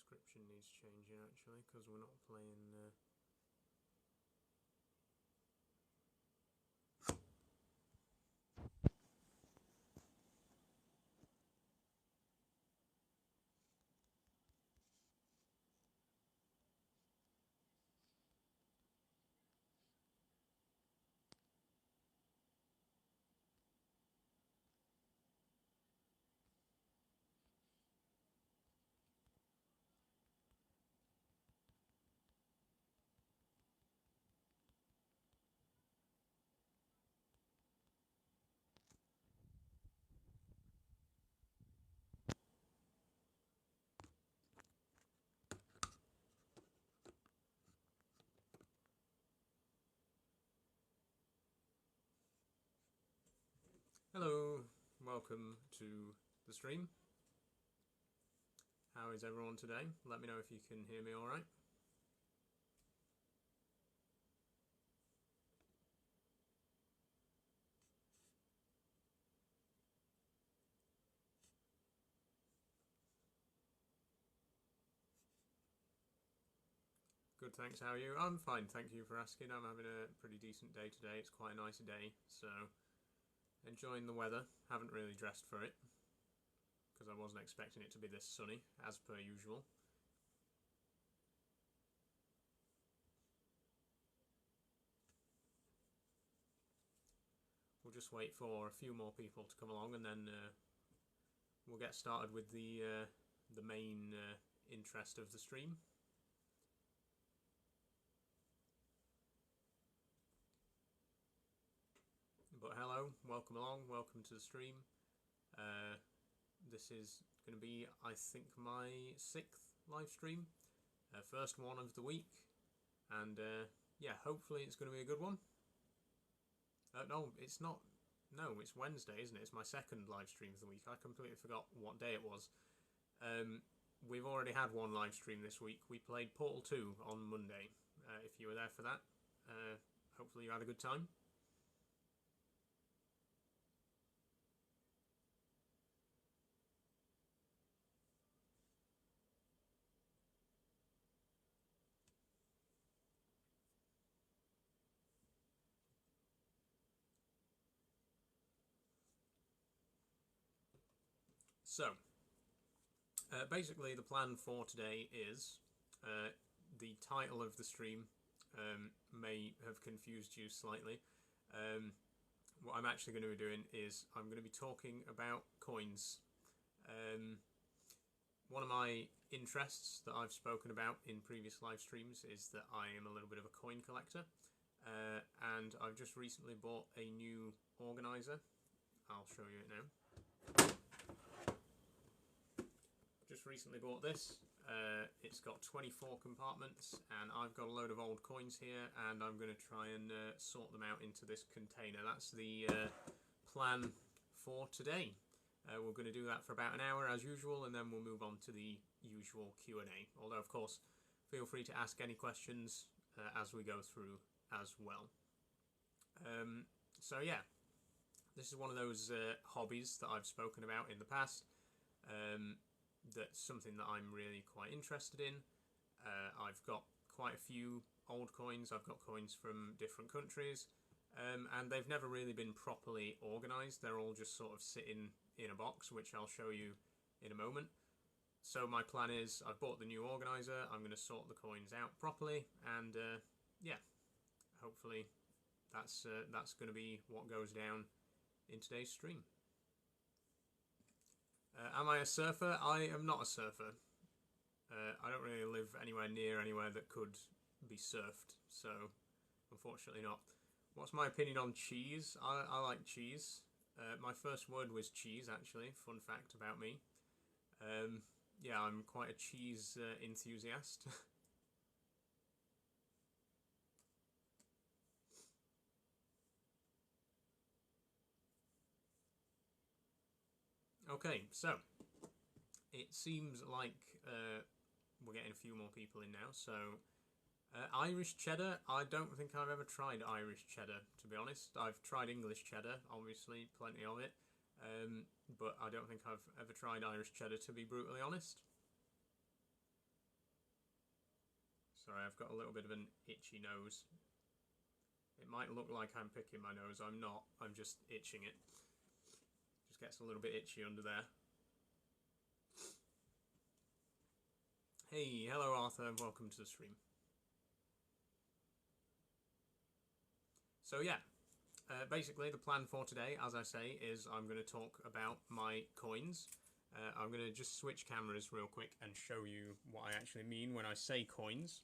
description needs changing actually, because we're not playing Hello, welcome to the stream. How is everyone today? Let me know if you can hear me alright. Good, thanks. How are you? I'm fine, thank you for asking. I'm having a pretty decent day today. It's quite a nice day, so enjoying the weather. Haven't really dressed for it, because I wasn't expecting it to be this sunny, as per usual. We'll just wait for a few more people to come along, and then we'll get started with the main interest of the stream. But hello, welcome along, welcome to the stream. This is going to be, I think, my 6th live stream, first one of the week, and yeah, hopefully it's going to be a good one. No, it's not. No, it's Wednesday, isn't it? It's my 2nd live stream of the week. I completely forgot what day it was. We've already had one live stream this week. We played Portal 2 on Monday. If you were there for that, hopefully you had a good time. So, basically the plan for today is, the title of the stream may have confused you slightly. What I'm actually going to be doing is I'm going to be talking about coins. One of my interests that I've spoken about in previous live streams is that I am a little bit of a coin collector, and I've just recently bought a new organizer. I'll show you it now. Just recently bought this. It's got 24 compartments, and I've got a load of old coins here, and I'm going to try and sort them out into this container. That's the plan for today. We're going to do that for about an hour as usual, and then we'll move on to the usual Q&A. Although, of course, feel free to ask any questions as we go through as well. So yeah, this is one of those hobbies that I've spoken about in the past. That's something that I'm really quite interested in. I've got quite a few old coins. I've got coins from different countries, and they've never really been properly organised. They're all just sort of sitting in a box, which I'll show you in a moment. So my plan is, I've bought the new organiser, I'm going to sort the coins out properly, and yeah, hopefully that's going to be what goes down in today's stream. Am I a surfer? I am not a surfer. I don't really live anywhere near anywhere that could be surfed, so unfortunately not. What's my opinion on cheese? I like cheese. My first word was cheese, actually. Fun fact about me. Yeah, I'm quite a cheese enthusiast. Okay, so it seems like we're getting a few more people in now. So Irish cheddar, I don't think I've ever tried Irish cheddar, to be honest. I've tried English cheddar, obviously, plenty of it, but I don't think I've ever tried Irish cheddar, to be brutally honest. Sorry, I've got a little bit of an itchy nose. It might look like I'm picking my nose. I'm not. I'm just itching it. Just gets a little bit itchy under there. Hey, hello Arthur, welcome to the stream. So yeah, basically the plan for today, as I say, is I'm going to talk about my coins. I'm going to just switch cameras real quick and show you what I actually mean when I say coins.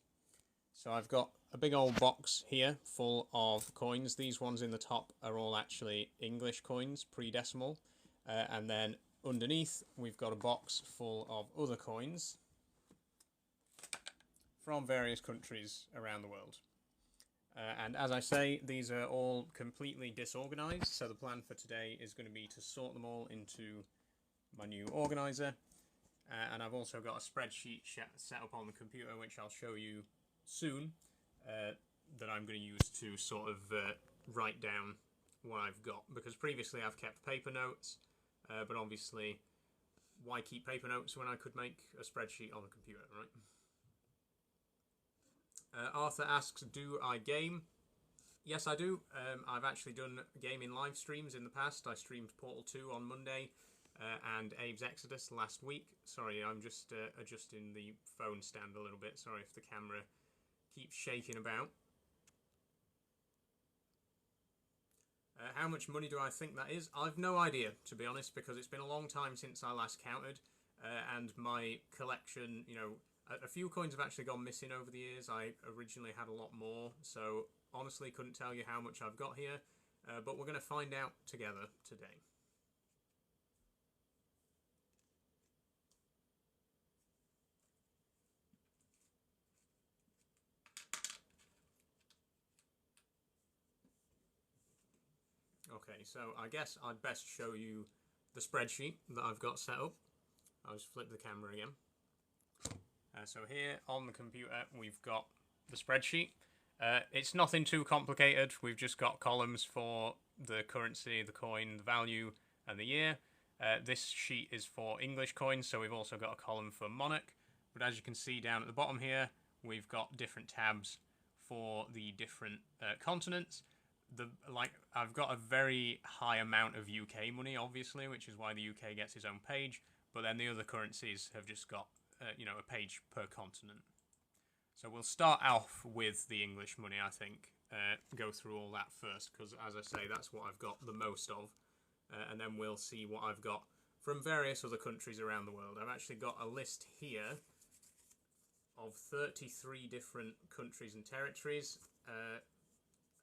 So I've got a big old box here full of coins. These ones in the top are all actually English coins, pre-decimal. And then underneath we've got a box full of other coins from various countries around the world. And as I say, these are all completely disorganized, so the plan for today is going to be to sort them all into my new organizer. And I've also got a spreadsheet set up on the computer, which I'll show you soon, that I'm going to use to sort of write down what I've got. Because previously I've kept paper notes, but obviously why keep paper notes when I could make a spreadsheet on the computer, right? Arthur asks, do I game? Yes, I do. I've actually done gaming live streams in the past. I streamed Portal 2 on Monday and Abe's Exodus last week. Sorry, I'm just adjusting the phone stand a little bit. Sorry if the camera keeps shaking about. How much money do I think that is? I've no idea, to be honest, because it's been a long time since I last counted, and my collection, you know, a few coins have actually gone missing over the years. I originally had a lot more, so honestly couldn't tell you how much I've got here, but we're going to find out together today. Okay, so I guess I'd best show you the spreadsheet that I've got set up. I'll just flip the camera again. So here on the computer we've got the spreadsheet. It's nothing too complicated. We've just got columns for the currency, the coin, the value, and the year. This sheet is for English coins, so we've also got a column for Monarch. But as you can see down at the bottom here, we've got different tabs for the different continents. I've got a very high amount of UK money, obviously, which is why the UK gets its own page. But then the other currencies have just got you know, a page per continent. So we'll start off with the English money, I think. Go through all that first, because as I say, that's what I've got the most of. And then we'll see what I've got from various other countries around the world. I've actually got a list here of 33 different countries and territories.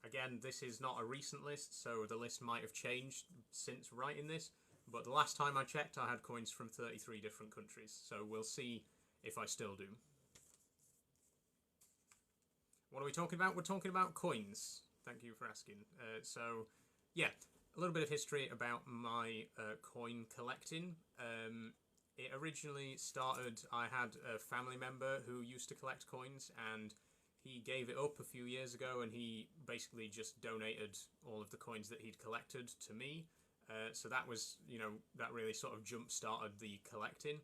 Again, this is not a recent list, so the list might have changed since writing this. But the last time I checked, I had coins from 33 different countries. So we'll see if I still do. What are we talking about? We're talking about coins. Thank you for asking. So, yeah, a little bit of history about my coin collecting. It originally started, I had a family member who used to collect coins, and he gave it up a few years ago, and he basically just donated all of the coins that he'd collected to me. So that was, you know, that really sort of jump-started the collecting.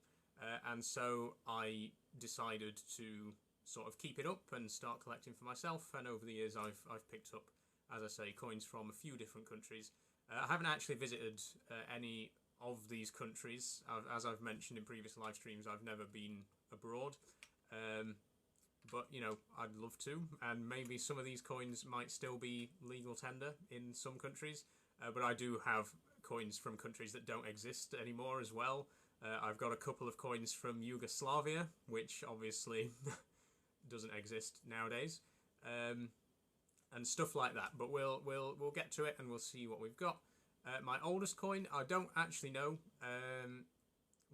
And so I decided to sort of keep it up and start collecting for myself. And over the years, I've picked up, as I say, coins from a few different countries. I haven't actually visited any of these countries. As I've mentioned in previous live streams, I've never been abroad. But, you know, I'd love to. And maybe some of these coins might still be legal tender in some countries. But I do have coins from countries that don't exist anymore as well. I've got a couple of coins from Yugoslavia, which obviously doesn't exist nowadays, and stuff like that. But we'll get to it and we'll see what we've got. My oldest coin, I don't actually know.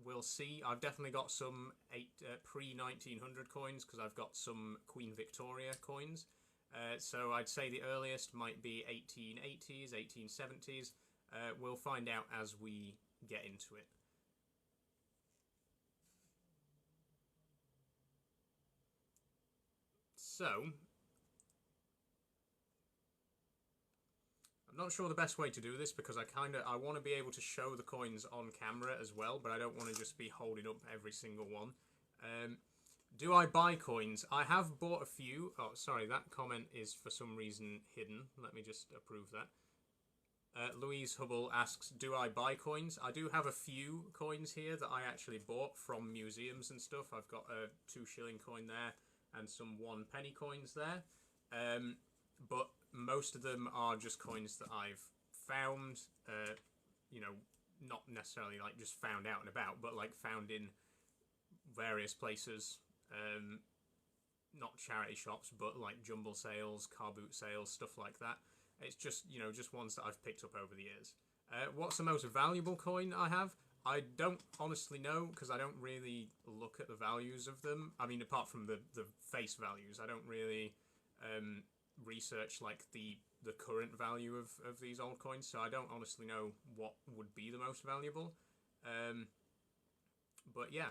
We'll see. I've definitely got some pre-1900 coins because I've got some Queen Victoria coins. So I'd say the earliest might be 1880s, 1870s. We'll find out as we get into it. So, I'm not sure the best way to do this because I want to be able to show the coins on camera as well, but I don't want to just be holding up every single one. Do I buy coins? I have bought a few. Oh, sorry, that comment is for some reason hidden. Let me just approve that. Louise Hubble asks, do I buy coins? I do have a few coins here that I actually bought from museums and stuff. I've got a 2 shilling coin there and some 1 penny coins there. But most of them are just coins that I've found, you know, not necessarily like just found out and about, but like found in various places. Not charity shops, but like jumble sales, car boot sales, stuff like that. It's just, you know, just ones that I've picked up over the years. What's the most valuable coin I have? I don't honestly know, because I don't really look at the values of them. I mean, apart from the face values, I don't really research like the current value of these old coins, so I don't honestly know what would be the most valuable. But yeah,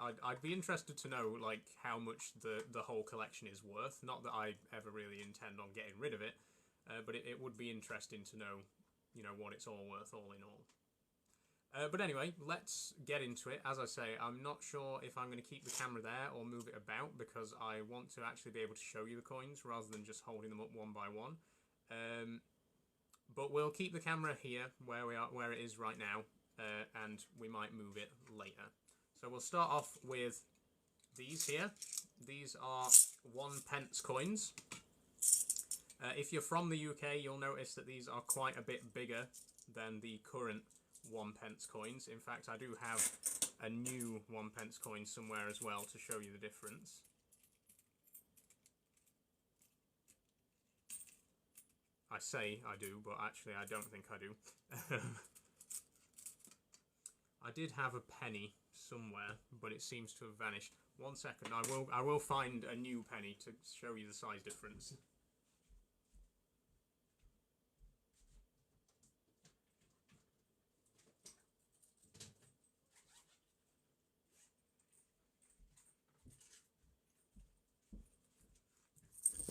I'd be interested to know like how much the whole collection is worth. Not that I ever really intend on getting rid of it, but it would be interesting to know, you know, what it's all worth all in all. But anyway, let's get into it. As I say, I'm not sure if I'm going to keep the camera there or move it about, because I want to actually be able to show you the coins rather than just holding them up one by one. But we'll keep the camera here where we are, where it is right now, and we might move it later. So we'll start off with these here. These are 1 pence coins. If you're from the UK, you'll notice that these are quite a bit bigger than the current 1 pence coins. In fact, I do have a new 1 pence coin somewhere as well to show you the difference. I say I do, but actually I don't think I do. I did have a penny somewhere, but it seems to have vanished. 1 second, I will find a new penny to show you the size difference.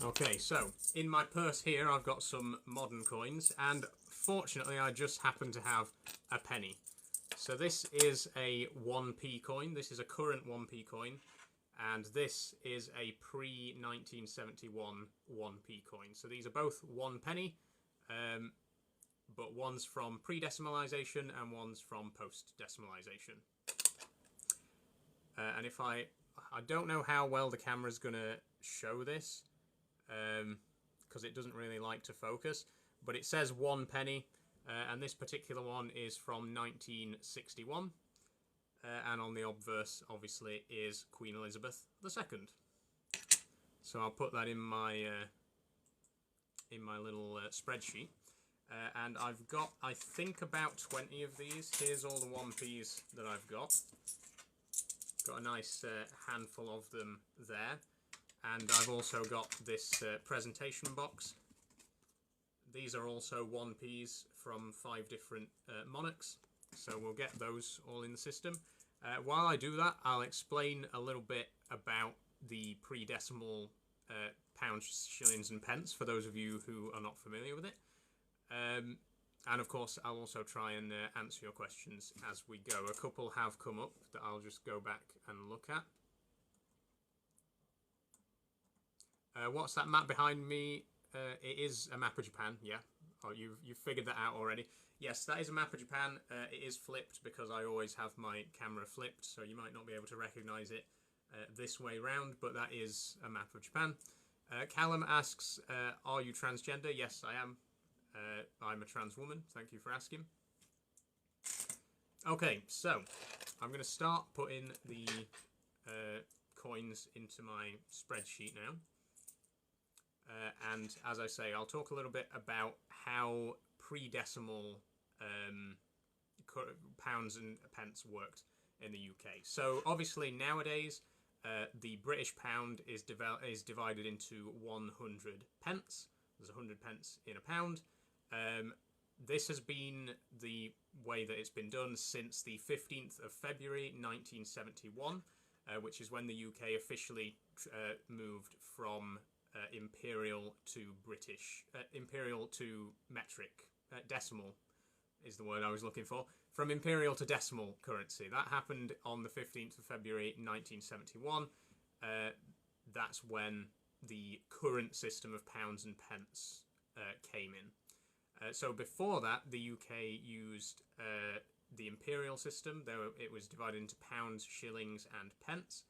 Okay, so in my purse here I've got some modern coins, and fortunately I just happen to have a penny. So this is a 1p coin. This is a current 1p coin, and this is a pre-1971 1p coin. So these are both 1 penny, but one's from pre-decimalisation and one's from post-decimalisation. And if I don't know how well the camera's going to show this, because it doesn't really like to focus, but it says 1 penny, and this particular one is from 1961, and on the obverse obviously is Queen Elizabeth II. So I'll put that in my little spreadsheet, and I've got, I think, about 20 of these. Here's all the 1p's that I've got. Got a nice handful of them there. And I've also got this presentation box. These are also 1p's from 5 different monarchs, so we'll get those all in the system. While I do that, I'll explain a little bit about the pre-decimal pounds, shillings and pence, for those of you who are not familiar with it. And of course, I'll also try and answer your questions as we go. A couple have come up that I'll just go back and look at. What's that map behind me? It is a map of Japan, yeah. Oh, you've figured that out already. Yes, that is a map of Japan. It is flipped because I always have my camera flipped, so you might not be able to recognise it this way round, but that is a map of Japan. Callum asks, are you transgender? Yes, I am. I'm a trans woman. Thank you for asking. Okay, so I'm going to start putting the coins into my spreadsheet now. And as I say, I'll talk a little bit about how pre-decimal pounds and pence worked in the UK. So obviously nowadays the British pound is divided into 100 pence. There's 100 pence in a pound. This has been the way that it's been done since the 15th of February 1971, which is when the UK officially moved from imperial to British, imperial to metric, decimal is the word I was looking for, from imperial to decimal currency. That happened on the 15th of February 1971, that's when the current system of pounds and pence came in. So before that, the UK used the imperial system. It was divided into pounds, shillings, and pence.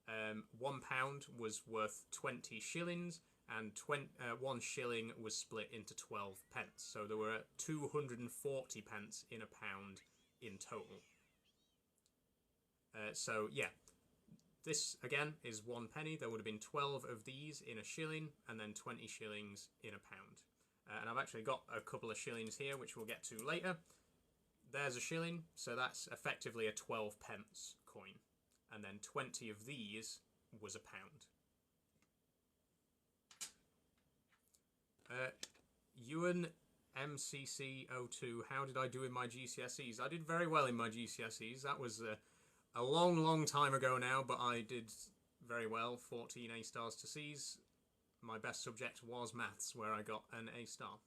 £1 was worth 20 shillings, and 1 shilling was split into 12 pence. So there were 240 pence in a pound in total. So yeah, this again is 1 penny. There would have been 12 of these in a shilling, and then 20 shillings in a pound. And I've actually got a couple of shillings here, which we'll get to later. There's a shilling, so that's effectively a 12 pence coin. And then 20 of these was a pound. Ewan MCC02, how did I do in my GCSEs? I did very well in my GCSEs. That was a long, long time ago now, but I did very well. 14 A stars to C's. My best subject was maths, where I got an A star.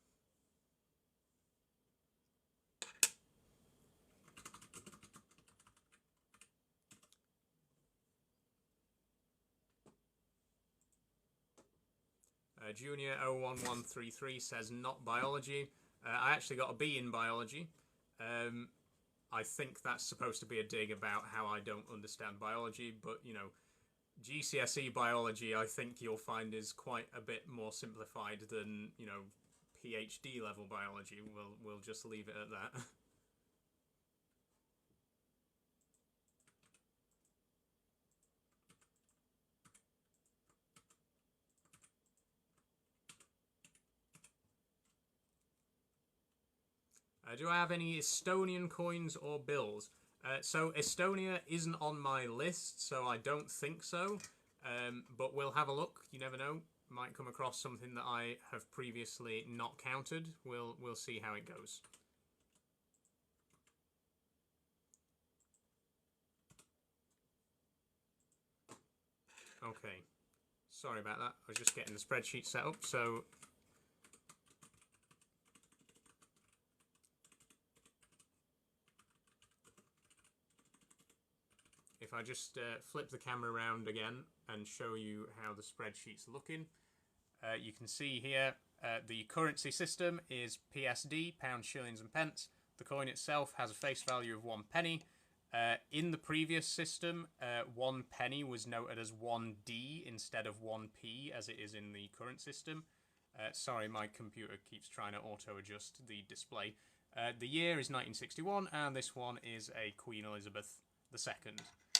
Junior 01133 says not biology. I actually got a B in biology. I think that's supposed to be a dig about how I don't understand biology, but you know, GCSE biology I think you'll find is quite a bit more simplified than, you know, PhD level biology. We'll just leave it at that. Do I have any Estonian coins or bills? So Estonia isn't on my list, so I don't think so. But we'll have a look. You never know. Might come across something that I have previously not counted. We'll see how it goes. Okay. Sorry about that. I was just getting the spreadsheet set up. So if I just flip the camera around again and show you how the spreadsheet's looking, you can see here the currency system is PSD, pounds, shillings and pence. The coin itself has a face value of 1 penny. In the previous system, 1 penny was noted as 1D instead of 1p as it is in the current system. Sorry, my computer keeps trying to auto-adjust the display. The year is 1961, and this one is a Queen Elizabeth II.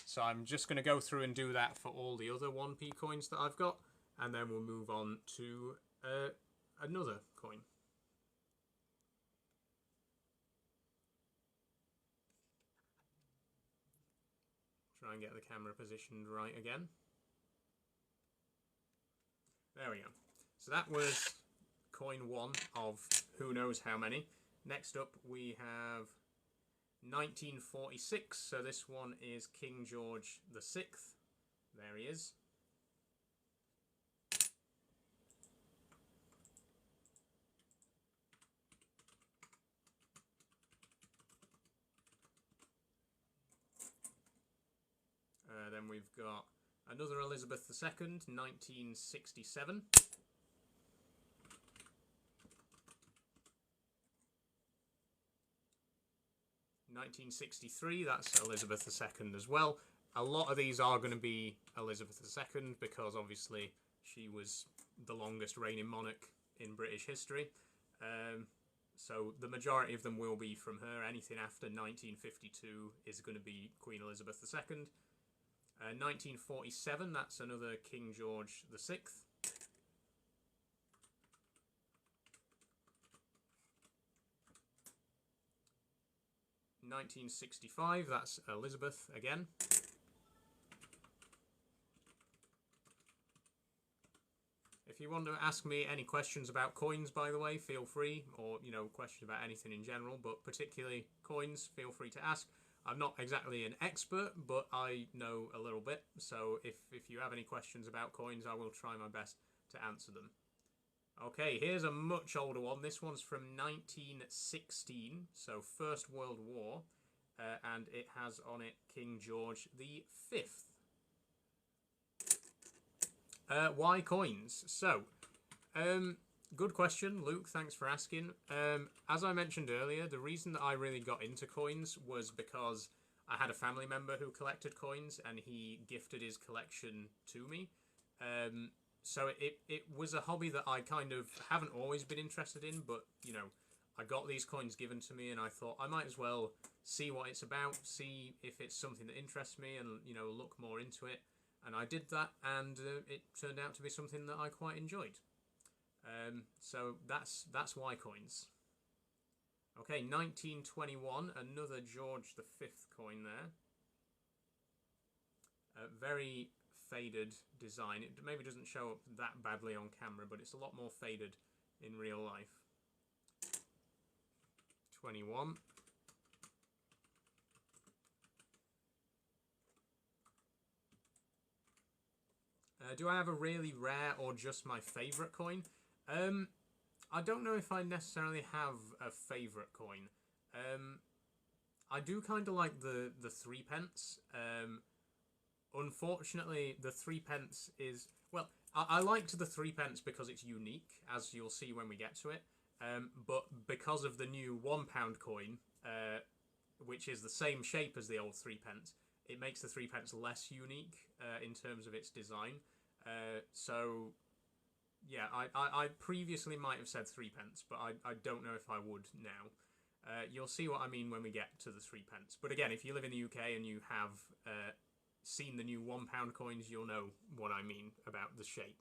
So I'm just going to go through and do that for all the other 1p coins that I've got, and then we'll move on to another coin. Try and get the camera positioned right again. There we go. So that was coin 1 of who knows how many. Next up we have 1946, so this one is King George VI. There he is. Then we've got another Elizabeth II, 1967. (1963), that's Elizabeth II as well. A lot of these are going to be Elizabeth II because obviously she was the longest reigning monarch in British history. So the majority of them will be from her. Anything after 1952 is going to be Queen Elizabeth II. 1947, that's another King George VI. 1965, that's Elizabeth again. If you want to ask me any questions about coins, by the way, feel free, or, you know, questions about anything in general, but particularly coins, feel free to ask. I'm not exactly an expert, but I know a little bit, so if you have any questions about coins, I will try my best to answer them. Okay, here's a much older one. This one's from 1916, so First World War, and it has on it King George V. Why coins? So, good question, Luke. Thanks for asking. As I mentioned earlier, the reason that I really got into coins was because I had a family member who collected coins, and he gifted his collection to me. So it was a hobby that I kind of haven't always been interested in, but, you know, I got these coins given to me, and I thought I might as well see what it's about, see if it's something that interests me, and, you know, look more into it. And I did that, and it turned out to be something that I quite enjoyed. So that's why coins. Okay, 1921, another George V coin there. Very faded design. It maybe doesn't show up that badly on camera, but it's a lot more faded in real life. 21. Do I have a really rare or just my favourite coin? I don't know if I necessarily have a favourite coin. I do kind of like the 3 pence. Unfortunately, the 3 pence is... Well, I liked the 3 pence because it's unique, as you'll see when we get to it. But because of the new £1 coin, which is the same shape as the old 3 pence, it makes the 3 pence less unique in terms of its design. So, yeah, I previously might have said 3 pence, but I don't know if I would now. You'll see what I mean when we get to the 3 pence. But again, if you live in the UK and you have seen the new £1 coins, you'll know what I mean about the shape.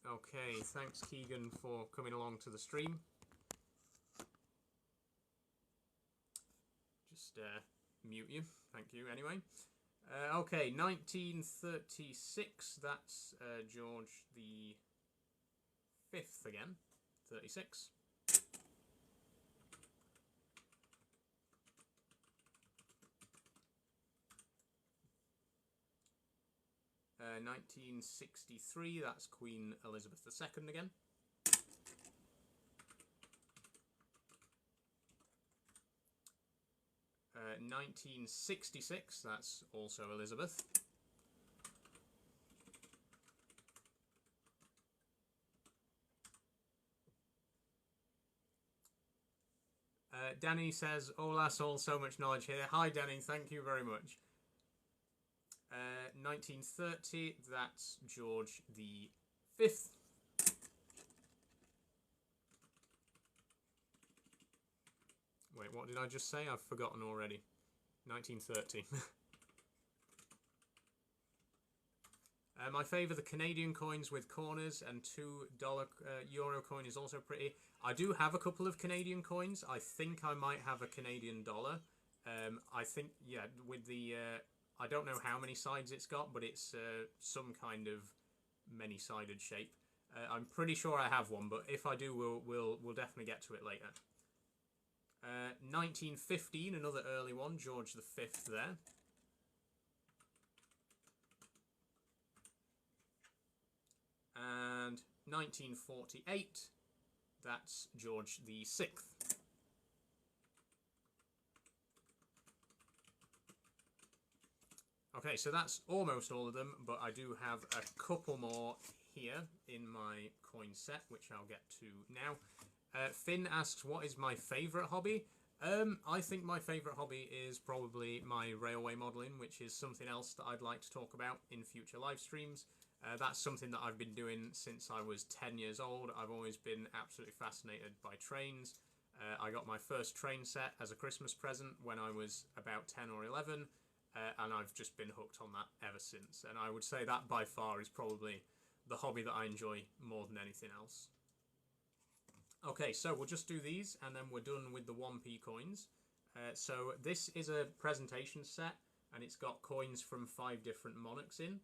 Okay, thanks Keegan for coming along to the stream. Just mute you, thank you anyway. Okay, 1936, that's George the 5th again, 36. 1963, that's Queen Elizabeth II again. 1966, that's also Elizabeth. Danny says, "Hola Sol, so much knowledge here." Hi Danny, thank you very much. 1930, that's George the 5th. Wait, what did I just say? I've forgotten already. 1930. My favourite, the Canadian coins with corners, and $2 euro coin is also pretty. I do have a couple of Canadian coins. I think I might have a Canadian dollar. I think, yeah, with the... I don't know how many sides it's got, but it's some kind of many-sided shape. I'm pretty sure I have one, but if I do, we'll definitely get to it later. 1915, another early one, George V there. And 1948, that's George VI. Okay, so that's almost all of them, but I do have a couple more here in my coin set, which I'll get to now. Finn asks, what is my favourite hobby? I think my favourite hobby is probably my railway modelling, which is something else that I'd like to talk about in future live streams. That's something that I've been doing since I was 10 years old. I've always been absolutely fascinated by trains. I got my first train set as a Christmas present when I was about 10 or 11, and I've just been hooked on that ever since. And I would say that by far is probably the hobby that I enjoy more than anything else. Okay, so we'll just do these, and then we're done with the 1p coins. So this is a presentation set, and it's got coins from 5 different monarchs in.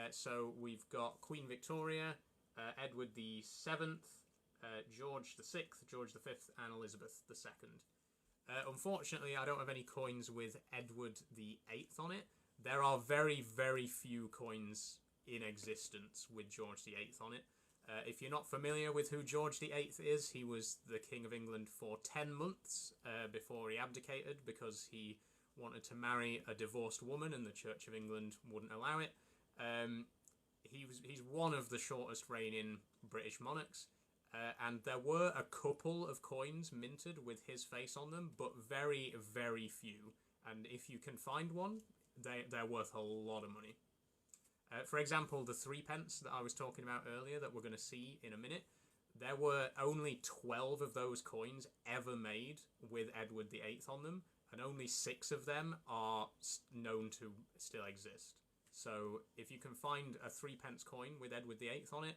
So we've got Queen Victoria, Edward the 7th, George the 6th, George the 5th, and Elizabeth the 2nd. Unfortunately, I don't have any coins with Edward the 8th on it. There are very, very few coins in existence with George the 8th on it. If you're not familiar with who George the 8th is, he was the King of England for 10 months before he abdicated because he wanted to marry a divorced woman and the Church of England wouldn't allow it. He's one of the shortest reigning British monarchs, and there were a couple of coins minted with his face on them, but very, very few. And if you can find one, they're worth a lot of money. For example, the 3 pence that I was talking about earlier that we're going to see in a minute, there were only 12 of those coins ever made with Edward VIII on them, and only 6 of them are known to still exist. So if you can find a 3 pence coin with Edward VIII on it,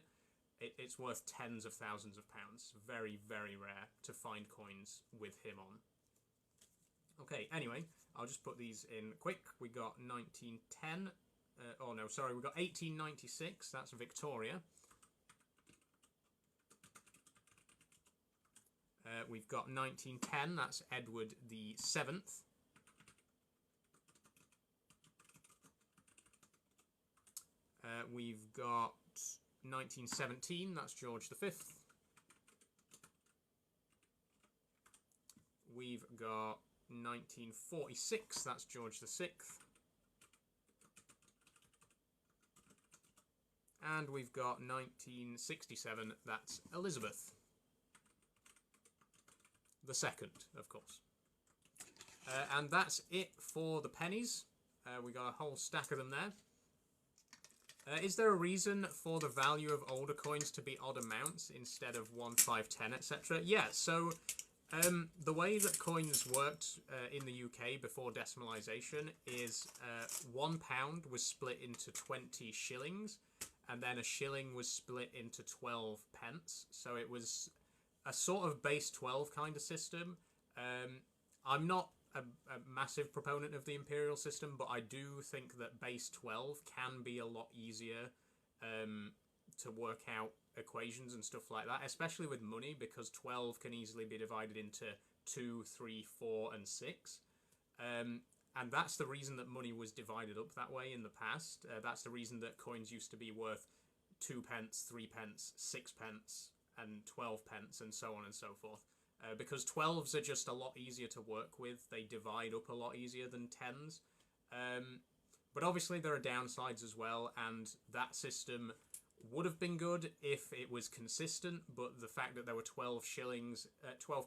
it's worth tens of thousands of pounds. Very, very rare to find coins with him on. Okay, anyway, I'll just put these in quick. We got 1910. Oh no, sorry, we got 1896. That's Victoria. We've got 1910. That's Edward VII. We've got 1917. That's George V. We've got 1946. That's George VI. And we've got 1967, that's Elizabeth II, of course. And that's it for the pennies. We got a whole stack of them there. Is there a reason for the value of older coins to be odd amounts instead of 1, 5, 10, etc.? Yeah, so the way that coins worked in the UK before decimalisation is £1 was split into 20 shillings, and then a shilling was split into 12 pence. So it was a sort of base 12 kind of system. I'm not a massive proponent of the imperial system, but I do think that base 12 can be a lot easier to work out equations and stuff like that, especially with money, because 12 can easily be divided into 2, 3, 4, and 6. And that's the reason that money was divided up that way in the past. That's the reason that coins used to be worth 2 pence, 3 pence, 6 pence, and 12 pence, and so on and so forth. Because 12s are just a lot easier to work with. They divide up a lot easier than 10s. But obviously there are downsides as well, and that system would have been good if it was consistent, but the fact that there were 12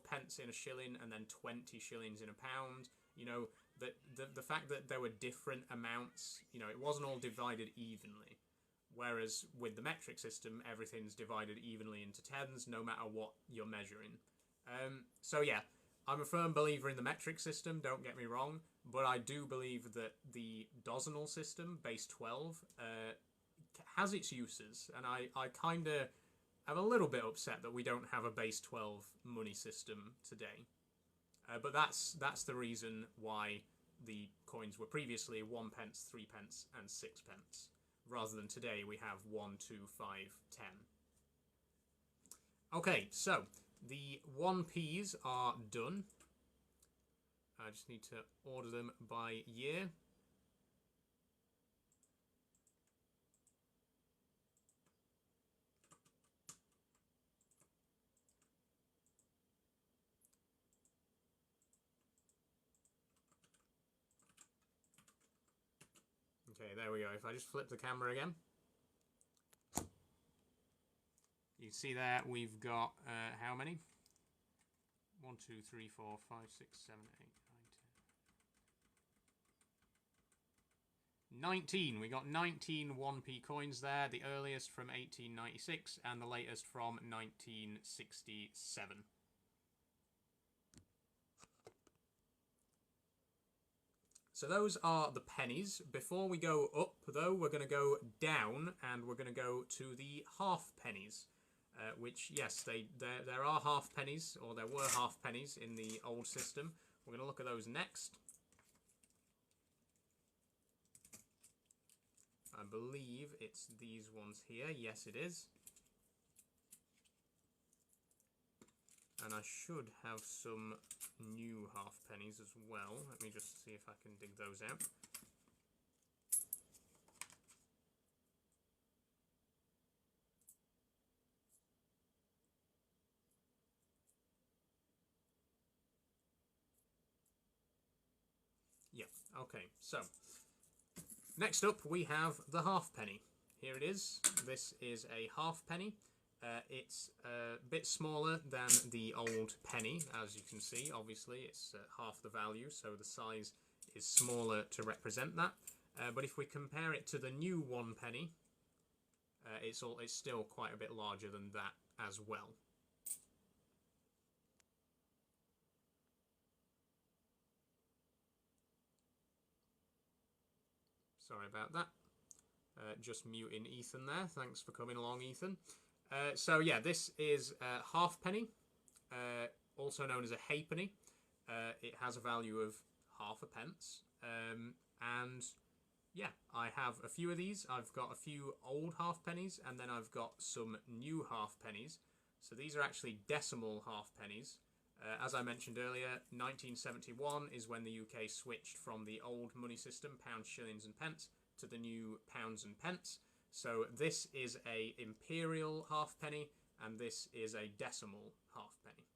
pence in a shilling and then 20 shillings in a pound, you know, the fact that there were different amounts, you know, it wasn't all divided evenly. Whereas with the metric system, everything's divided evenly into tens, no matter what you're measuring. So yeah, I'm a firm believer in the metric system, don't get me wrong, but I do believe that the dozenal system, base 12, has its uses, and I kind of am a little bit upset that we don't have a base 12 money system today. But that's the reason why the coins were previously 1 pence, 3 pence, and 6 pence, rather than today we have 1, 2, 5, 10. Okay, so the 1p's are done. I just need to order them by year. Okay, there we go. If I just flip the camera again, you see there we've got how many? 1, 2, 3, 4, 5, 6, 7, 8, 9, 10. 19. We got 19 1p coins there, the earliest from 1896 and the latest from 1967. So those are the pennies. Before we go up, though, we're going to go down and we're going to go to the half pennies. Which, yes, there are half pennies, or there were half pennies in the old system. We're going to look at those next. I believe it's these ones here. Yes, it is. And I should have some new half pennies as well. Let me just see if I can dig those out. Yeah, okay, so Next up, we have the halfpenny. Here it is. This is a halfpenny. It's a bit smaller than the old penny, as you can see. Obviously, it's half the value, so the size is smaller to represent that. But if we compare it to the new 1 penny, it's still quite a bit larger than that as well. Sorry about that. Just muting Ethan there. Thanks for coming along, Ethan. So yeah, this is a halfpenny, also known as a halfpenny. It has a value of half a pence. And yeah, I have a few of these. I've got a few old halfpennies, and then I've got some new halfpennies. So these are actually decimal halfpennies. As I mentioned earlier, 1971 is when the UK switched from the old money system, pounds, shillings and pence, to the new pounds and pence. So this is a imperial halfpenny, and this is a decimal halfpenny.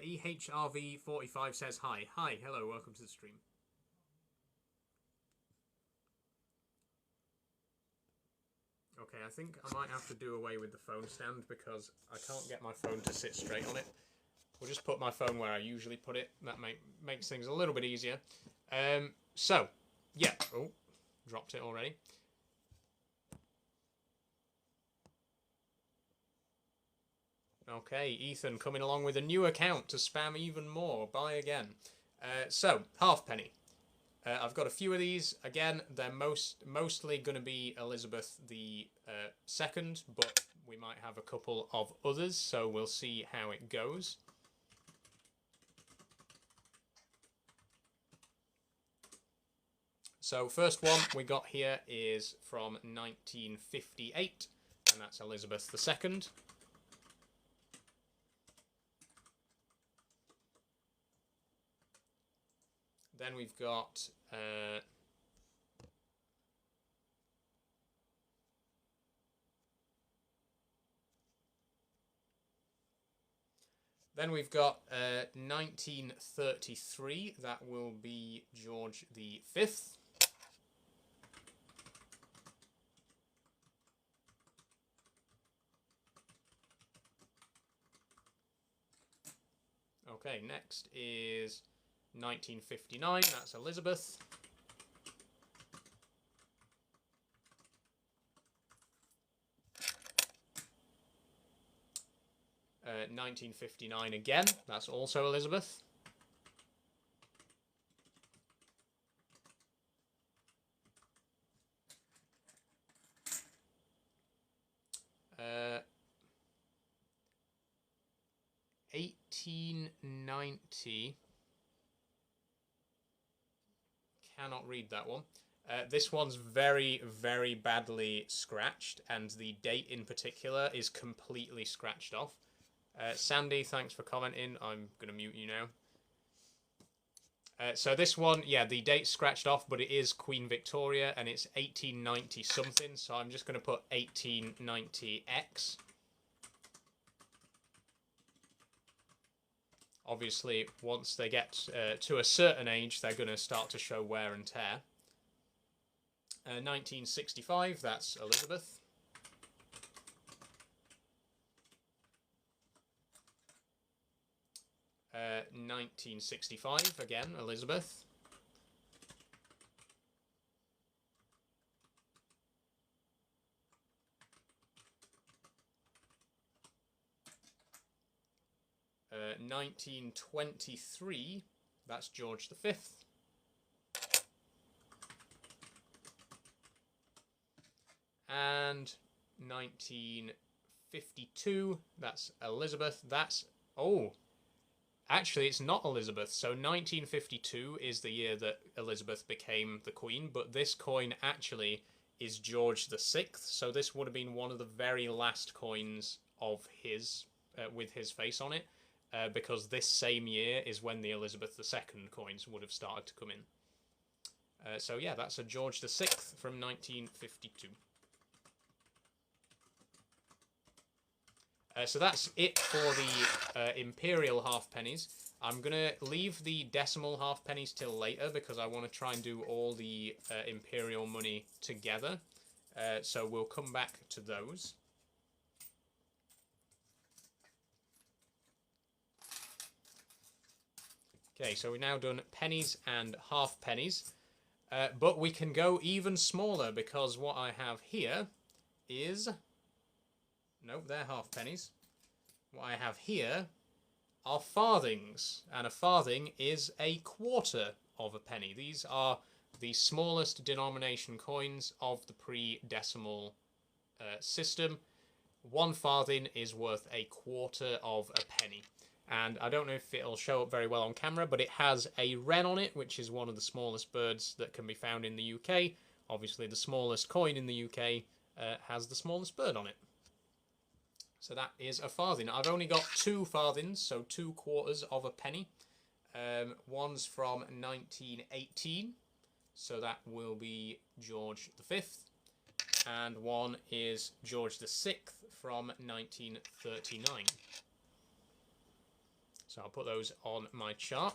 EHRV45 says hi. Hi, hello, welcome to the stream. Okay, I think I might have to do away with the phone stand because I can't get my phone to sit straight on it. We'll just put my phone where I usually put it. That makes things a little bit easier. So, yeah. Oh, dropped it already. Okay, Ethan coming along with a new account to spam even more. Buy again. So, halfpenny. I've got a few of these. Again, they're mostly going to be Elizabeth II, but we might have a couple of others, so we'll see how it goes. So first one we got here is from 1958, and that's Elizabeth II. Then we've got then we've got 1933. That will be George V. Okay, next is 1959, that's Elizabeth. Uh, 1959 again, that's also Elizabeth. Uh, 1890. Cannot read that one. This one's very, very badly scratched, and the date in particular is completely scratched off. Sandy, thanks for commenting. I'm going to mute you now. So this one, yeah, the date's scratched off, but it is Queen Victoria, and it's 1890 something, so I'm just going to put 1890X. Obviously, once they get to a certain age, they're going to start to show wear and tear. 1965, that's Elizabeth. Uh, 1965, again, Elizabeth. Uh, 1923, that's George V. And 1952, that's Elizabeth. That's, oh, actually it's not Elizabeth. So 1952 is the year that Elizabeth became the Queen, but this coin actually is George VI. So this would have been one of the very last coins of his, with his face on it. Because this same year is when the Elizabeth II coins would have started to come in. So yeah, that's a George VI from 1952. So that's it for the imperial halfpennies. I'm going to leave the decimal halfpennies till later because I want to try and do all the imperial money together. So we'll come back to those. Okay, so we've now done pennies and halfpennies. But we can go even smaller because what I have here is... Nope, they're halfpennies. What I have here are farthings, and a farthing is a quarter of a penny. These are the smallest denomination coins of the pre-decimal system. 1 farthing is worth a quarter of a penny. And I don't know if it'll show up very well on camera, but it has a wren on it, which is one of the smallest birds that can be found in the UK. Obviously, the smallest coin in the UK has the smallest bird on it. So that is a farthing. I've only got 2 farthings, so 2 quarters of a penny. One's from 1918, so that will be George V. And one is George VI from 1939. So I'll put those on my chart.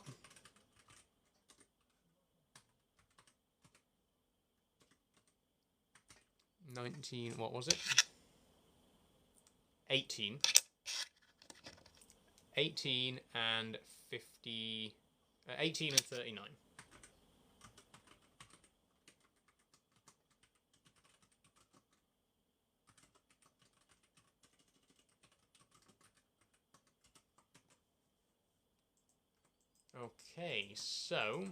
What was it? 18. 18 and 50... 18 and 39. Okay, so...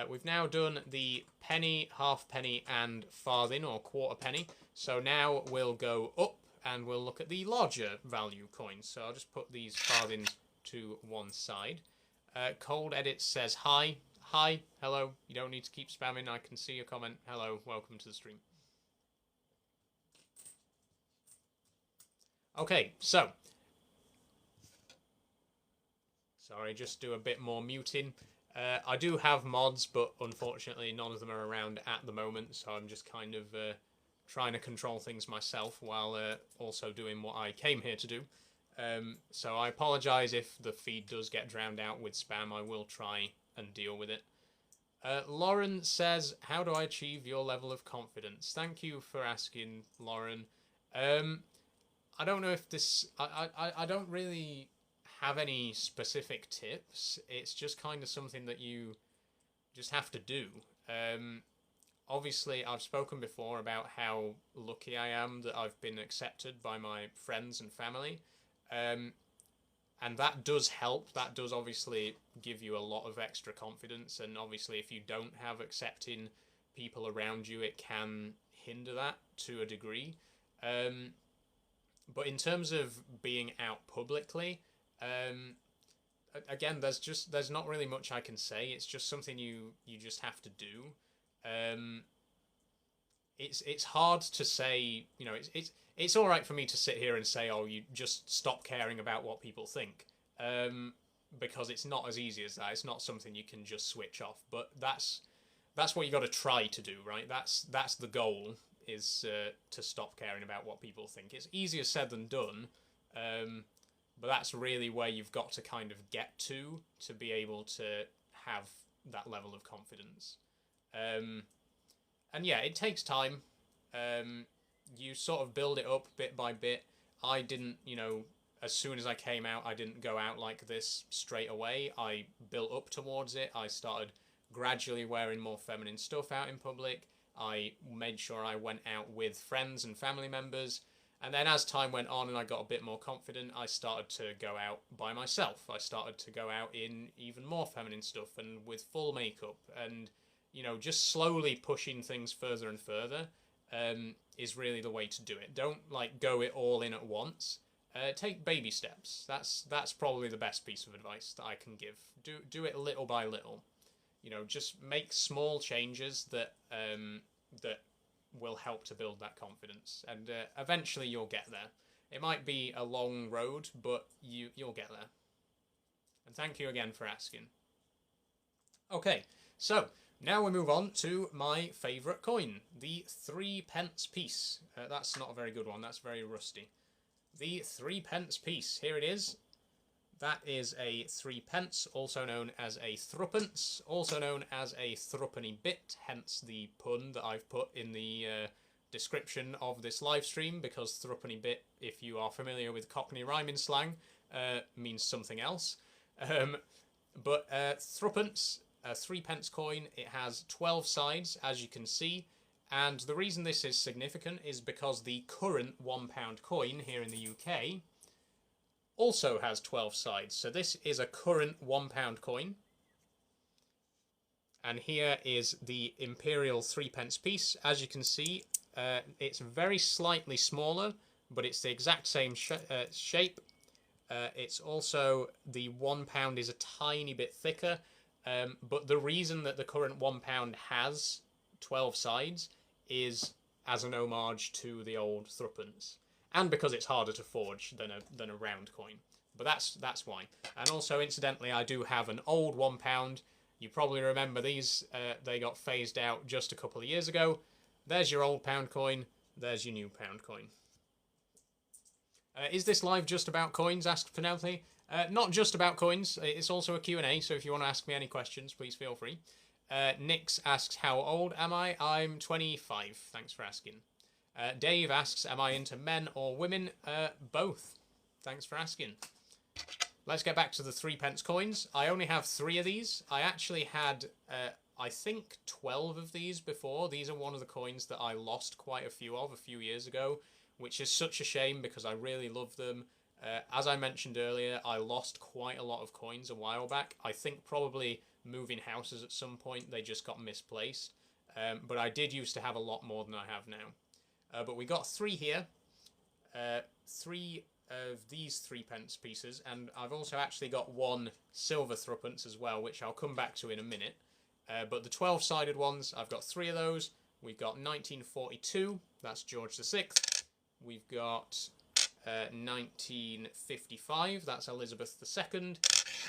we've now done the penny, halfpenny, and farthing, or quarter penny. So now we'll go up and we'll look at the larger value coins. So I'll just put these farthings to one side. Cold Edit says hi. Hi, hello. You don't need to keep spamming. I can see your comment. Hello, welcome to the stream. Okay, so... Sorry, just do a bit more muting. I do have mods, but unfortunately none of them are around at the moment, so I'm just kind of trying to control things myself while also doing what I came here to do. So I apologise if the feed does get drowned out with spam. I will try and deal with it. Lauren says, how do I achieve your level of confidence? Thank you for asking, Lauren. I don't know if this... I don't really... have any specific tips. It's just kind of something that you just have to do. Obviously, I've spoken before about how lucky I am that I've been accepted by my friends and family. And that does help. That does obviously give you a lot of extra confidence. And obviously, if you don't have accepting people around you, it can hinder that to a degree. But in terms of being out publicly... again, there's not really much I can say. It's just something you just have to do. It's hard to say, you know, it's all right for me to sit here and say, oh, you just stop caring about what people think, because it's not as easy as that. It's not something you can just switch off. But that's what you got to try to do, right? That's the goal, is to stop caring about what people think. It's easier said than done. But that's really where you've got to kind of get to be able to have that level of confidence. And yeah, it takes time. You sort of build it up bit by bit. I didn't, you know, as soon as I came out, I didn't go out like this straight away. I built up towards it. I started gradually wearing more feminine stuff out in public. I made sure I went out with friends and family members. And then as time went on and I got a bit more confident, I started to go out by myself. I started to go out in even more feminine stuff and with full makeup. And, you know, just slowly pushing things further and further is really the way to do it. Don't, like, go it all in at once. Take baby steps. That's probably the best piece of advice that I can give. Do it little by little. You know, just make small changes that will help to build that confidence, and eventually you'll get there. It might be a long road, but you'll get there. And thank you again for asking. Okay, so now we move on to my favourite coin, the 3p piece. That's not a very good one, that's very rusty. The 3p piece. Here it is. That is a 3p, also known as a threepence, also known as a threepenny bit, hence the pun that I've put in the description of this live stream, because threepenny bit, if you are familiar with Cockney rhyming slang, means something else. But threepence, a 3p coin, it has 12 sides, as you can see, and the reason this is significant is because the current £1 coin here in the UK also has 12 sides. So this is a current £1 coin. And here is the Imperial 3p piece. As you can see, it's very slightly smaller, but it's the exact same shape. It's also, the £1 is a tiny bit thicker. But the reason that the current £1 has 12 sides is as an homage to the old threepence. And because it's harder to forge than a round coin. But that's why. And also, incidentally, I do have an old £1. You probably remember these. They got phased out just a couple of years ago. There's your old pound coin. There's your new pound coin. Is this live just about coins? Asked Penelope. Not just about coins. It's also a Q&A, so if you want to ask me any questions, please feel free. Nix asks, how old am I? I'm 25. Thanks for asking. Dave asks, am I into men or women? Both. Thanks for asking. Let's get back to the 3p coins. I only have 3 of these. I actually had, I think, 12 of these before. These are one of the coins that I lost quite a few of a few years ago, which is such a shame because I really love them. As I mentioned earlier, I lost quite a lot of coins a while back. I think probably moving houses at some point, they just got misplaced. But I did used to have a lot more than I have now. But we got 3 here, 3 of these 3p pieces, and I've also actually got 1 silver threepence as well, which I'll come back to in a minute. But the 12-sided ones, I've got 3 of those. We've got 1942, that's George VI. We've got 1955, that's Elizabeth II.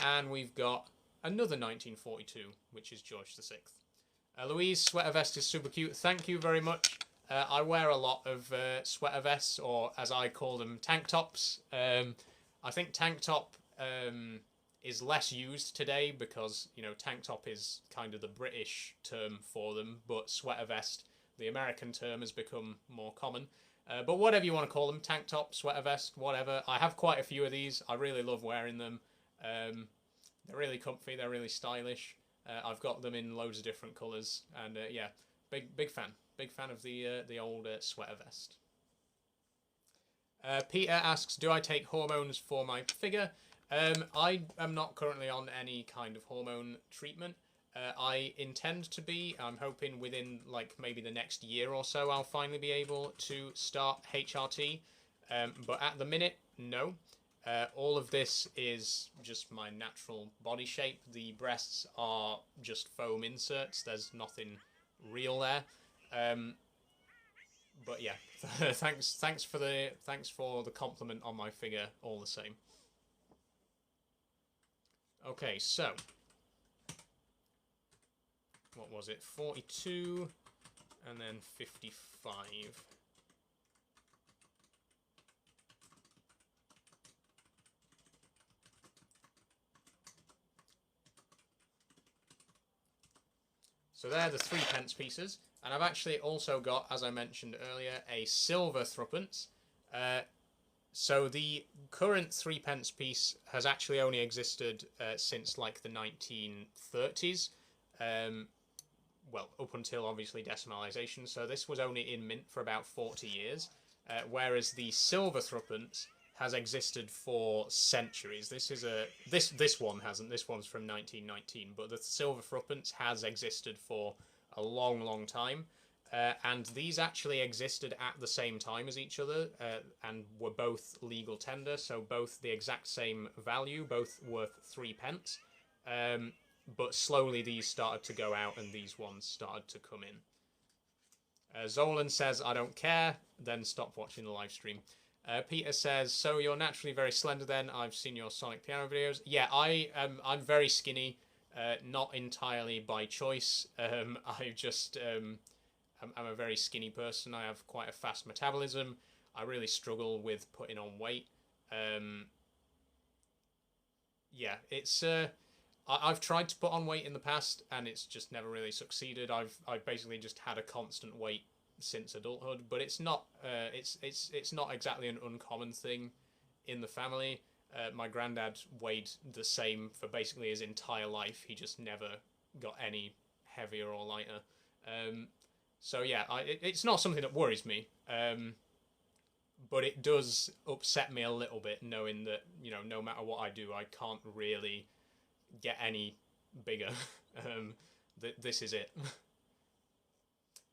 And we've got another 1942, which is George VI. Louise, sweater vest is super cute. Thank you very much. I wear a lot of sweater vests, or as I call them, tank tops. I think tank top is less used today because, you know, tank top is kind of the British term for them, but sweater vest, the American term, has become more common. But whatever you want to call them, tank top, sweater vest, whatever. I have quite a few of these. I really love wearing them. They're really comfy, they're really stylish. I've got them in loads of different colours, and yeah, big fan. Big fan of the old sweater vest. Peter asks, do I take hormones for my figure? I am not currently on any kind of hormone treatment. I intend to be. I'm hoping within like maybe the next year or so I'll finally be able to start HRT. But at the minute, no. All of this is just my natural body shape. The breasts are just foam inserts. There's nothing real there. But yeah, thanks for the compliment on my figure all the same. Okay, so what was it? 42 and then 55. So they're the 3p pieces. And I've actually also got, as I mentioned earlier, a silver threepence. So the current 3p piece has actually only existed since like the 1930s. Well, up until obviously decimalisation. So this was only in mint for about 40 years. Whereas the silver threepence has existed for centuries. This one hasn't. This one's from 1919. But the silver threepence has existed for a long time, and these actually existed at the same time as each other, and were both legal tender, so both the exact same value, both worth 3p, but slowly these started to go out and these ones started to come in. Zolan says, I don't care, then stop watching the live stream. Peter says, so you're naturally very slender then, I've seen your Sonic piano videos. Yeah, I'm very skinny. Not entirely by choice. I just I'm a very skinny person. I have quite a fast metabolism. I really struggle with putting on weight. Yeah, it's I've tried to put on weight in the past, and it's just never really succeeded. I've basically just had a constant weight since adulthood, but it's not it's not exactly an uncommon thing in the family. My granddad weighed the same for basically his entire life. He just never got any heavier or lighter. So yeah, it's not something that worries me. But it does upset me a little bit knowing that, you know, no matter what I do, I can't really get any bigger. This is it.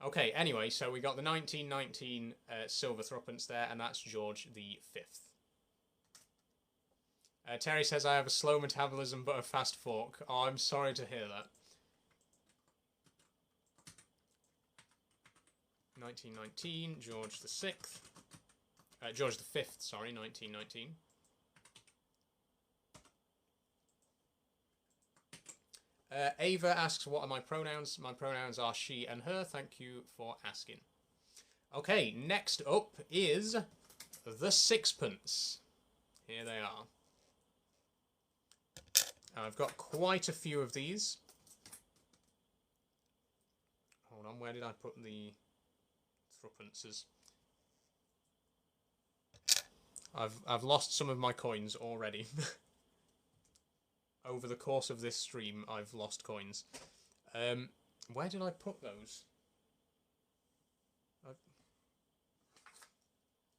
Okay, anyway, so we got the 1919 silver threepence there, and that's George the Fifth. Terry says, I have a slow metabolism but a fast fork. Oh, I'm sorry to hear that. 1919, George the Sixth. George the Fifth, sorry, 1919. Ava asks, what are my pronouns? My pronouns are she and her. Thank you for asking. Okay, next up is the sixpence. Here they are. I've got quite a few of these. Hold on, where did I put the threepences? I've lost some of my coins already. Over the course of this stream, I've lost coins. Where did I put those?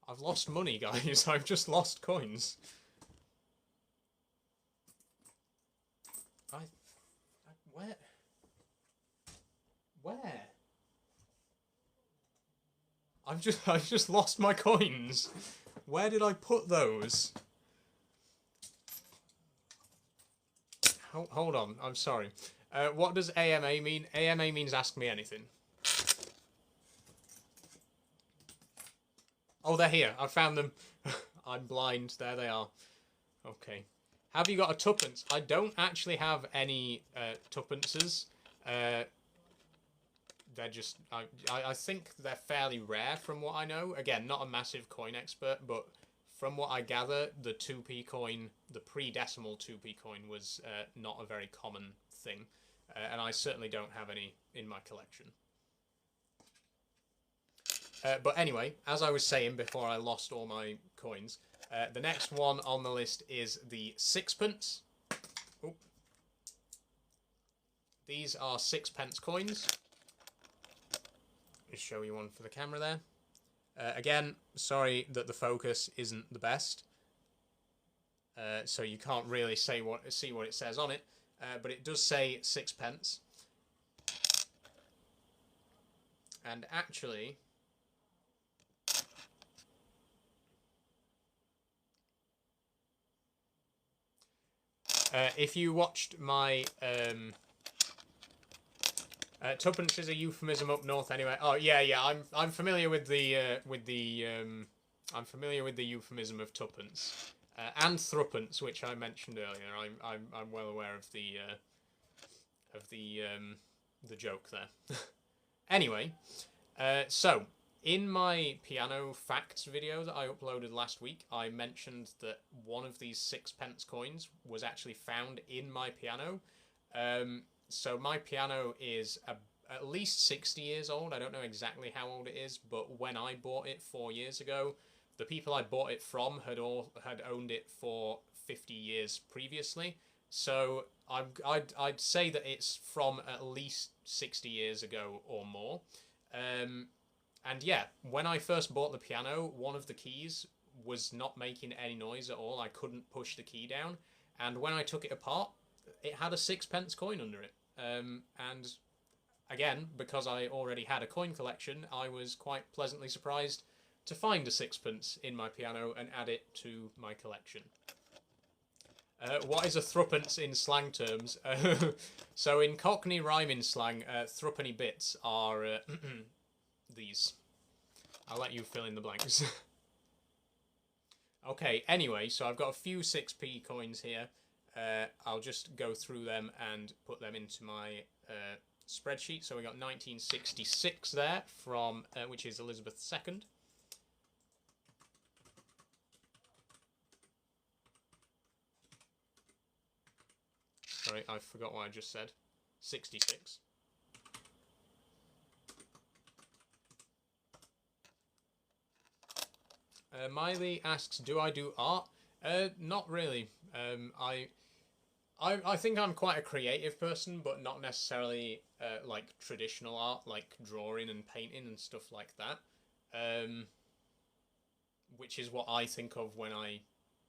I've lost money, guys. I've just lost coins. Where? Where? I've just lost my coins. Where did I put those? Hold on, I'm sorry. What does AMA mean? AMA means ask me anything. Oh, they're here. I found them. I'm blind. There they are. Okay. Have you got a tuppence? I don't actually have any tuppences. They're just... I think they're fairly rare from what I know. Again, not a massive coin expert, but from what I gather, the 2p coin, the pre-decimal 2p coin was not a very common thing. And I certainly don't have any in my collection. But anyway, as I was saying before I lost all my coins, the next one on the list is the sixpence. Oh. These are 6p coins. Let me show you one for the camera there. Again, sorry that the focus isn't the best. So you can't really see what it says on it. But it does say 6p. And actually... if you watched my tuppence is a euphemism up north anyway. Oh yeah, I'm familiar with the I'm familiar with the euphemism of tuppence and threepence, which I mentioned earlier. I'm well aware of the joke there. Anyway, so in my piano facts video that I uploaded last week, I mentioned that one of these 6p coins was actually found in my piano. So my piano is at least 60 years old. I don't know exactly how old it is, but when I bought it 4 years ago, the people I bought it from had owned it for 50 years previously. So I'd say that it's from at least 60 years ago or more. And yeah, when I first bought the piano, one of the keys was not making any noise at all. I couldn't push the key down. And when I took it apart, it had a 6p coin under it. And again, because I already had a coin collection, I was quite pleasantly surprised to find a 6p in my piano and add it to my collection. What is a threepence in slang terms? So in Cockney rhyming slang, threepenny bits are these. I'll let you fill in the blanks. Okay, anyway, so I've got a few 6p coins here. I'll just go through them and put them into my spreadsheet. So we got 1966 there, from which is Elizabeth II. Sorry, I forgot what I just said. 66. Miley asks, do I do art? Not really. I think I'm quite a creative person, but not necessarily like traditional art, like drawing and painting and stuff like that. Which is what I think of when I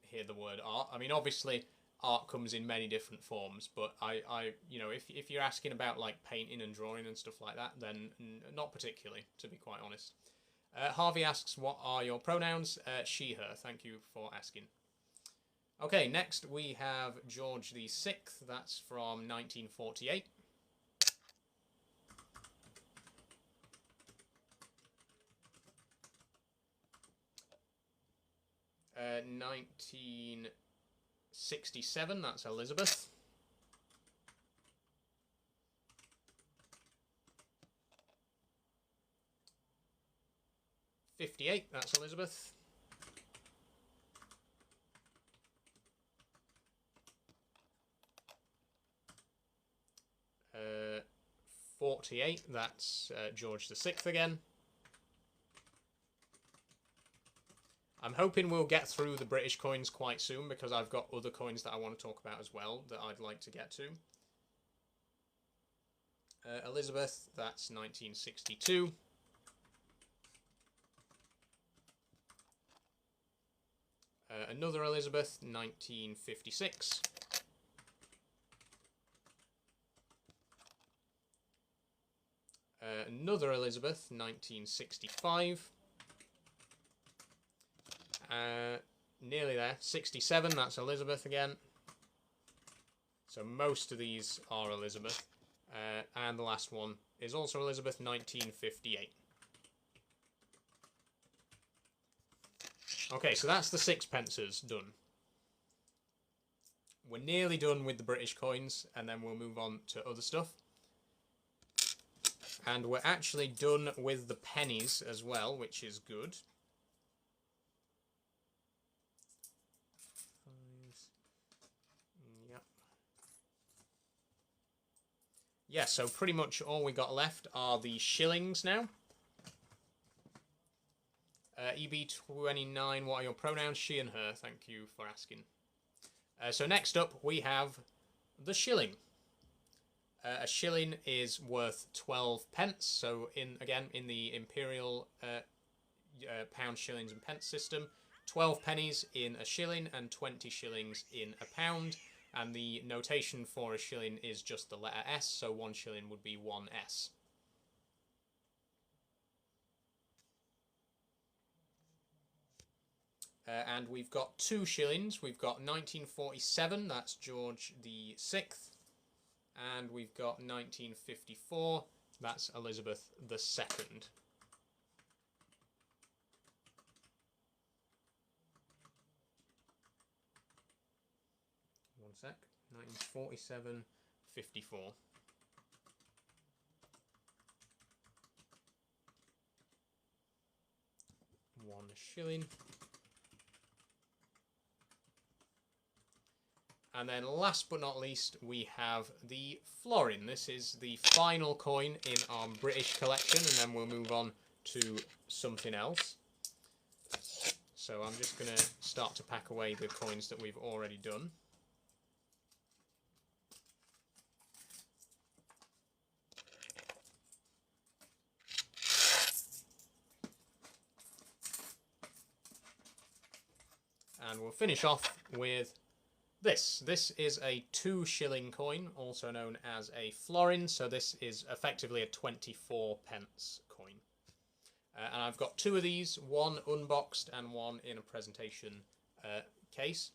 hear the word art. I mean, obviously, art comes in many different forms, but you know, if you're asking about like painting and drawing and stuff like that, then not particularly, to be quite honest. Harvey asks, what are your pronouns? She, her. Thank you for asking. Okay, next we have George the Sixth. That's from 1948. 1967. That's Elizabeth. 58. That's Elizabeth. 48, that's George the Sixth again. I'm hoping we'll get through the British coins quite soon because I've got other coins that I want to talk about as well that I'd like to get to. Elizabeth, that's 1962. Another Elizabeth, 1956. Another Elizabeth, 1965. Nearly there, 67, that's Elizabeth again. So most of these are Elizabeth. And the last one is also Elizabeth, 1958. Okay, so that's the sixpences done. We're nearly done with the British coins, and then we'll move on to other stuff. And we're actually done with the pennies as well, which is good. Yep. Yeah, so pretty much all we got left are the shillings now. EB29, what are your pronouns? She and her, thank you for asking. So next up, we have the shilling. A shilling is worth 12 pence. So again, in the imperial pound, shillings and pence system, 12 pennies in a shilling and 20 shillings in a pound. And the notation for a shilling is just the letter S, so 1 shilling would be 1S. And we've got 2 shillings. We've got 1947, that's George the Sixth. And we've got 1954, that's Elizabeth the Second. One sec. 1947, 54. One shilling. And then last but not least, we have the florin. This is the final coin in our British collection, and then we'll move on to something else. So I'm just going to start to pack away the coins that we've already done. And we'll finish off with this. This is a 2 shilling coin, also known as a florin, so this is effectively a 24 pence coin. And I've got 2 of these, one unboxed and one in a presentation case.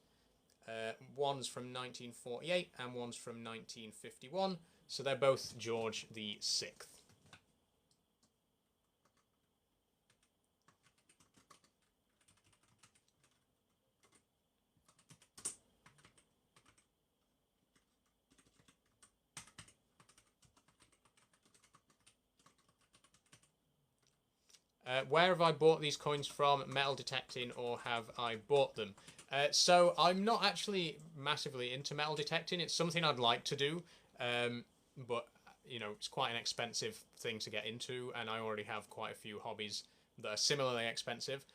One's from 1948 and one's from 1951, so they're both George the Sixth. Where have I bought these coins from? Metal detecting, or have I bought them? So I'm not actually massively into metal detecting. It's something I'd like to do, but you know, it's quite an expensive thing to get into, and I already have quite a few hobbies that are similarly expensive.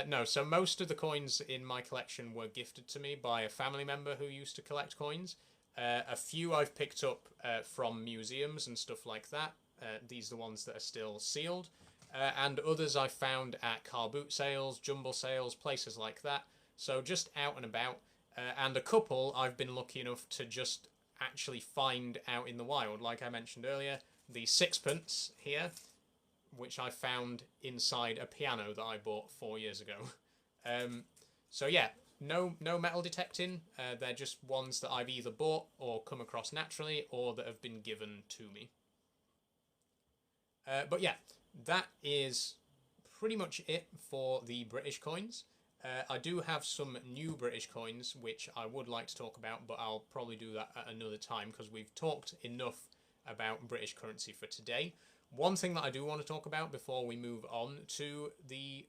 No, so most of the coins in my collection were gifted to me by a family member who used to collect coins. A few I've picked up from museums and stuff like that. These are the ones that are still sealed. And others I found at car boot sales, jumble sales, places like that. So just out and about. And a couple I've been lucky enough to just actually find out in the wild. Like I mentioned earlier, the sixpence here, which I found inside a piano that I bought 4 years ago. So yeah, no metal detecting. They're just ones that I've either bought or come across naturally or that have been given to me. But yeah, that is pretty much it for the British coins. I do have some new British coins which I would like to talk about, but I'll probably do that at another time because we've talked enough about British currency for today. One thing that I do want to talk about before we move on to the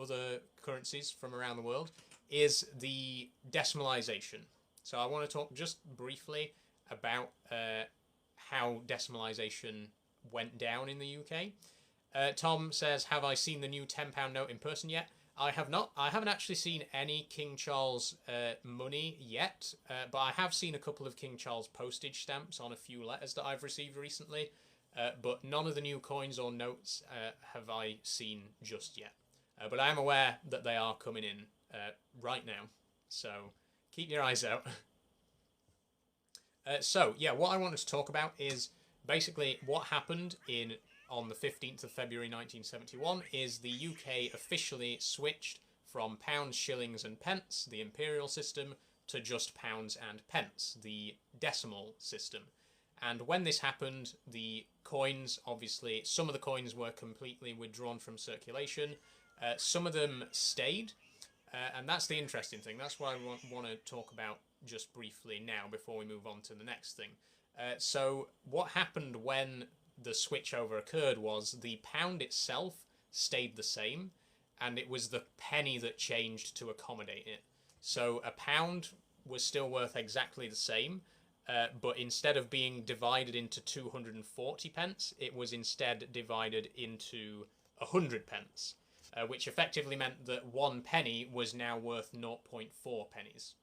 other currencies from around the world is the decimalisation. So I want to talk just briefly about how decimalisation went down in the UK. Tom says, have I seen the new £10 note in person yet? I have not. I haven't actually seen any King Charles money yet, but I have seen a couple of King Charles postage stamps on a few letters that I've received recently, but none of the new coins or notes have I seen just yet. But I am aware that they are coming in right now, so keep your eyes out. So, yeah, what I wanted to talk about is basically what happened on the 15th of February 1971 is the UK officially switched from pounds, shillings and pence, the imperial system, to just pounds and pence, the decimal system. And when this happened, the coins, obviously, some of the coins were completely withdrawn from circulation. Some of them stayed, and that's the interesting thing. That's what I want to talk about just briefly now before we move on to the next thing. So what happened when the switchover occurred was the pound itself stayed the same, and it was the penny that changed to accommodate it. So a pound was still worth exactly the same, but instead of being divided into 240 pence, it was instead divided into 100 pence, which effectively meant that 1 penny was now worth 0.4 pennies.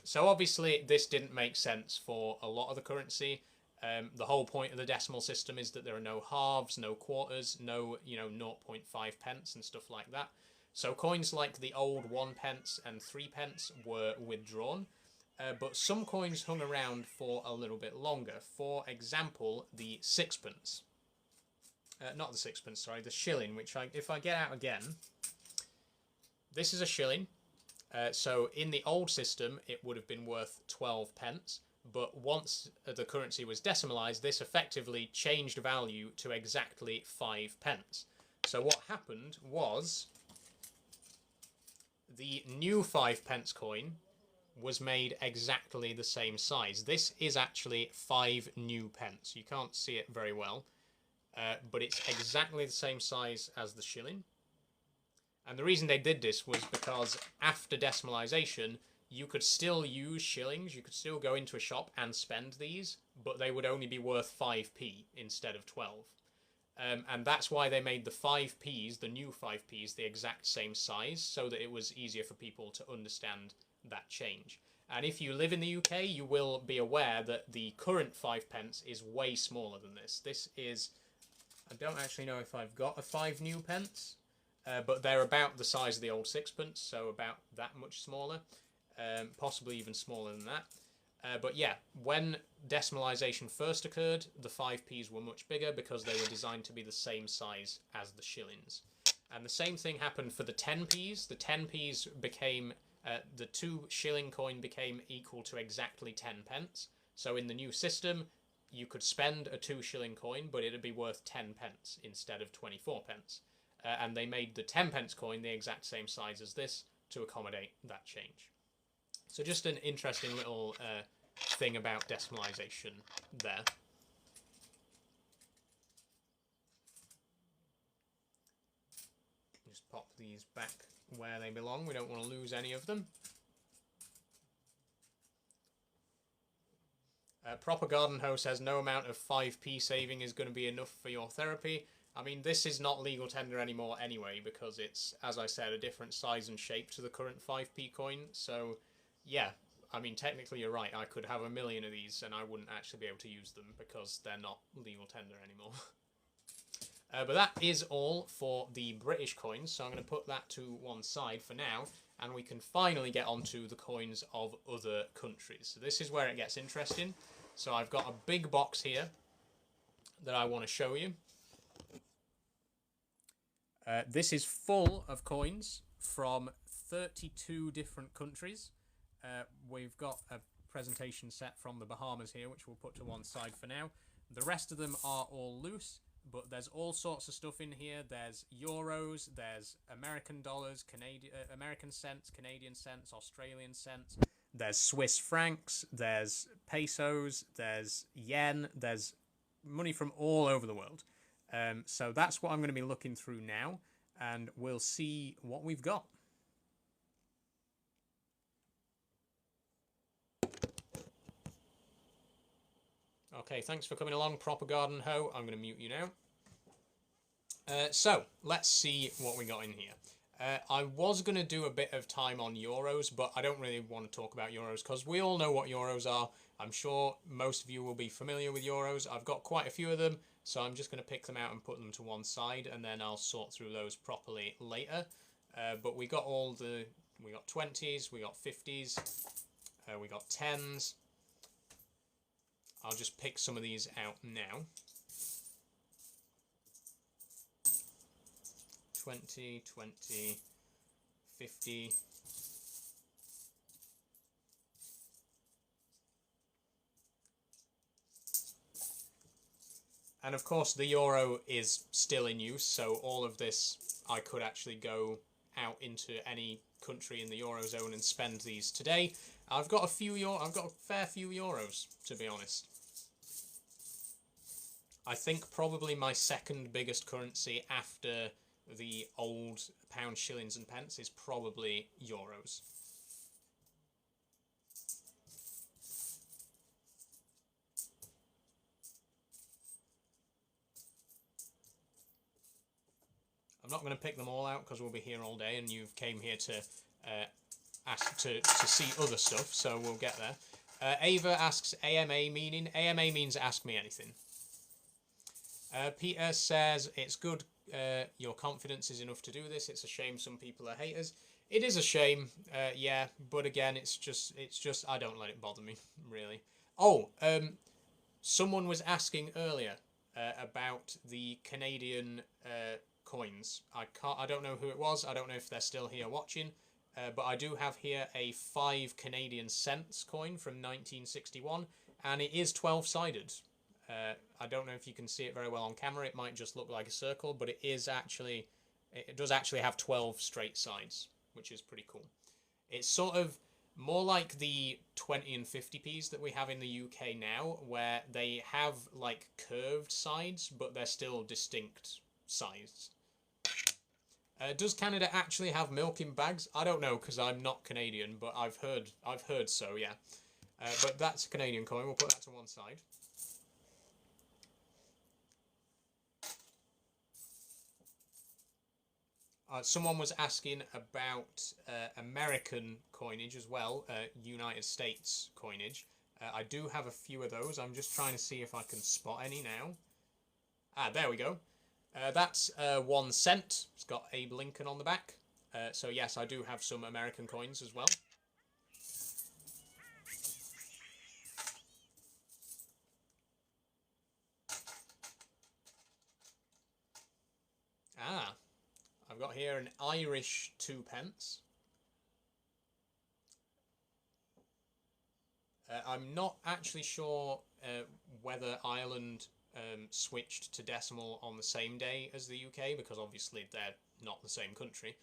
So obviously this didn't make sense for a lot of the currency. The whole point of the decimal system is that there are no halves, no quarters, no 0.5 pence and stuff like that. So coins like the old 1 pence and 3 pence were withdrawn, but some coins hung around for a little bit longer. For example, the sixpence. Not the sixpence, sorry, the shilling, which if I get out again, this is a shilling. So in the old system, it would have been worth 12 pence. But once the currency was decimalised, this effectively changed value to exactly 5 pence. So what happened was the new 5 pence coin was made exactly the same size. This is actually 5 new pence. You can't see it very well, but it's exactly the same size as the shilling. And the reason they did this was because after decimalisation, you could still use shillings, you could still go into a shop and spend these, but they would only be worth 5p instead of 12. And that's why they made the 5p's, the new 5p's, the exact same size, so that it was easier for people to understand that change. And if you live in the UK, you will be aware that the current 5 pence is way smaller than this. This is, I don't actually know if I've got a 5 new pence, but they're about the size of the old sixpence, so about that much smaller. Possibly even smaller than that. But yeah, when decimalisation first occurred, the 5p's were much bigger because they were designed to be the same size as the shillings. And the same thing happened for the 10p's. The 10p's became, the 2 shilling coin became equal to exactly 10 pence. So in the new system, you could spend a 2 shilling coin, but it'd be worth 10 pence instead of 24 pence. And they made the 10 pence coin the exact same size as this to accommodate that change. So just an interesting little thing about decimalisation there. Just pop these back where they belong. We don't want to lose any of them. Proper Garden Hoe says no amount of 5p saving is going to be enough for your therapy. I mean, this is not legal tender anymore anyway, because it's, as I said, a different size and shape to the current 5p coin. So, yeah, I mean, technically you're right. I could have a million of these and I wouldn't actually be able to use them because they're not legal tender anymore. But that is all for the British coins, so I'm going to put that to one side for now, and we can finally get onto the coins of other countries. So this is where it gets interesting. So I've got a big box here that I want to show you. This is full of coins from 32 different countries. We've got a presentation set from the Bahamas here, which we'll put to one side for now. The rest of them are all loose, but there's all sorts of stuff in here. There's euros, there's American dollars, American cents, Canadian cents, Australian cents. There's Swiss francs, there's pesos, there's yen, there's money from all over the world. So that's what I'm going to be looking through now, and we'll see what we've got. Okay, thanks for coming along, Proper Garden Hoe. I'm going to mute you now. So, let's see what we got in here. I was going to do a bit of time on euros, but I don't really want to talk about euros because we all know what euros are. I'm sure most of you will be familiar with euros. I've got quite a few of them, so I'm just going to pick them out and put them to one side, and then I'll sort through those properly later. But we got we got 20s, we got 50s, we got 10s. I'll just pick some of these out now. 20, 20, 50. And of course the euro is still in use, so all of this I could actually go out into any country in the Eurozone and spend these today. I've got a fair few euros, to be honest. I think probably my second biggest currency after the old pounds, shillings and pence is probably euros. I'm not going to pick them all out because we'll be here all day and you came here to ask to see other stuff, so we'll get there. Ava asks AMA meaning. AMA means ask me anything. Peter says it's good your confidence is enough to do this. It's a shame some people are haters. It is a shame, yeah, but again, it's just I don't let it bother me, really. Oh, someone was asking earlier about the Canadian coins. I don't know who it was. I don't know if they're still here watching, but I do have here a 5 Canadian cents coin from 1961, and it is 12-sided. I don't know if you can see it very well on camera. It might just look like a circle, but it does actually have 12 straight sides, which is pretty cool. It's sort of more like the 20 and 50p's that we have in the UK now, where they have like curved sides, but they're still distinct sides. Does Canada actually have milk in bags? I don't know because I'm not Canadian, but I've heard so, yeah. But that's a Canadian coin. We'll put that to one side. Someone was asking about American coinage as well, United States coinage. I do have a few of those. I'm just trying to see if I can spot any now. Ah, there we go. That's 1 cent. It's got Abe Lincoln on the back. So yes, I do have some American coins as well. Ah. I've got here an Irish 2p. I'm not actually sure whether Ireland switched to decimal on the same day as the UK, because obviously they're not the same country.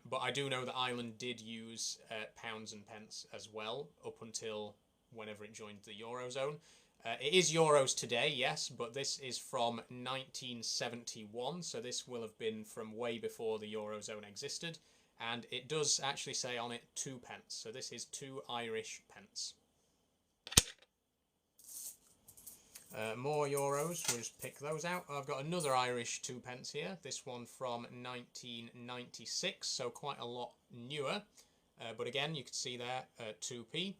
But I do know that Ireland did use pounds and pence as well, up until whenever it joined the Eurozone. It is euros today, yes, but this is from 1971, so this will have been from way before the Eurozone existed. And it does actually say on it 2 pence, so this is 2 Irish pence. More euros, we'll just pick those out. I've got another Irish 2 pence here, this one from 1996, so quite a lot newer. But again, you can see there 2p.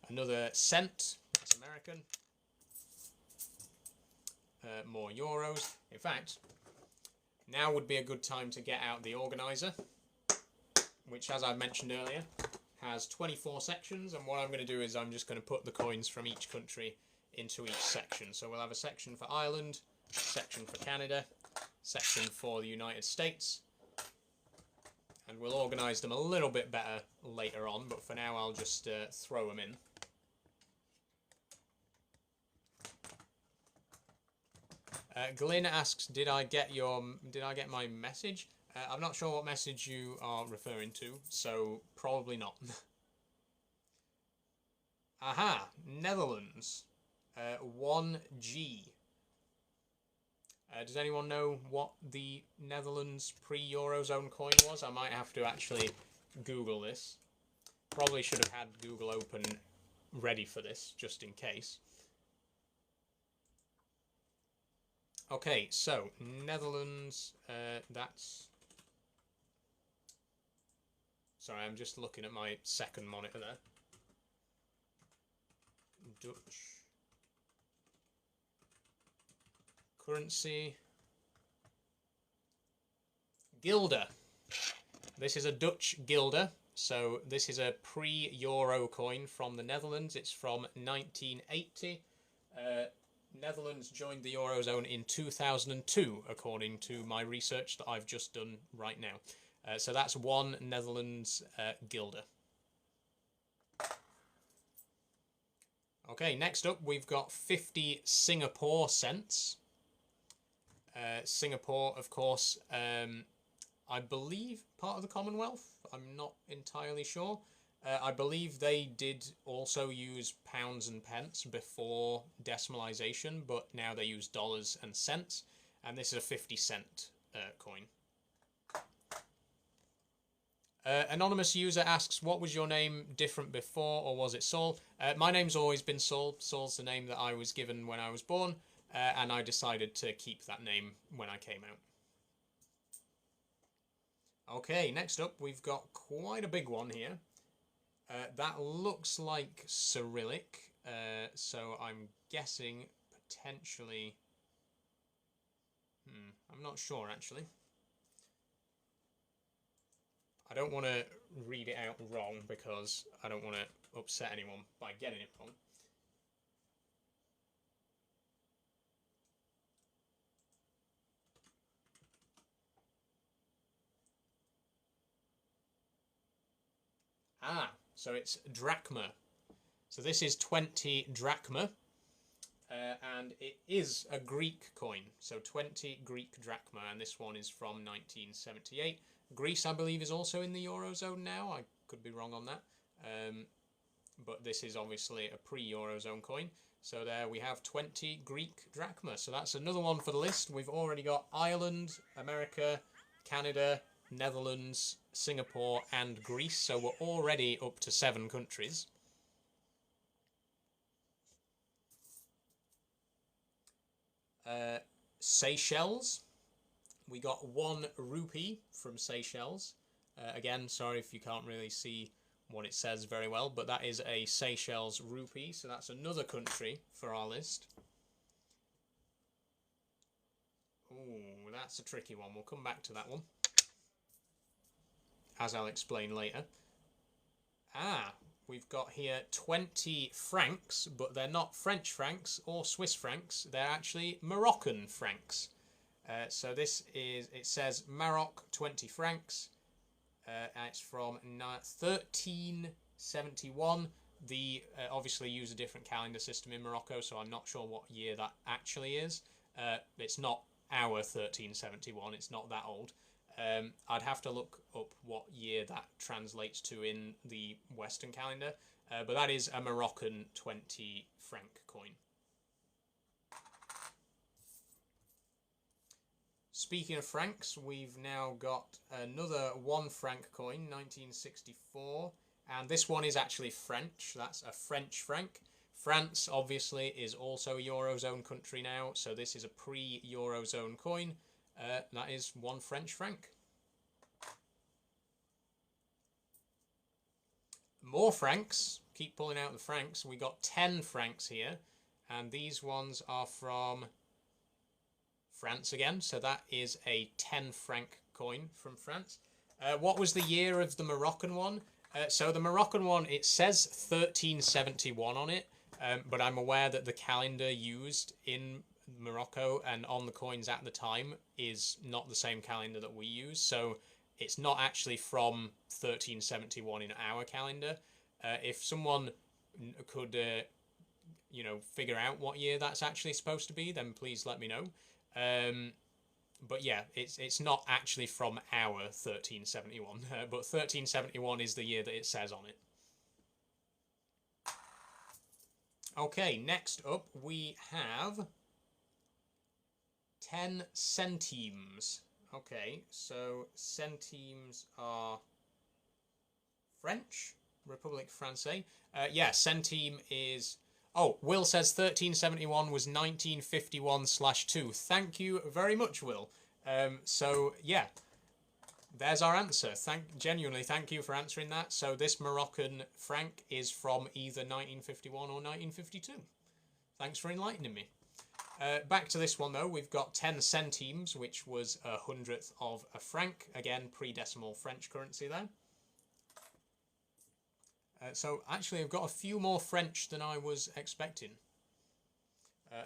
Another cent, that's American. More euros. In fact, now would be a good time to get out the organiser, which, as I mentioned earlier, has 24 sections. And what I'm going to do is I'm just going to put the coins from each country into each section. So we'll have a section for Ireland, a section for Canada, section for the United States, and we'll organise them a little bit better later on, but for now I'll just throw them in. Glyn asks, did I get my message? I'm not sure what message you are referring to, so probably not. Aha, Netherlands, 1G. Does anyone know what the Netherlands pre-Eurozone coin was? I might have to actually Google this. Probably should have had Google open ready for this, just in case. Okay, so Netherlands, that's... Sorry, I'm just looking at my second monitor there. Dutch currency. Guilder. This is a Dutch guilder, so this is a pre-Euro coin from the Netherlands. It's from 1980. Netherlands joined the Eurozone in 2002, according to my research that I've just done right now. So that's one Netherlands guilder. Okay, next up we've got 50 Singapore cents. Singapore, of course, I believe part of the Commonwealth. I'm not entirely sure. I believe they did also use pounds and pence before decimalisation, but now they use dollars and cents, and this is a 50-cent coin. Anonymous user asks, what was your name different before, or was it Saul? My name's always been Saul. Saul's the name that I was given when I was born, and I decided to keep that name when I came out. Okay, next up we've got quite a big one here. That looks like Cyrillic, so I'm guessing potentially... I'm not sure, actually. I don't want to read it out wrong because I don't want to upset anyone by getting it wrong. Ah, so it's drachma. So this is 20 drachma, and it is a Greek coin. So 20 Greek drachma, and this one is from 1978. Greece, I believe, is also in the Eurozone now. I could be wrong on that. But this is obviously a pre-Eurozone coin. So there we have 20 Greek drachma. So that's another one for the list. We've already got Ireland, America, Canada, Netherlands, Singapore and Greece. So we're already up to 7 countries. Seychelles. We got 1 rupee from Seychelles. Again, sorry if you can't really see what it says very well, but that is a Seychelles rupee, so that's another country for our list. Ooh, that's a tricky one. We'll come back to that one, as I'll explain later. Ah, we've got here 20 francs, but they're not French francs or Swiss francs. They're actually Moroccan francs. So this is, it says Maroc 20 francs. It's from 1371. They obviously use a different calendar system in Morocco, so I'm not sure what year that actually is. It's not our 1371, it's not that old. I'd have to look up what year that translates to in the Western calendar. But that is a Moroccan 20 franc coin. Speaking of francs, we've now got another 1 franc coin, 1964. And this one is actually French. That's a French franc. France, obviously, is also a Eurozone country now. So this is a pre-Eurozone coin. That is 1 French franc. More francs. Keep pulling out the francs. We got 10 francs here. And these ones are from France again. So that is a 10 franc coin from France. What was the year of the Moroccan one? So the Moroccan one, it says 1371 on it. But I'm aware that the calendar used in Morocco and on the coins at the time is not the same calendar that we use. So it's not actually from 1371 in our calendar. If someone could, figure out what year that's actually supposed to be, then please let me know. But yeah, it's not actually from our 1371, but 1371 is the year that it says on it. Okay, next up we have 10 centimes. Okay, so centimes are French, Republique Française. Yeah, centime is... Oh, Will says 1371 was 1951/2. Thank you very much, Will. So, yeah, there's our answer. Genuinely, thank you for answering that. So this Moroccan franc is from either 1951 or 1952. Thanks for enlightening me. Back to this one, though. We've got 10 centimes, which was a hundredth of a franc. Again, pre-decimal French currency there. So, actually, I've got a few more French than I was expecting.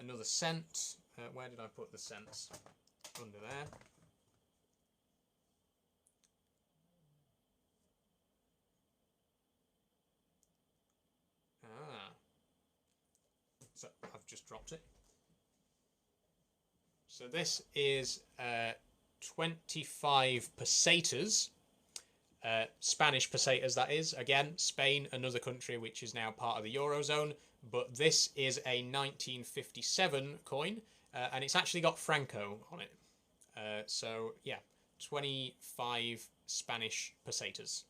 Another cent. Where did I put the cents? Under there. So, I've just dropped it. So this is 25 pesetas, Spanish pesetas that is. Again, Spain, another country which is now part of the Eurozone, but this is a 1957 coin, and it's actually got Franco on it. So yeah, 25 Spanish pesetas.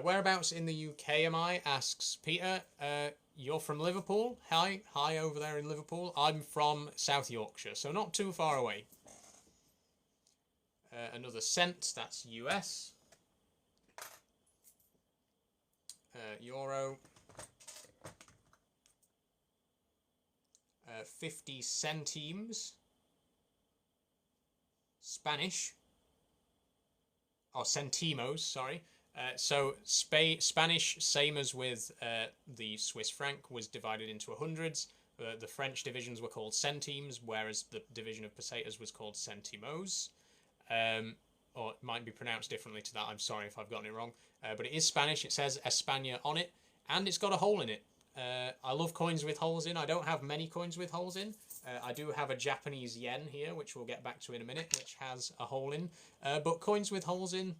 Whereabouts in the UK am I? Asks Peter. You're from Liverpool? Hi over there in Liverpool. I'm from South Yorkshire, so not too far away. Another cent, that's US. Euro. 50 centimes. Spanish. Oh, centimos, sorry. So Spanish, same as with the Swiss franc, was divided into hundreds. The French divisions were called centimes, whereas the division of pesetas was called centimos. Or it might be pronounced differently to that. I'm sorry if I've gotten it wrong. But it is Spanish. It says España on it, and it's got a hole in it. I love coins with holes in. I don't have many coins with holes in. I do have a Japanese yen here, which we'll get back to in a minute, which has a hole in. But coins with holes in...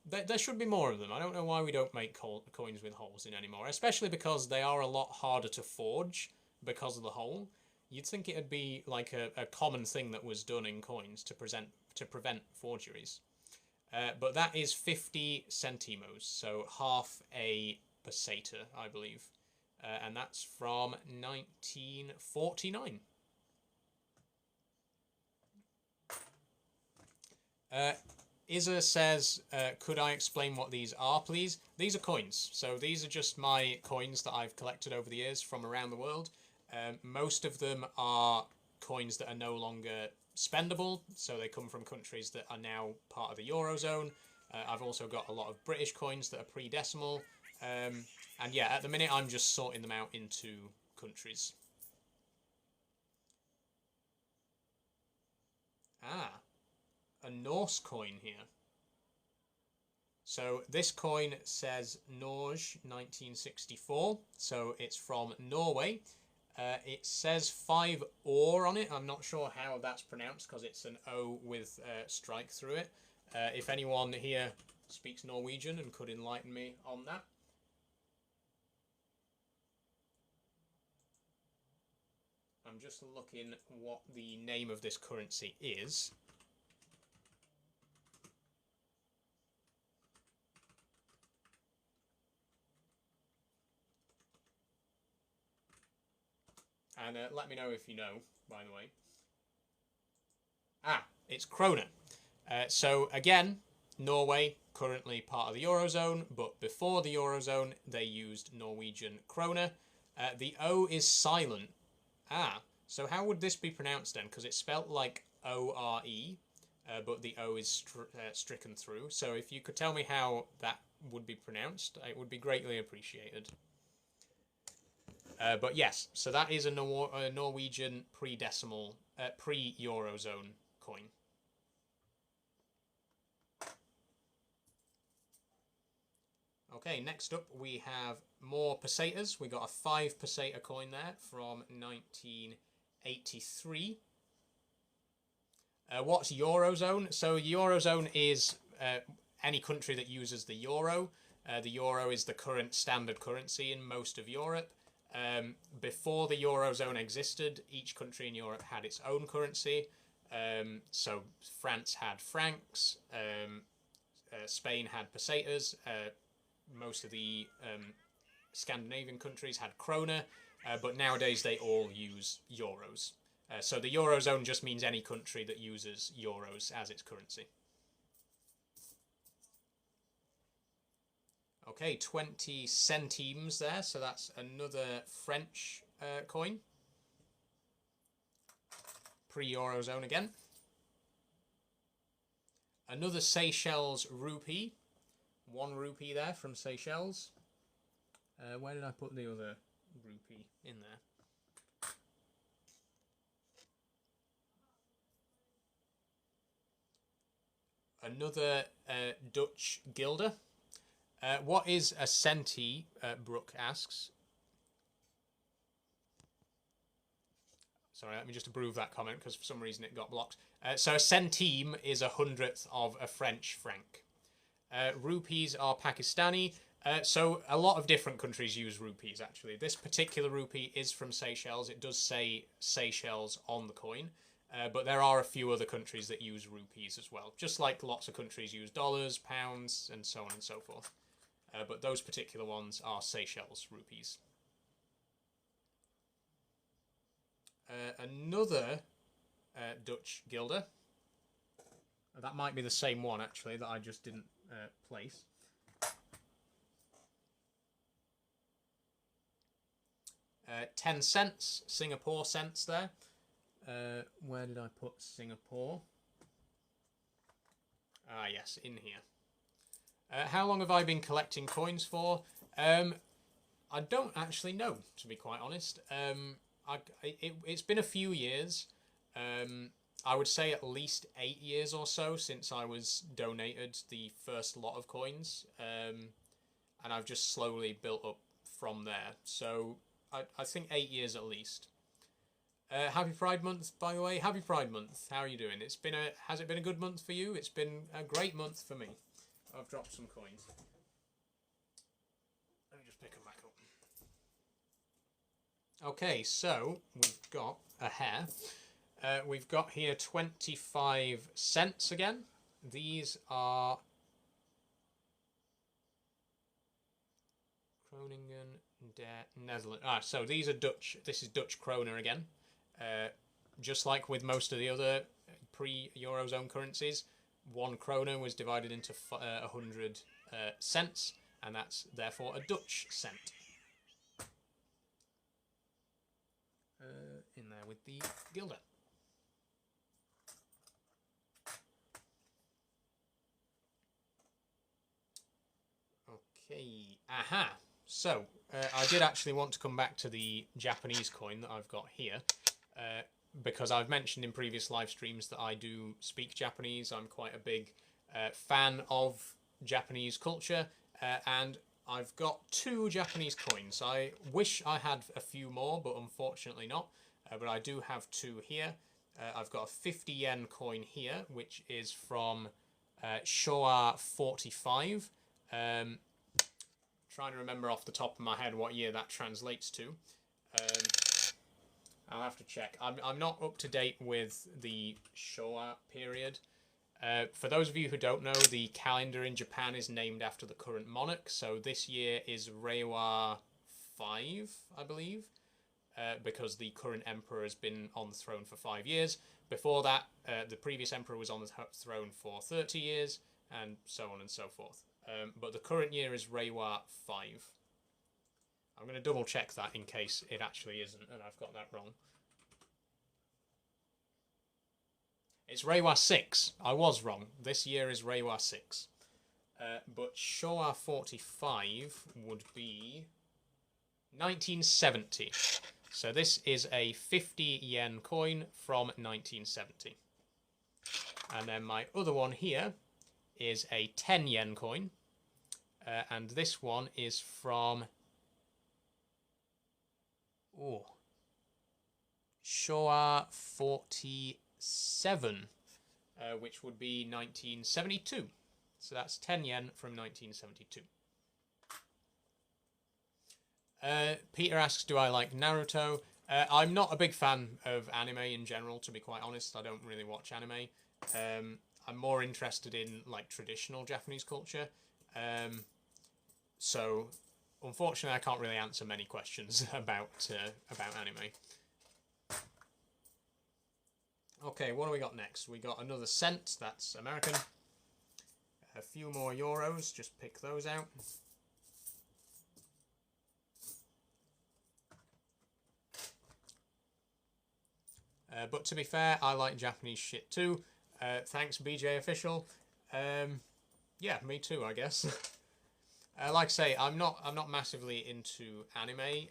There should be more of them. I don't know why we don't make coins with holes in anymore, especially because they are a lot harder to forge because of the hole. You'd think it'd be like a common thing that was done in coins to prevent forgeries. But that is 50 centimos, so half a peseta, I believe. And that's from 1949. Isa says, could I explain what these are, please? These are coins. So these are just my coins that I've collected over the years from around the world. Most of them are coins that are no longer spendable. So they come from countries that are now part of the Eurozone. I've also got a lot of British coins that are pre-decimal. And yeah, at the minute I'm just sorting them out into countries. A Norse coin here. So this coin says Norge 1964, so it's from Norway. It says 5 ore on it. I'm not sure how that's pronounced because it's an O with strike through it. If anyone here speaks Norwegian and could enlighten me on that, I'm just looking what the name of this currency is. And let me know if you know, by the way. It's krona. So again, Norway, currently part of the Eurozone, but before the Eurozone, they used Norwegian krona. The O is silent. So how would this be pronounced then? Because it's spelt like O-R-E, but the O is stricken through. So if you could tell me how that would be pronounced, it would be greatly appreciated. But yes, so that is a Norwegian pre-decimal, pre-Eurozone coin. Okay, next up we have more pesetas. We got a 5 peseta coin there from 1983. What's Eurozone? So Eurozone is any country that uses the euro. The euro is the current standard currency in most of Europe. Before the Eurozone existed, each country in Europe had its own currency. So France had francs, Spain had pesetas, most of the Scandinavian countries had krona, but nowadays they all use euros. So the Eurozone just means any country that uses euros as its currency. Okay, 20 centimes there, so that's another French coin. Pre-Eurozone again. Another Seychelles rupee. 1 rupee there from Seychelles. Where did I put the other rupee in there? Another Dutch guilder. What is a centi? Brooke asks. Sorry, let me just approve that comment because for some reason it got blocked. So a centime is 100th of a French franc. Rupees are Pakistani. So a lot of different countries use rupees, actually. This particular rupee is from Seychelles. It does say Seychelles on the coin. But there are a few other countries that use rupees as well. Just like lots of countries use dollars, pounds, and so on and so forth. But those particular ones are Seychelles rupees. Another Dutch guilder. That might be the same one, actually, that I just didn't place. Uh, 10 cents, Singapore cents there. Where did I put Singapore? Ah, yes, in here. How long have I been collecting coins for? I don't actually know, to be quite honest. It's been a few years. I would say at least 8 years or so since I was donated the first lot of coins. And I've just slowly built up from there. So I think 8 years at least. Happy Pride Month, by the way. Happy Pride Month. How are you doing? Has it been a good month for you? It's been a great month for me. I've dropped some coins. Let me just pick them back up. Okay, so we've got a hair. We've got here 25 cents again. These are Groningen, Netherlands. So these are Dutch. This is Dutch krona again. Just like with most of the other pre-Eurozone currencies, 1 krona was divided into 100 cents, and that's therefore a Dutch cent. In there with the guilder. Okay, so I did actually want to come back to the Japanese coin that I've got here, because I've mentioned in previous live streams that I do speak Japanese. I'm quite a big fan of Japanese culture, and I've got 2 Japanese coins. I wish I had a few more, but unfortunately not. But I do have 2 here. I've got a 50 yen coin here, which is from Showa 45. Trying to remember off the top of my head what year that translates to. I'll have to check. I'm not up to date with the Showa period. For those of you who don't know, the calendar in Japan is named after the current monarch. So this year is Reiwa 5, I believe, because the current emperor has been on the throne for 5 years. Before that, the previous emperor was on the throne for 30 years, and so on and so forth. But the current year is Reiwa 5. I'm going to double check that in case it actually isn't, and I've got that wrong. It's Reiwa 6. I was wrong. This year is Reiwa 6. But Showa 45 would be 1970. So this is a 50 yen coin from 1970. And then my other one here is a 10 yen coin. And this one is from Showa 47, which would be 1972. So that's 10 yen from 1972. Peter asks, do I like Naruto? I'm not a big fan of anime in general, to be quite honest. I don't really watch anime. I'm more interested in like traditional Japanese culture. So unfortunately I can't really answer many questions about anime. Okay, what do we got next? We got another cent, that's American. A few more euros, just pick those out. But to be fair, I like Japanese shit too. Thanks, BJ Official. Yeah, me too, I guess. Like I say, I'm not massively into anime,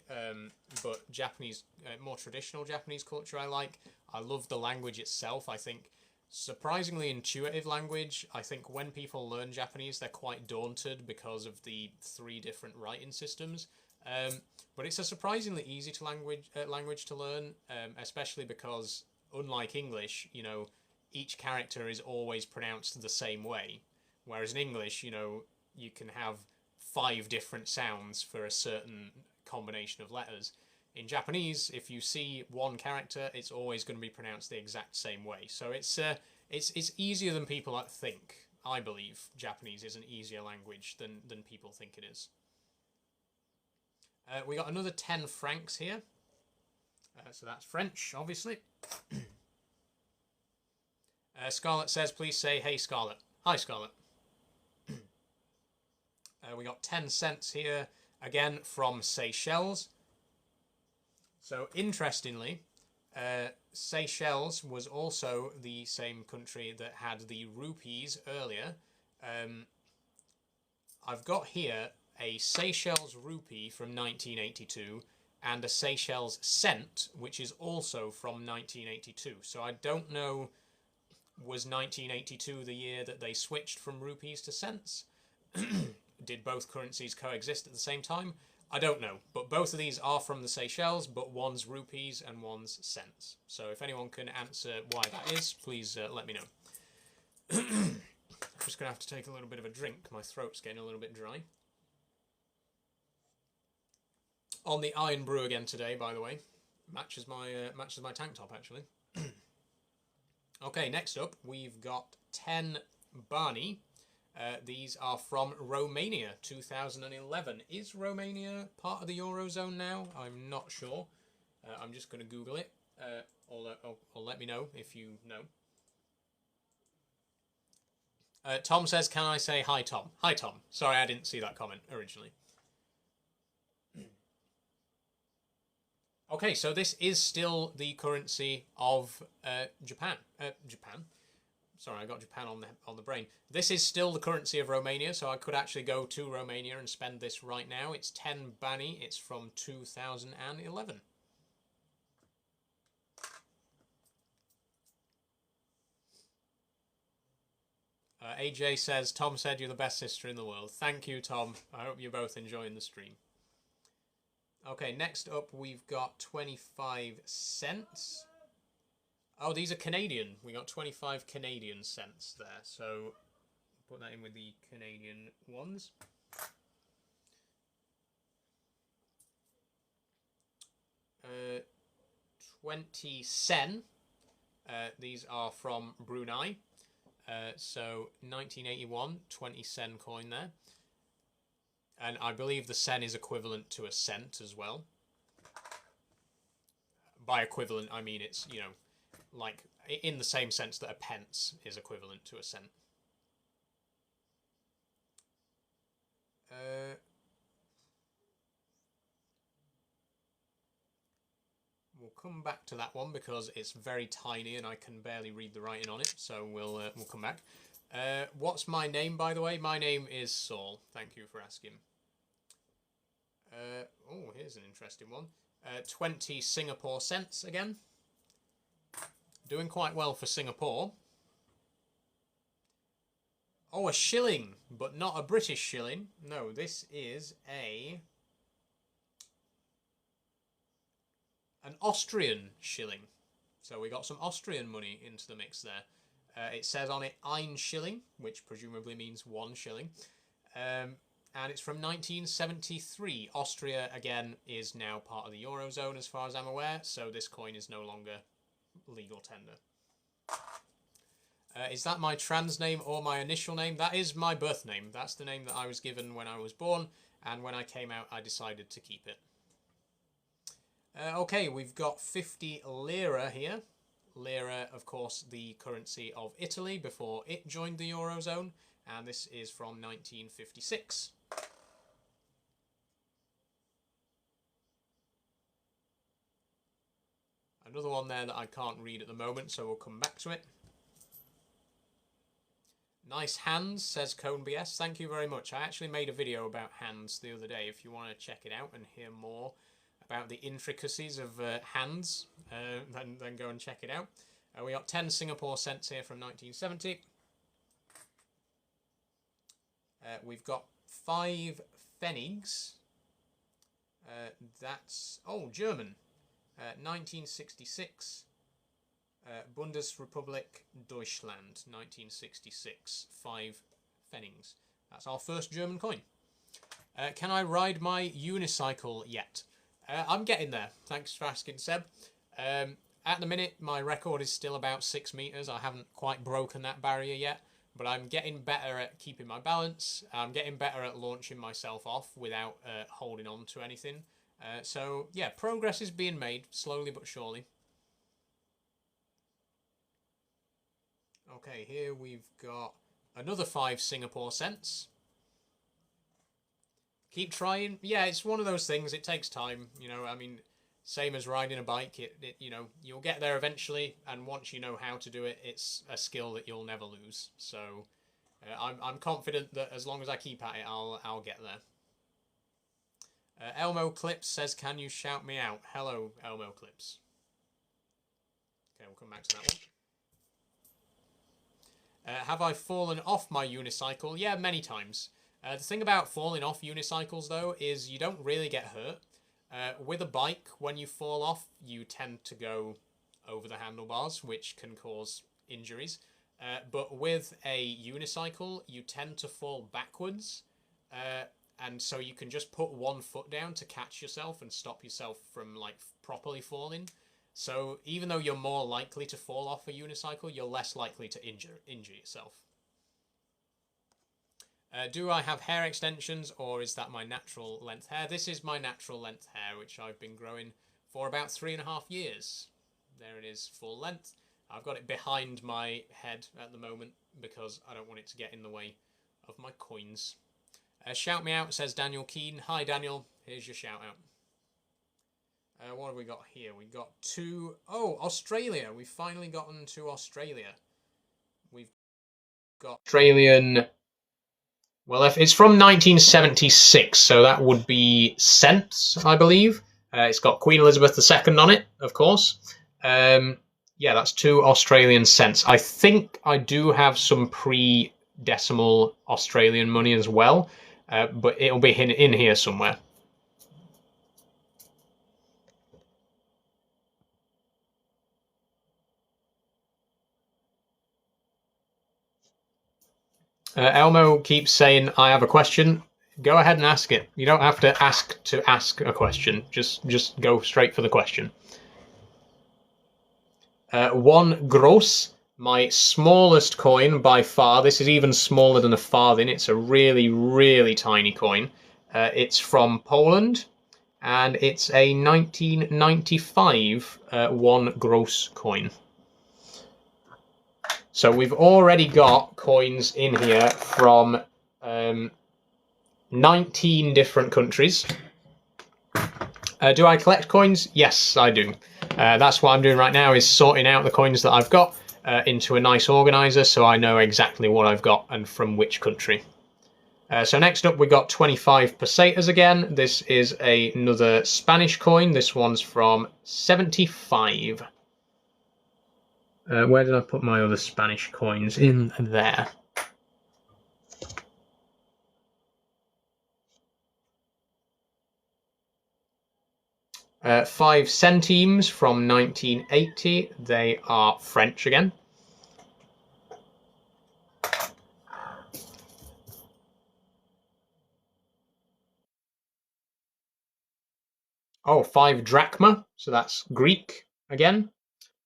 but Japanese, more traditional Japanese culture I like. I love the language itself. I think surprisingly intuitive language. I think when people learn Japanese, they're quite daunted because of the 3 different writing systems. But it's a surprisingly easy language to learn, especially because, unlike English, you know, each character is always pronounced the same way. Whereas in English, you know, you can have 5 different sounds for a certain combination of letters. In Japanese, if you see one character, it's always going to be pronounced the exact same way. So it's easier than people think. I believe Japanese is an easier language than people think it is. We got another 10 francs here. So that's French, obviously. Scarlett says, please say, hey, Scarlett. Hi, Scarlett. We got 10 cents here, again, from Seychelles. So, interestingly, Seychelles was also the same country that had the rupees earlier. I've got here a Seychelles rupee from 1982 and a Seychelles cent, which is also from 1982. So I don't know, was 1982 the year that they switched from rupees to cents? Did both currencies coexist at the same time? I don't know, but both of these are from the Seychelles, but one's rupees and one's cents. So if anyone can answer why that is, please let me know. I'm just going to have to take a little bit of a drink. My throat's getting a little bit dry. On the Iron Brew again today, by the way. Matches my tank top, actually. Okay, next up, we've got 10 Barney. These are from Romania, 2011. Is Romania part of the Eurozone now? I'm not sure. I'm just going to Google it. Or let me know if you know. Tom says, can I say hi, Tom? Hi, Tom. Sorry, I didn't see that comment originally. Okay, so this is still the currency of Japan. Sorry, I got Japan on the brain. This is still the currency of Romania, so I could actually go to Romania and spend this right now. It's 10 bani. It's from 2011. AJ says, Tom said you're the best sister in the world. Thank you, Tom. I hope you're both enjoying the stream. Okay, next up we've got 25 cents. Oh, these are Canadian. We got 25 Canadian cents there. So put that in with the Canadian ones. 20 sen. These are from Brunei. So 1981, 20 sen coin there. And I believe the sen is equivalent to a cent as well. By equivalent, I mean it's, you know, like in the same sense that a pence is equivalent to a cent. We'll come back to that one because it's very tiny and I can barely read the writing on it. So we'll come back. What's my name, by the way? My name is Saul. Thank you for asking. Oh, here's an interesting one. 20 Singapore cents again. Doing quite well for Singapore. Oh, a shilling, but not a British shilling. No, this is an Austrian shilling. So we got some Austrian money into the mix there. It says on it ein shilling, which presumably means 1 shilling. And it's from 1973. Austria, again, is now part of the Eurozone as far as I'm aware, so this coin is no longer legal tender. Is that my trans name or my initial name? That is my birth name. That's the name that I was given when I was born, and when I came out, I decided to keep it. Okay, we've got 50 lira here. Lira, of course, the currency of Italy before it joined the Eurozone, and this is from 1956. Another one there that I can't read at the moment, so we'll come back to it. Nice hands, says Cone BS. Thank you very much. I actually made a video about hands the other day. If you want to check it out and hear more about the intricacies of hands, then go and check it out. We got 10 Singapore cents here from 1970. We've got 5 pfennigs. That's, oh, German. 1966. Bundesrepublik Deutschland, 1966. 5 pfennigs. That's our first German coin. Can I ride my unicycle yet? I'm getting there. Thanks for asking, Seb. At the minute, my record is still about 6 meters. I haven't quite broken that barrier yet, but I'm getting better at keeping my balance. I'm getting better at launching myself off without holding on to anything. So, yeah, progress is being made, slowly but surely. Okay, here we've got another 5 Singapore cents. Keep trying. Yeah, it's one of those things. It takes time. You know, I mean, same as riding a bike. You know, you'll get there eventually, and once you know how to do it, it's a skill that you'll never lose. So, I'm confident that as long as I keep at it, I'll get there. Elmo Clips says, "Can you shout me out?" Hello, Elmo Clips. Okay, we'll come back to that one. Have I fallen off my unicycle? Yeah, many times. The thing about falling off unicycles, though, is you don't really get hurt. With a bike, when you fall off, you tend to go over the handlebars, which can cause injuries. But with a unicycle, you tend to fall backwards. And so you can just put one foot down to catch yourself and stop yourself from, like, properly falling. So even though you're more likely to fall off a unicycle, you're less likely to injure yourself. Do I have hair extensions, or is that my natural length hair? This is my natural length hair, which I've been growing for about 3.5 years. There it is, full length. I've got it behind my head at the moment because I don't want it to get in the way of my coins. Shout me out, says Daniel Keane. Hi, Daniel. Here's your shout out. What have we got here? We got 2... Oh, Australia. We've finally gotten to Australia. We've got Australian... Well, if it's from 1976, so that would be cents, I believe. It's got Queen Elizabeth II on it, of course. Yeah, that's 2 Australian cents. I think I do have some pre-decimal Australian money as well, but it'll be in here somewhere. Elmo keeps saying, I have a question. Go ahead and ask it. You don't have to ask a question. Just go straight for the question. 1 gross, my smallest coin by far. This is even smaller than a farthing. It's a really, really tiny coin. It's from Poland, and it's a 1995 1 gross coin. So we've already got coins in here from 19 different countries. Do I collect coins? Yes, I do. That's what I'm doing right now, is sorting out the coins that I've got into a nice organizer so I know exactly what I've got and from which country. So next up we got 25 pesetas again. This is another Spanish coin. This one's from 75. Where did I put my other Spanish coins? In there. Five centimes from 1980. They are French again. Oh, 5 drachma. So that's Greek again.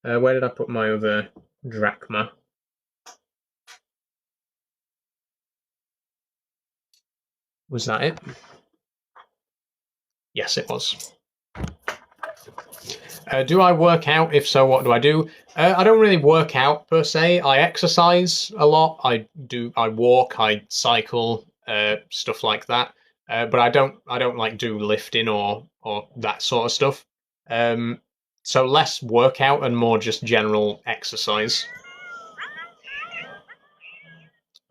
Where did I put my other drachma? Was that it? Yes, it was. Do I work out? If so, what do I do? I don't really work out per se. I exercise a lot. I walk, I cycle, stuff like that. But I don't like do lifting or that sort of stuff. So less workout and more just general exercise.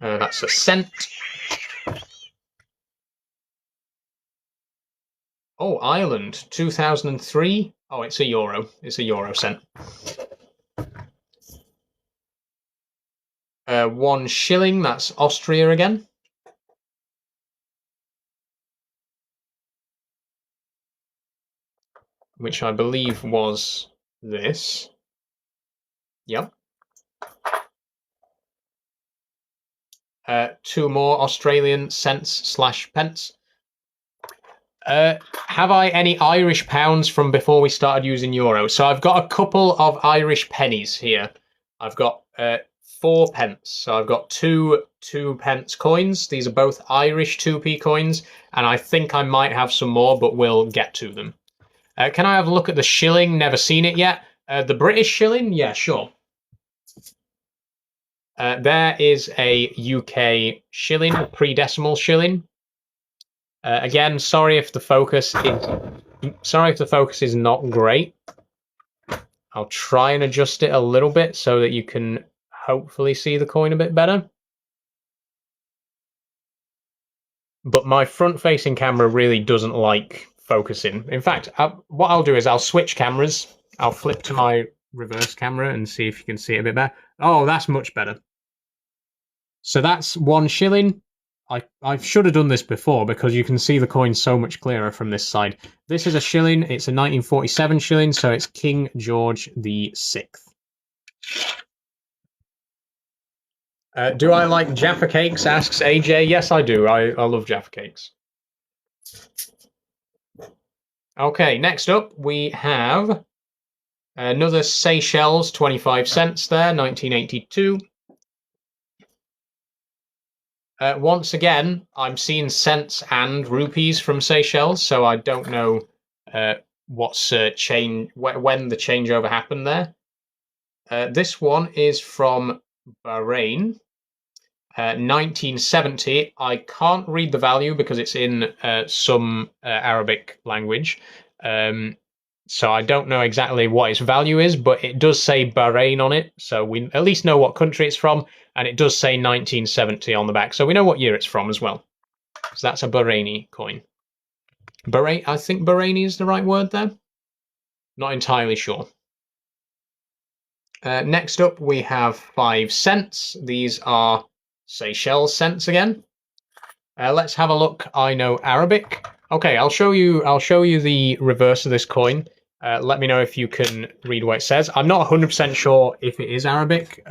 That's a cent. Oh, Ireland, 2003. Oh, it's a euro. It's a euro cent. 1 shilling. That's Austria again. Which I believe was this. Yep. 2 more Australian cents / pence. Have I any Irish pounds from before we started using euro? So I've got a couple of Irish pennies here. I've got 4 pence. So I've got 2 pence coins. These are both Irish 2p coins, and I think I might have some more, but we'll get to them. Can I have a look at the shilling? Never seen it yet. The British shilling? Yeah, sure. There is a UK shilling, a pre-decimal shilling. Again, sorry if the focus is not great. I'll try and adjust it a little bit so that you can hopefully see the coin a bit better. But my front-facing camera really doesn't like focusing. In fact, what I'll do is I'll switch cameras. I'll flip to my reverse camera and see if you can see it a bit better. Oh, that's much better. So that's 1 shilling. I should have done this before because you can see the coin so much clearer from this side. This is a shilling. It's a 1947 shilling, so it's King George VI. Do I like Jaffa cakes? Asks AJ. Yes, I do. I love Jaffa cakes. Okay, next up we have another Seychelles, 25 cents there, 1982. Once again, I'm seeing cents and rupees from Seychelles, so I don't know what's when the changeover happened there. This one is from Bahrain, 1970. I can't read the value because it's in some Arabic language, so I don't know exactly what its value is, but it does say Bahrain on it, so we at least know what country it's from. And it does say 1970 on the back, so we know what year it's from as well. So that's a Bahraini coin. I think Bahraini is the right word there. Not entirely sure. Next up, we have 5 cents. These are Seychelles cents again. Let's have a look. I know Arabic. Okay, I'll show you the reverse of this coin. Let me know if you can read what it says. I'm not 100% sure if it is Arabic.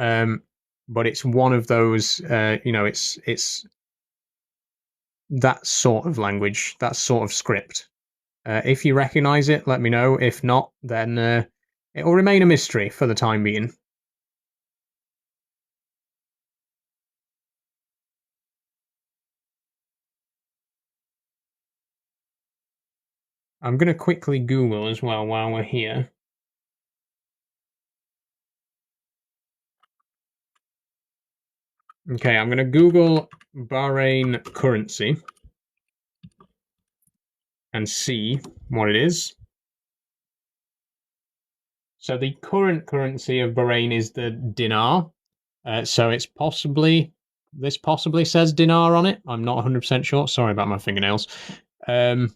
But it's one of those, it's that sort of language, that sort of script. If you recognize it, let me know. If not, then It will remain a mystery for the time being. I'm going to quickly Google as well while we're here. Okay, I'm going to Google Bahrain currency and see what it is. So the current currency of Bahrain is the dinar. So it's possibly, this possibly says dinar on it. I'm not 100% sure. Sorry about my fingernails. I'm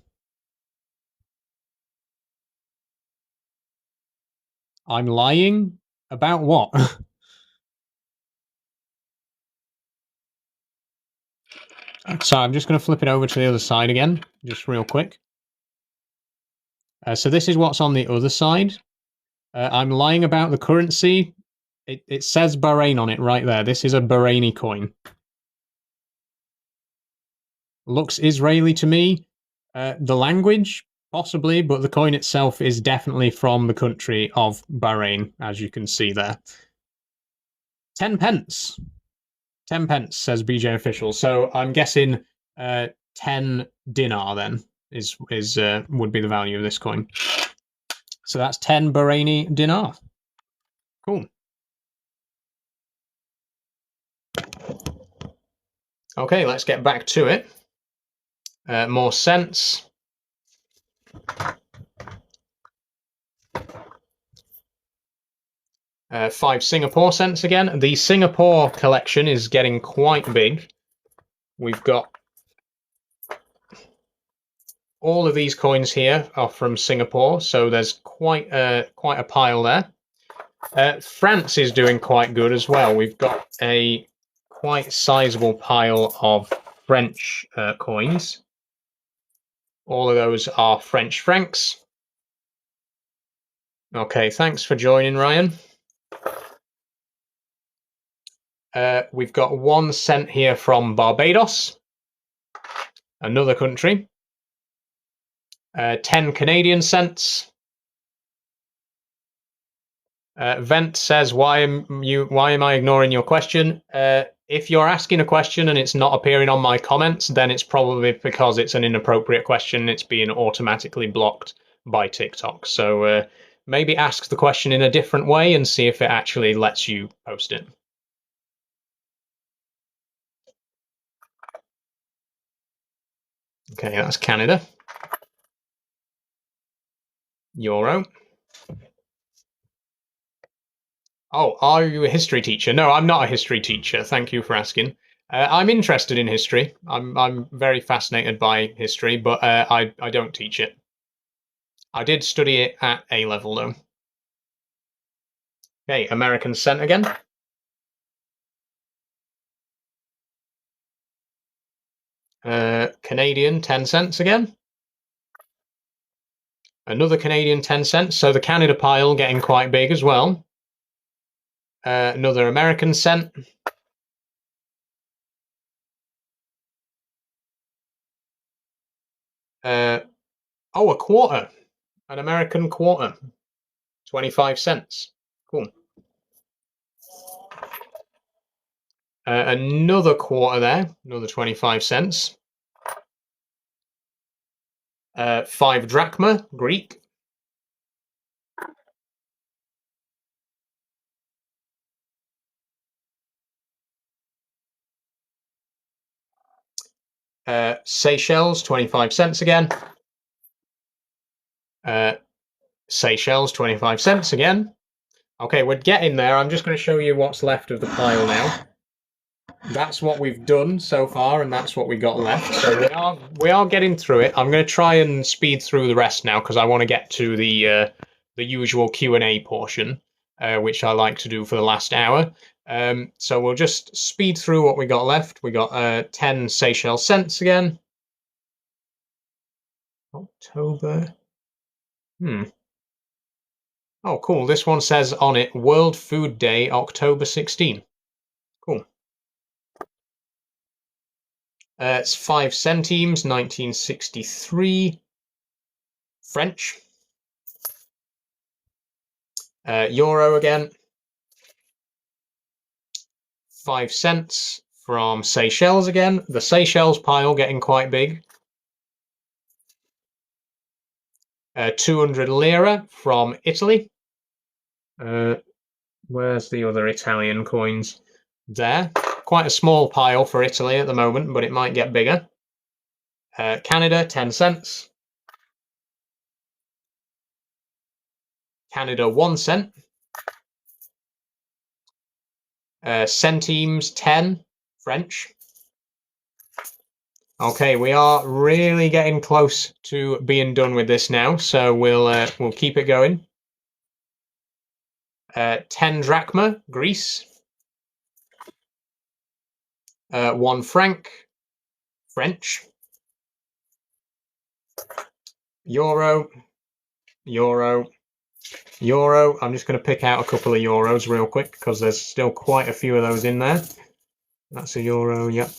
lying? About what? So I'm just going to flip it over to the other side again, just real quick. So this is what's on the other side. I'm lying about the currency. It says Bahrain on it right there. This is a Bahraini coin. Looks Israeli to me. The language, possibly, but the coin itself is definitely from the country of Bahrain, as you can see there. 10 pence. 10 pence, says BJ Official. So I'm guessing 10 dinar then is would be the value of this coin. So that's 10 Bahraini dinar. Cool. Okay, let's get back to it. More cents. Five Singapore cents again. The Singapore collection is getting quite big. We've got all of these coins here are from Singapore, so there's quite a pile there. France is doing quite good as well. We've got a quite sizable pile of French coins. All of those are French francs. Okay, thanks for joining, Ryan. We've got 1 cent here from Barbados, another country. 10 Canadian cents. Vent says, why am I ignoring your question? If you're asking a question and it's not appearing on my comments, then it's probably because it's an inappropriate question. It's being automatically blocked by TikTok. So maybe ask the question in a different way and see if it actually lets you post it. Okay, that's Canada. Euro. Oh, are you a history teacher? No, I'm not a history teacher. Thank you for asking. I'm interested in history. I'm very fascinated by history, but I don't teach it. I did study it at A level though. Okay, American cent again. Canadian 10 cents again. Another Canadian 10 cents. So the Canada pile getting quite big as well. Another American cent. Oh, a quarter. An American quarter. 25 cents. Cool. Another quarter there. Another 25 cents. 5 drachma, Greek. Seychelles, 25 cents again. Seychelles, 25 cents again. Okay, we're getting there. I'm just going to show you what's left of the pile now. That's what we've done so far, and that's what we got left. So we are getting through it. I'm going to try and speed through the rest now because I want to get to the usual Q&A portion, which I like to do for the last hour. So we'll just speed through what we got left. We got 10 Seychelles cents again. October. Oh, cool. This one says on it, World Food Day, October 16. Cool. It's 5 centimes, 1963. French. Euro again. 5 cents from Seychelles again. The Seychelles pile getting quite big. 200 lira from Italy. Where's the other Italian coins? There. Quite a small pile for Italy at the moment, but it might get bigger. Canada, 10 cents. Canada, 1 cent. Centimes, 10, French. Okay, we are really getting close to being done with this now, so we'll keep it going. 10 drachma, Greece. 1 franc, French. Euro, euro, euro. I'm just going to pick out a couple of euros real quick because there's still quite a few of those in there. That's a euro, yep.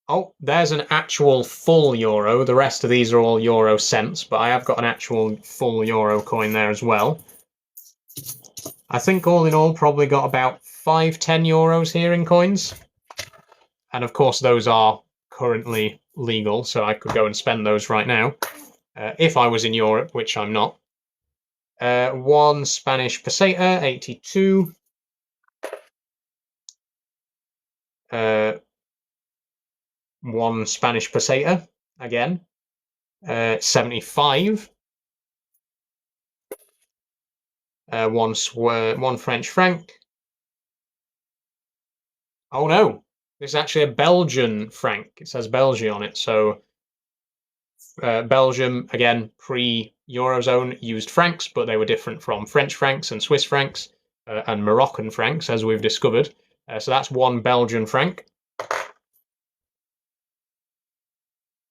Oh, there's an actual full euro. The rest of these are all euro cents, but I have got an actual full euro coin there as well. I think all in all probably got about 5-10 euros here in coins. And of course those are currently legal, so I could go and spend those right now. If I was in Europe, which I'm not. 1 Spanish peseta, 82. 1 Spanish peseta, again. 75. 1 French franc. Oh no, this is actually a Belgian franc. It says Belgium on it, so Belgium, again, pre-Eurozone, used francs, but they were different from French francs and Swiss francs and Moroccan francs, as we've discovered. So that's 1 Belgian franc.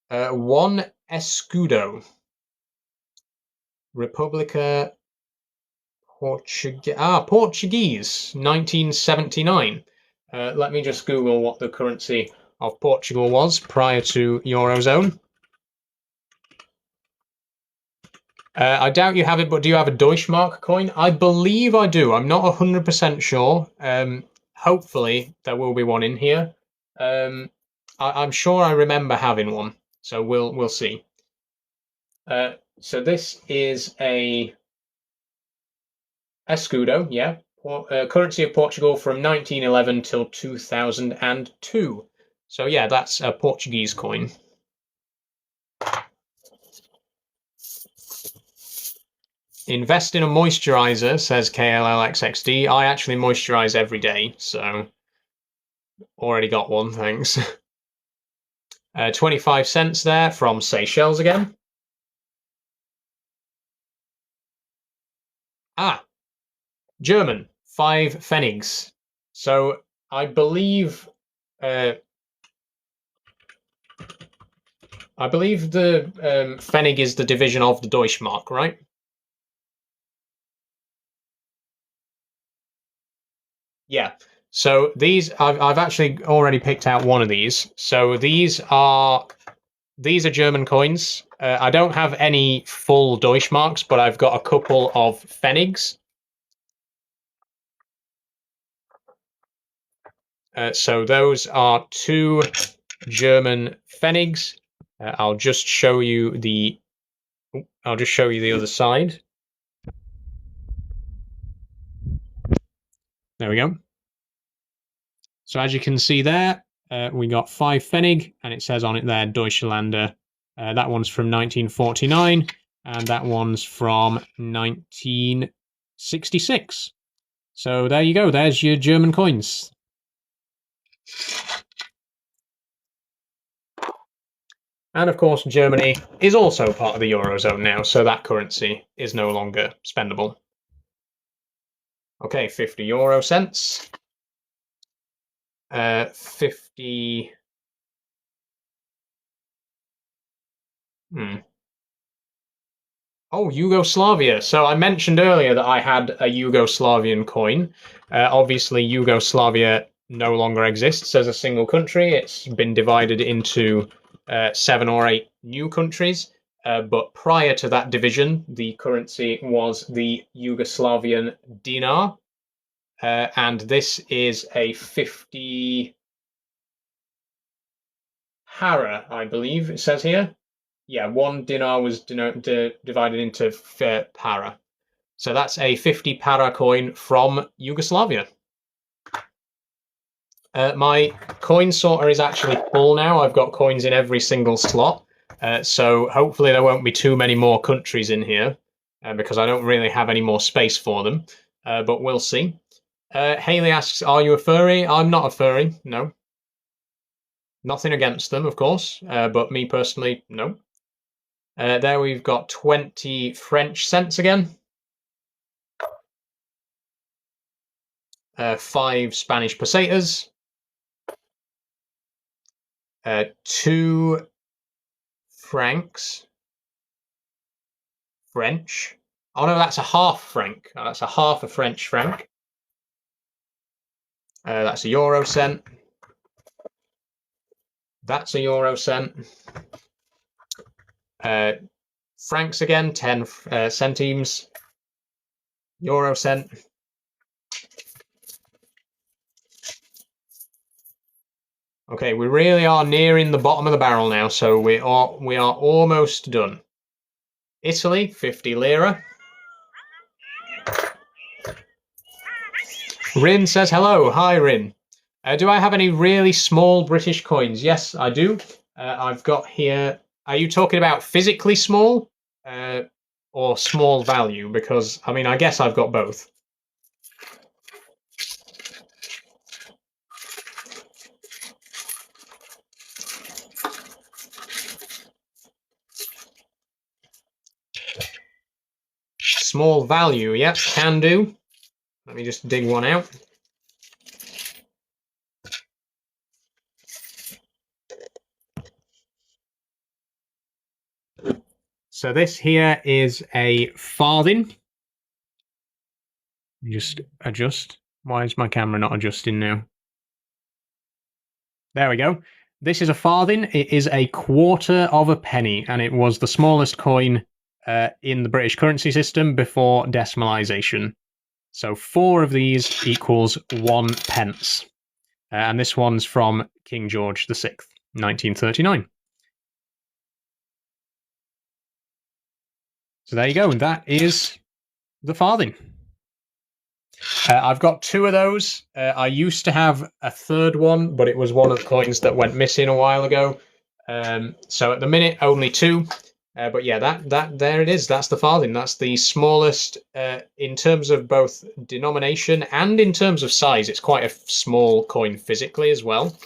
1 escudo. República Portuguese, 1979. Let me just Google what the currency of Portugal was prior to Eurozone. I doubt you have it, but do you have a Deutschmark coin? I believe I do. I'm not 100% sure. Hopefully there will be one in here. I'm sure I remember having one, so we'll see. So this is a escudo, yeah. Currency of Portugal from 1911 till 2002. So yeah, that's a Portuguese coin. Invest in a moisturizer, says KLLXXD. I actually moisturize every day, so already got one, thanks. 25 cents there from Seychelles again. German, 5 pfennigs. So I believe the pfennig is the division of the Deutschmark, right? Yeah. So these, I've actually already picked out one of these. So these are German coins. I don't have any full Deutschmarks, but I've got a couple of pfennigs. So those are 2 German pfennigs. I'll just show you the other side. There we go. So as you can see there, we got 5 pfennig, and it says on it there Deutschlander. That one's from 1949, and that one's from 1966. So there you go. There's your German coins. And of course, Germany is also part of the Eurozone now, so that currency is no longer spendable. Okay, 50 euro cents. 50... Oh, Yugoslavia. So I mentioned earlier that I had a Yugoslavian coin. Obviously, Yugoslavia no longer exists as a single country. It's been divided into 7 or 8 new countries. But prior to that division, the currency was the Yugoslavian dinar. And this is a 50 para, I believe it says here. Yeah, 1 dinar was divided into para. So that's a 50 para coin from Yugoslavia. My coin sorter is actually full now. I've got coins in every single slot. So hopefully there won't be too many more countries in here because I don't really have any more space for them. But we'll see. Haley asks, are you a furry? I'm not a furry, no. Nothing against them, of course, but me personally, no. There we've got 20 French cents again. 5 Spanish pesetas. 2 francs. French. Oh no, that's a half franc. That's a half a French franc. That's a euro cent. That's a euro cent. Francs again, 10 centimes. Euro cent. Okay, we really are nearing the bottom of the barrel now, so we are almost done. Italy, 50 lira. Rin says hello. Hi, Rin. Do I have any really small British coins? Yes, I do. I've got here... Are you talking about physically small or small value? Because, I mean, I guess I've got both. Small value, yep, can do. Let me just dig one out. So this here is a farthing. Just adjust. Why is my camera not adjusting now? There we go. This is a farthing. It is a quarter of a penny, and it was the smallest coin in the British currency system before decimalisation. So 4 of these equals 1 pence. And this one's from King George VI, 1939. So there you go, and that is the farthing. I've got 2 of those. I used to have a third one, but it was one of the coins that went missing a while ago. So at the minute, only 2. But yeah, there it is. That's the farthing. That's the smallest in terms of both denomination and in terms of size. It's quite a small coin physically as well.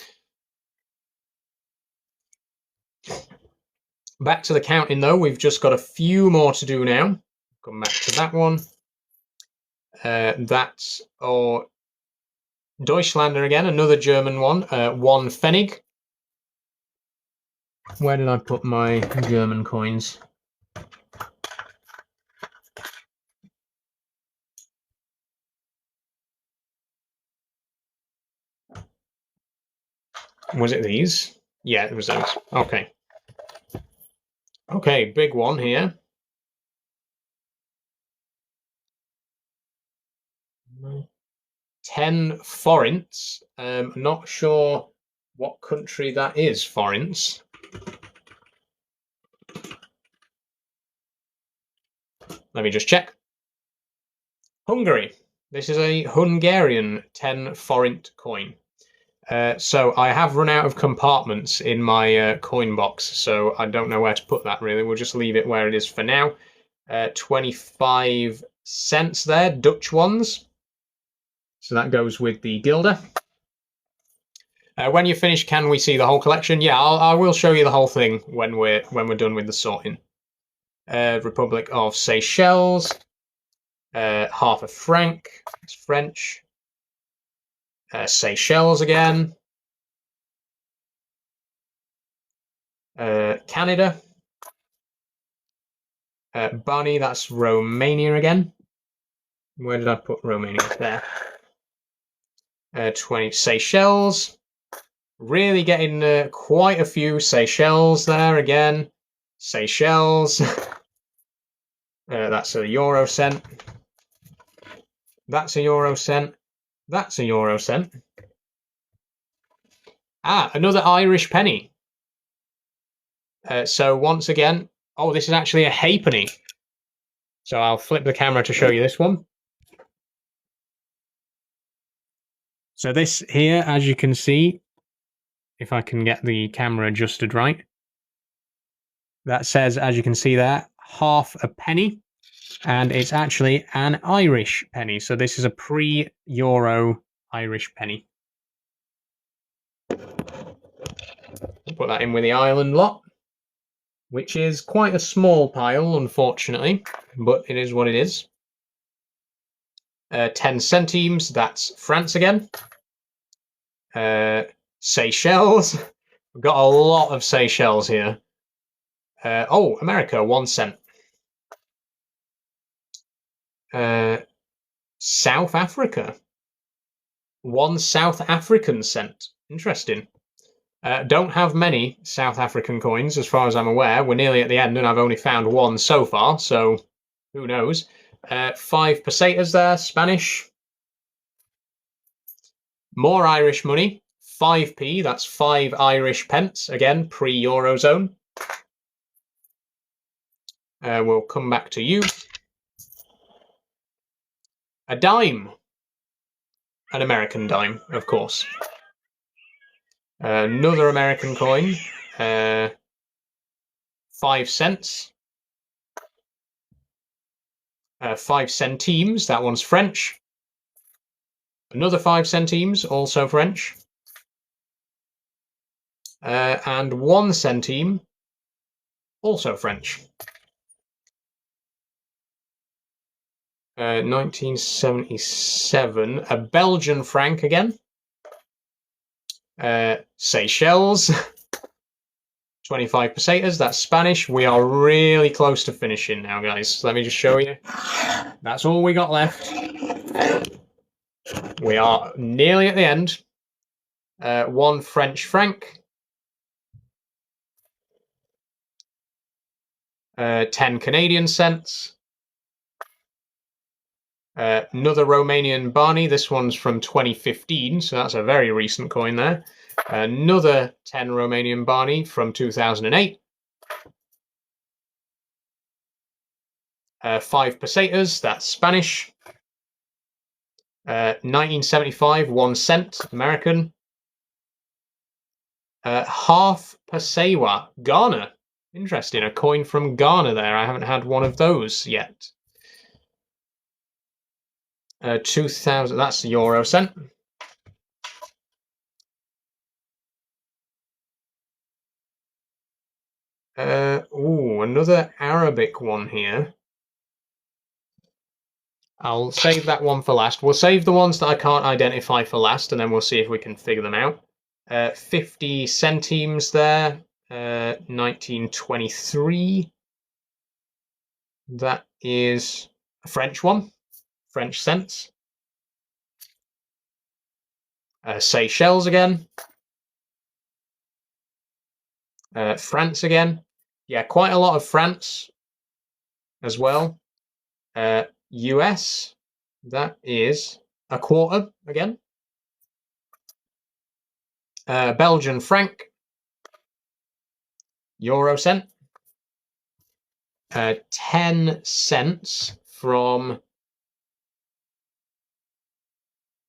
Back to the counting though. We've just got a few more to do now. Come back to that one. That's Deutschlander again, another German one. 1 Pfennig. Where did I put my German coins? Was it these? Yeah, it was those. Okay. Okay, big one here. 10 forints. Not sure what country that is, forints. Let me just check. Hungary. This is a Hungarian 10 forint coin. So I have run out of compartments in my coin box, so I don't know where to put that really. We'll just leave it where it is for now. 25 cents there, Dutch ones. So that goes with the guilder. When you finish, can we see the whole collection? Yeah, I will show you the whole thing when we're done with the sorting. Republic of Seychelles. Half a franc. It's French. Seychelles again. Canada. Bani, that's Romania again. Where did I put Romania? There. 20 Seychelles. Really getting quite a few Seychelles there again. Seychelles. That's a euro cent. That's a euro cent. That's a euro cent. Ah, another Irish penny. So once again, oh, this is actually a halfpenny. So I'll flip the camera to show you this one. So this here, as you can see, if I can get the camera adjusted right, that says, as you can see there, half a penny, and it's actually an Irish penny. So this is a pre-euro Irish penny. Put that in with the Ireland lot, which is quite a small pile, unfortunately, but it is what it is. 10 centimes, that's France again. Seychelles. We've got a lot of Seychelles here. Oh, America, 1 cent. South Africa. 1 South African cent. Interesting. Don't have many South African coins, as far as I'm aware. We're nearly at the end, and I've only found 1 so far, so who knows. 5 pesetas there, Spanish. More Irish money. 5p, that's 5 Irish pence, again, pre-Eurozone. We'll come back to you. A dime. An American dime, of course. Another American coin. 5 cents. 5 centimes, that one's French. Another 5 centimes, also French. And 1 centime, also French. 1977, a Belgian franc again. Seychelles, 25 pesetas, that's Spanish. We are really close to finishing now, guys. Let me just show you. That's all we got left. We are nearly at the end. 1 French franc. 10 Canadian cents. Another Romanian Barney. This one's from 2015, so that's a very recent coin there. Another 10 Romanian Barney from 2008. 5 pesetas, that's Spanish. 1975, 1 cent, American. Half Pasewa, Ghana. Interesting, a coin from Ghana there. I haven't had one of those yet. 2000, that's the euro cent. Ooh, another Arabic one here. I'll save that one for last. We'll save the ones that I can't identify for last, and then we'll see if we can figure them out. 50 centimes there. 1923. That is a French one. French cents. Seychelles again. France again. Yeah, quite a lot of France as well. US, that is a quarter again. Belgian franc. Euro cent. 10 cents from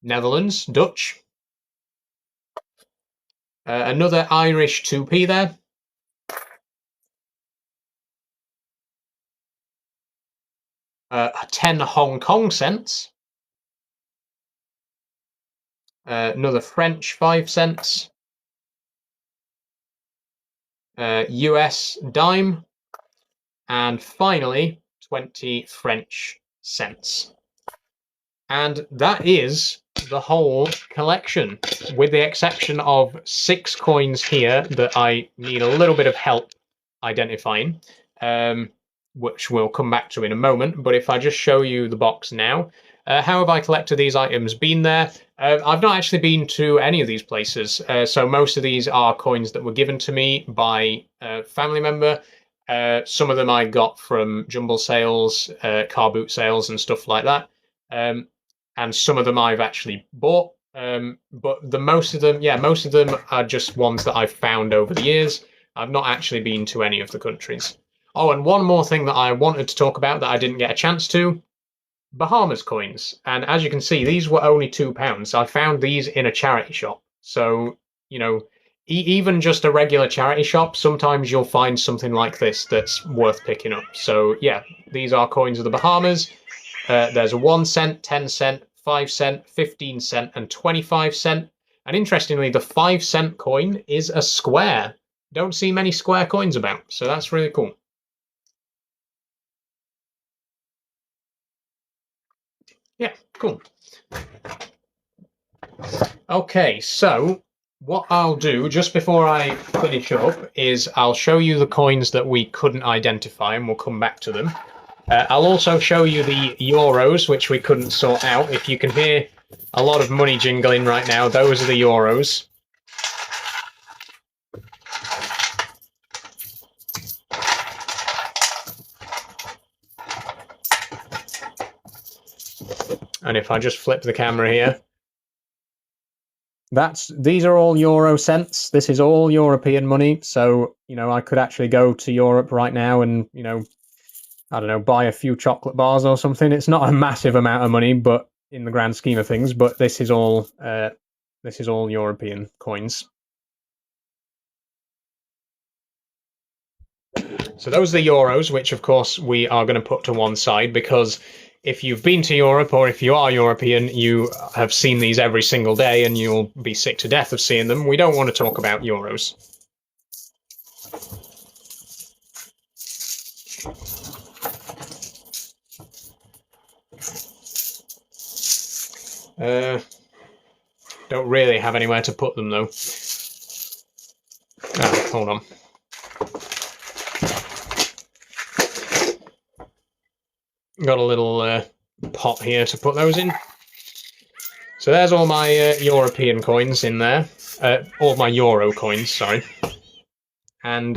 Netherlands, Dutch. Another Irish 2p there. 10 Hong Kong cents. Another French 5 cents. US dime. And finally, 20 French cents. And that is the whole collection, with the exception of 6 coins here that I need a little bit of help identifying, which we'll come back to in a moment. But if I just show you the box now, How have I collected these items? Been there. I've not actually been to any of these places, so most of these are coins that were given to me by a family member. Some of them I got from jumble sales, car boot sales, and stuff like that. And some of them I've actually bought. But most of them, yeah, most of them are just ones that I've found over the years. I've not actually been to any of the countries. Oh, and one more thing that I wanted to talk about that I didn't get a chance to. Bahamas coins. And as you can see, these were only £2. I found these in a charity shop. So, you know, even just a regular charity shop, sometimes you'll find something like this that's worth picking up. So, yeah, these are coins of the Bahamas. There's a 1 cent, 10 cent, 5 cent, 15 cent, and 25 cent. And interestingly, the 5 cent coin is a square. Don't see many square coins about, so that's really cool. Yeah, cool. Okay, so what I'll do just before I finish up is I'll show you the coins that we couldn't identify, and we'll come back to them. I'll also show you the euros, which we couldn't sort out. If you can hear a lot of money jingling right now, those are the euros. And if I just flip the camera here, these are all euro cents. This is all European money. So, you know, I could actually go to Europe right now and, you know, I don't know, buy a few chocolate bars or something. It's not a massive amount of money, but in the grand scheme of things, but this is all European coins. So those are the euros, which of course we are going to put to one side, because if you've been to Europe or if you are European, you have seen these every single day and you'll be sick to death of seeing them. We don't want to talk about euros. Don't really have anywhere to put them though. Oh, hold on. Got a little pot here to put those in. So there's all my European coins in there. All my euro coins, sorry. And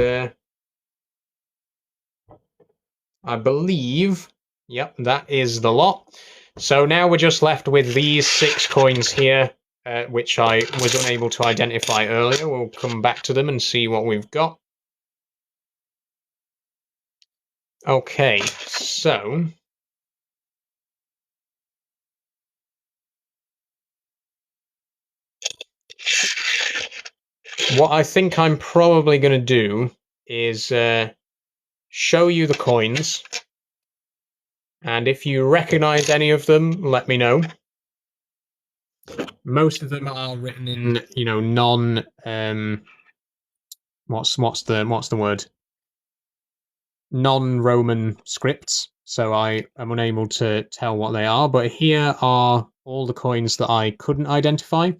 I believe, yep, that is the lot. So now we're just left with these 6 coins here, which I was unable to identify earlier. We'll come back to them and see what we've got. Okay, so what I think I'm probably going to do is show you the coins, and if you recognize any of them, let me know. Most of them are written in, you know, non what's the word? Non-Roman scripts, so I am unable to tell what they are, but here are all the coins that I couldn't identify.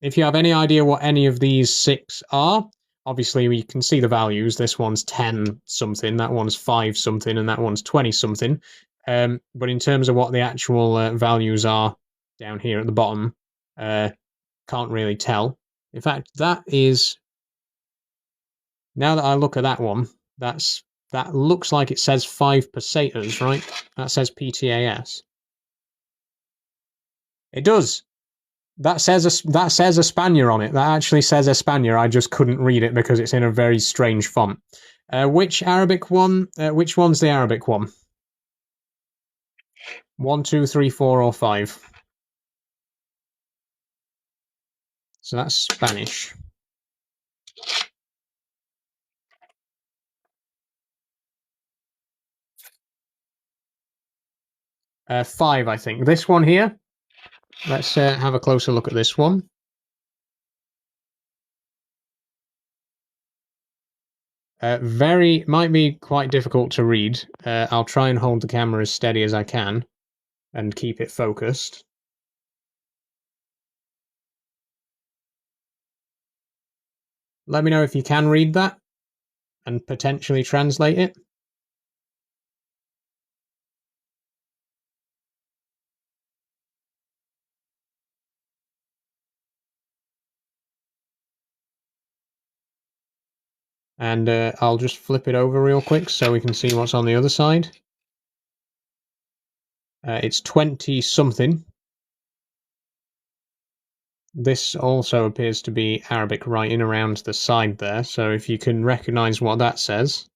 If you have any idea what any of these 6 are, obviously we can see the values. This one's 10 something, that one's 5 something, and that one's 20 something. But in terms of what the actual values are down here at the bottom, can't really tell. In fact, that is, now that I look at that one, that looks like it says 5 pesetas, right? That says PTAS. It does. That says España on it. That actually says España. I just couldn't read it because it's in a very strange font. Which Arabic one? Which one's the Arabic one? 1, 2, 3, 4, or 5? So that's Spanish. Five, I think. This one here. Let's have a closer look at this one. Might be quite difficult to read. I'll try and hold the camera as steady as I can and keep it focused. Let me know if you can read that and potentially translate it. And I'll just flip it over real quick so we can see what's on the other side. It's 20 something. This also appears to be Arabic right in around the side there, so if you can recognize what that says.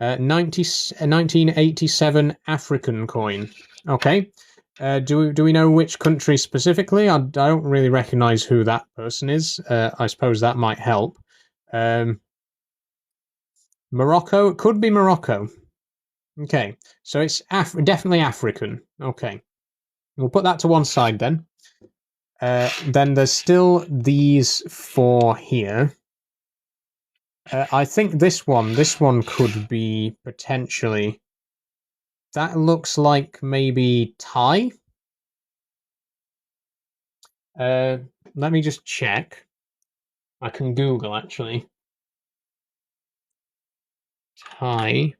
Uh, 1987 African coin. Okay. Do we know which country specifically? I don't really recognize who that person is. I suppose that might help. Morocco? It could be Morocco. Okay, so it's definitely African. Okay, we'll put that to one side then. Then there's still these four here. I think this one could be potentially. That looks like maybe Thai. Let me just check. I can Google actually. Thai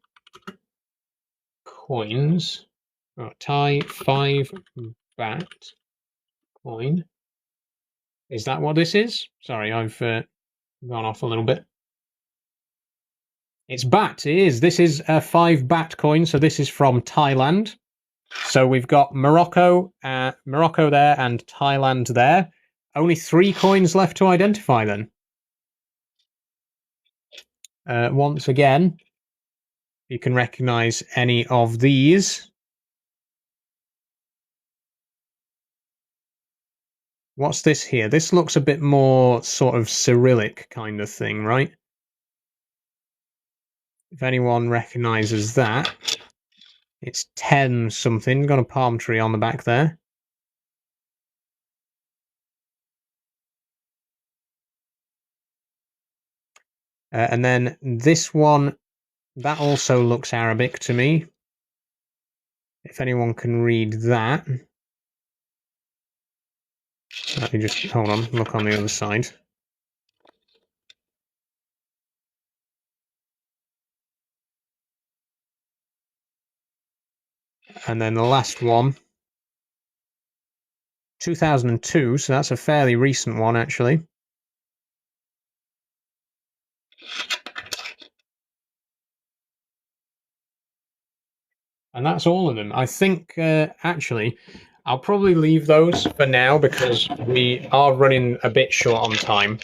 coins. Oh, Thai 5 baht coin. Is that what this is? Sorry, I've gone off a little bit. It's baht. It is. This is a 5 baht coin, so this is from Thailand. So we've got Morocco there and Thailand there. Only 3 coins left to identify then. Once again, you can recognize any of these. What's this here? This looks a bit more sort of Cyrillic kind of thing, right? If anyone recognizes that, it's 10 something. Got a palm tree on the back there. And then this one, that also looks Arabic to me. If anyone can read that. Let me just, hold on, look on the other side. And then the last one, 2002, so that's a fairly recent one actually. And that's all of them. I think, actually, I'll probably leave those for now because we are running a bit short on time.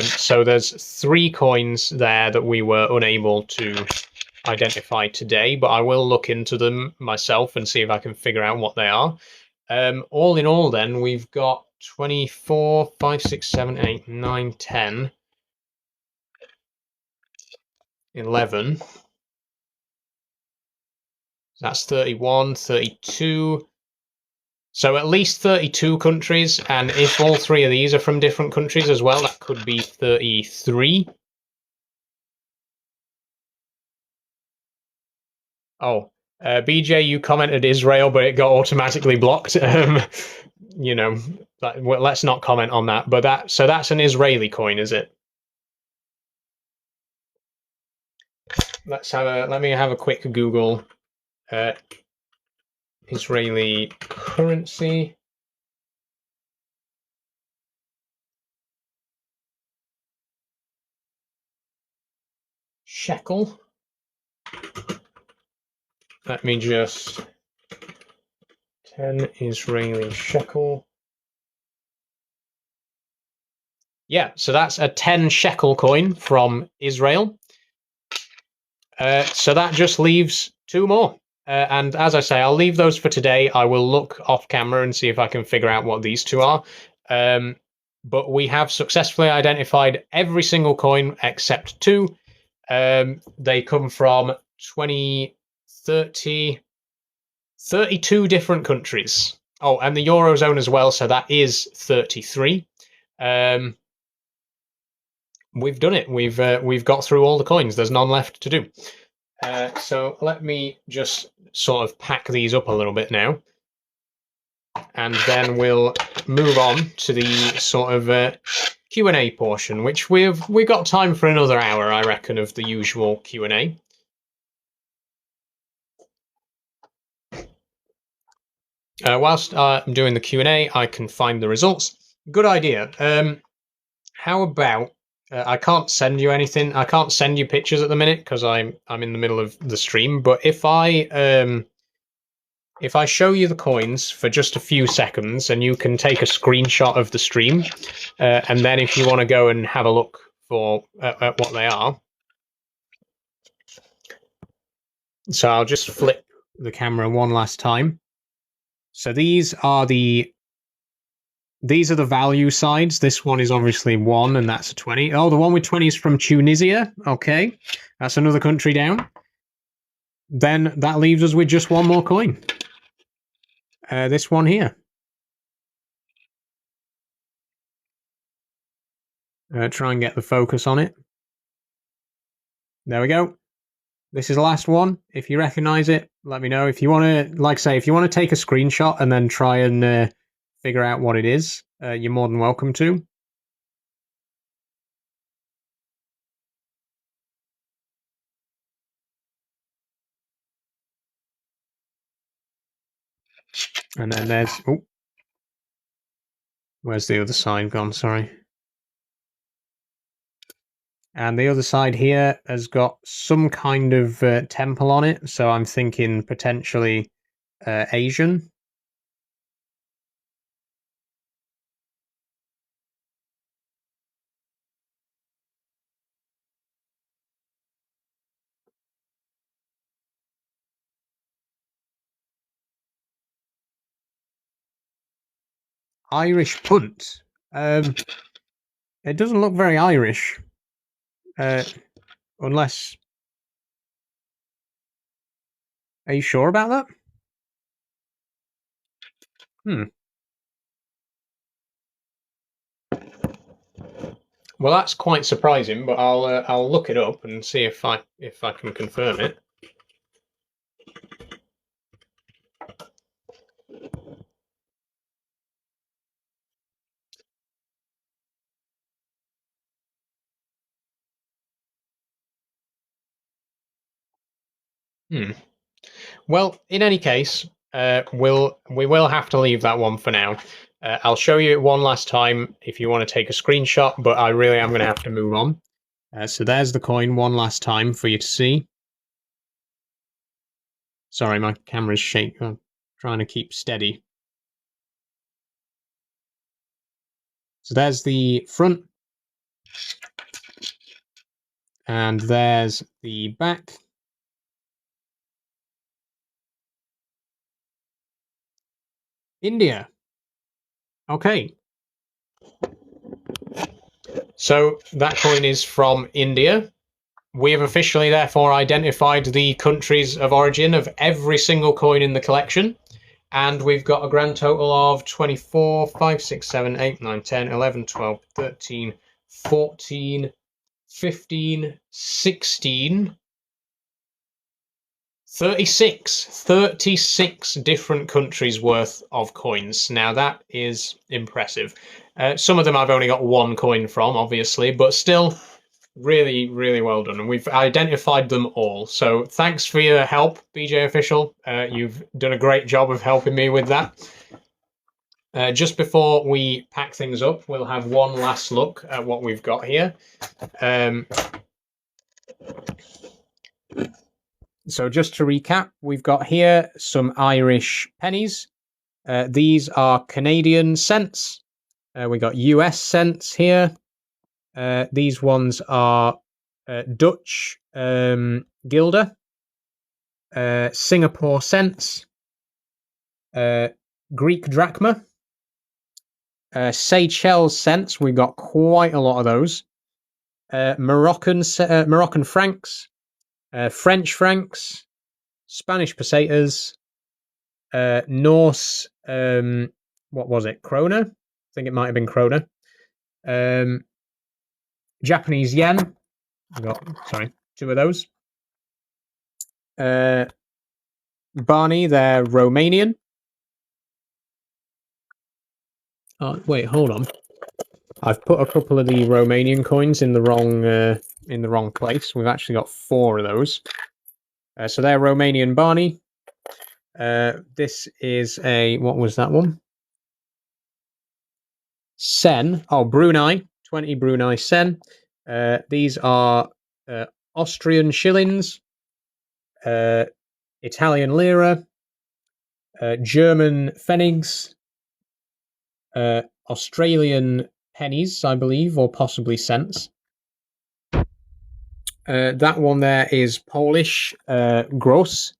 So there's 3 coins there that we were unable to identify today, but I will look into them myself and see if I can figure out what they are. All in all then, we've got 24, 5, 6, 7, 8, 9, 10, 11. That's 31, 32. So at least 32 countries, and if all 3 of these are from different countries as well, that could be 33. Oh, BJ, you commented Israel, but it got automatically blocked. You know, well, let's not comment on that. But that's an Israeli coin, is it? Let me have a quick Google. Israeli currency. Shekel. Let me just 10 Israeli shekel. Yeah, so that's a 10 shekel coin from Israel. So that just leaves 2 more. And as I say, I'll leave those for today. I will look off camera and see if I can figure out what these 2 are. But we have successfully identified every single coin except 2. They come from 32 different countries. Oh, and the Eurozone as well, so that is 33. We've done it. We've got through all the coins. There's none left to do. So let me just sort of pack these up a little bit now, and then we'll move on to the sort of Q&A portion, which we've got time for another hour, I reckon, of the usual Q&A. whilst I'm doing the Q&A, I can find the results. Good idea. How about I can't send you anything. I can't send you pictures at the minute because I'm in the middle of the stream. But if I show you the coins for just a few seconds, and you can take a screenshot of the stream, and then if you want to go and have a look for at what they are. So I'll just flip the camera one last time. So these are the value sides. This one is obviously 1, and that's a 20. Oh, the one with 20 is from Tunisia. Okay, that's another country down. Then that leaves us with just one more coin. This one here. Try and get the focus on it. There we go. This is the last one. If you recognize it, let me know. If you want to, like I say, if you want to take a screenshot and then try and figure out what it is, you're more than welcome to. And then there's, oh, where's the other side gone? Sorry. And the other side here has got some kind of temple on it, so I'm thinking potentially Asian. Irish punt. It doesn't look very Irish. Unless... Are you sure about that? Well, that's quite surprising, but I'll look it up and see if I can confirm it. Well, in any case, we will have to leave that one for now. I'll show you it one last time if you want to take a screenshot, but I really am going to have to move on. So there's the coin one last time for you to see. Sorry, my camera's shaking. I'm trying to keep steady. So there's the front. And there's the back. India. Okay. So that coin is from India. We have officially therefore identified the countries of origin of every single coin in the collection. And we've got a grand total of 24, 5, 6, 7, 8, 9, 10, 11, 12, 13, 14, 15, 16, 36 different countries worth of coins. Now that is impressive. Some of them I've only got one coin from, obviously, but still really, really well done. And we've identified them all. So thanks for your help, BJ Official. You've done a great job of helping me with that. Just before we pack things up, we'll have one last look at what we've got here. So just to recap, we've got here some Irish pennies. These are Canadian cents. We got US cents here. These ones are Dutch guilder, Singapore cents, Greek drachma, Seychelles cents. We've got quite a lot of those. Moroccan francs. French francs, Spanish pesetas, Norse, what was it, krona? I think it might have been krona. Japanese yen, I got, sorry, 2 of those. Barney, they're Romanian. Oh, wait, hold on. I've put a couple of the Romanian coins in the wrong place. We've actually got 4 of those. So they're Romanian Barney. This is a, what was that one? Sen. Oh, Brunei. 20 Brunei Sen. These are Austrian shillings, Italian lira, German pfennigs, Australian pennies, I believe, or possibly cents. That one there is Polish gross.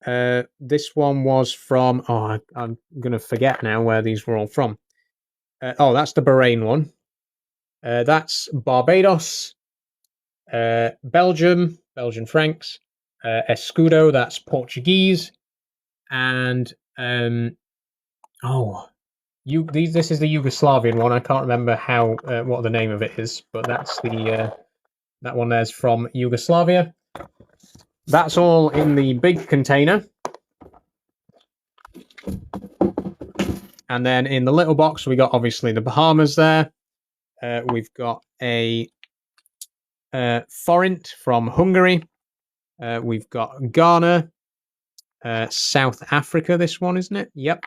This one was from, I'm going to forget now where these were all from. That's the Bahrain one. That's Barbados, Belgium, Belgian francs, Escudo, that's Portuguese, and this is the Yugoslavian one. I can't remember what the name of it is, but that's that one there's from Yugoslavia. That's all in the big container. And then in the little box, we got obviously the Bahamas there. We've got a forint from Hungary. We've got Ghana, South Africa, this one, isn't it? Yep.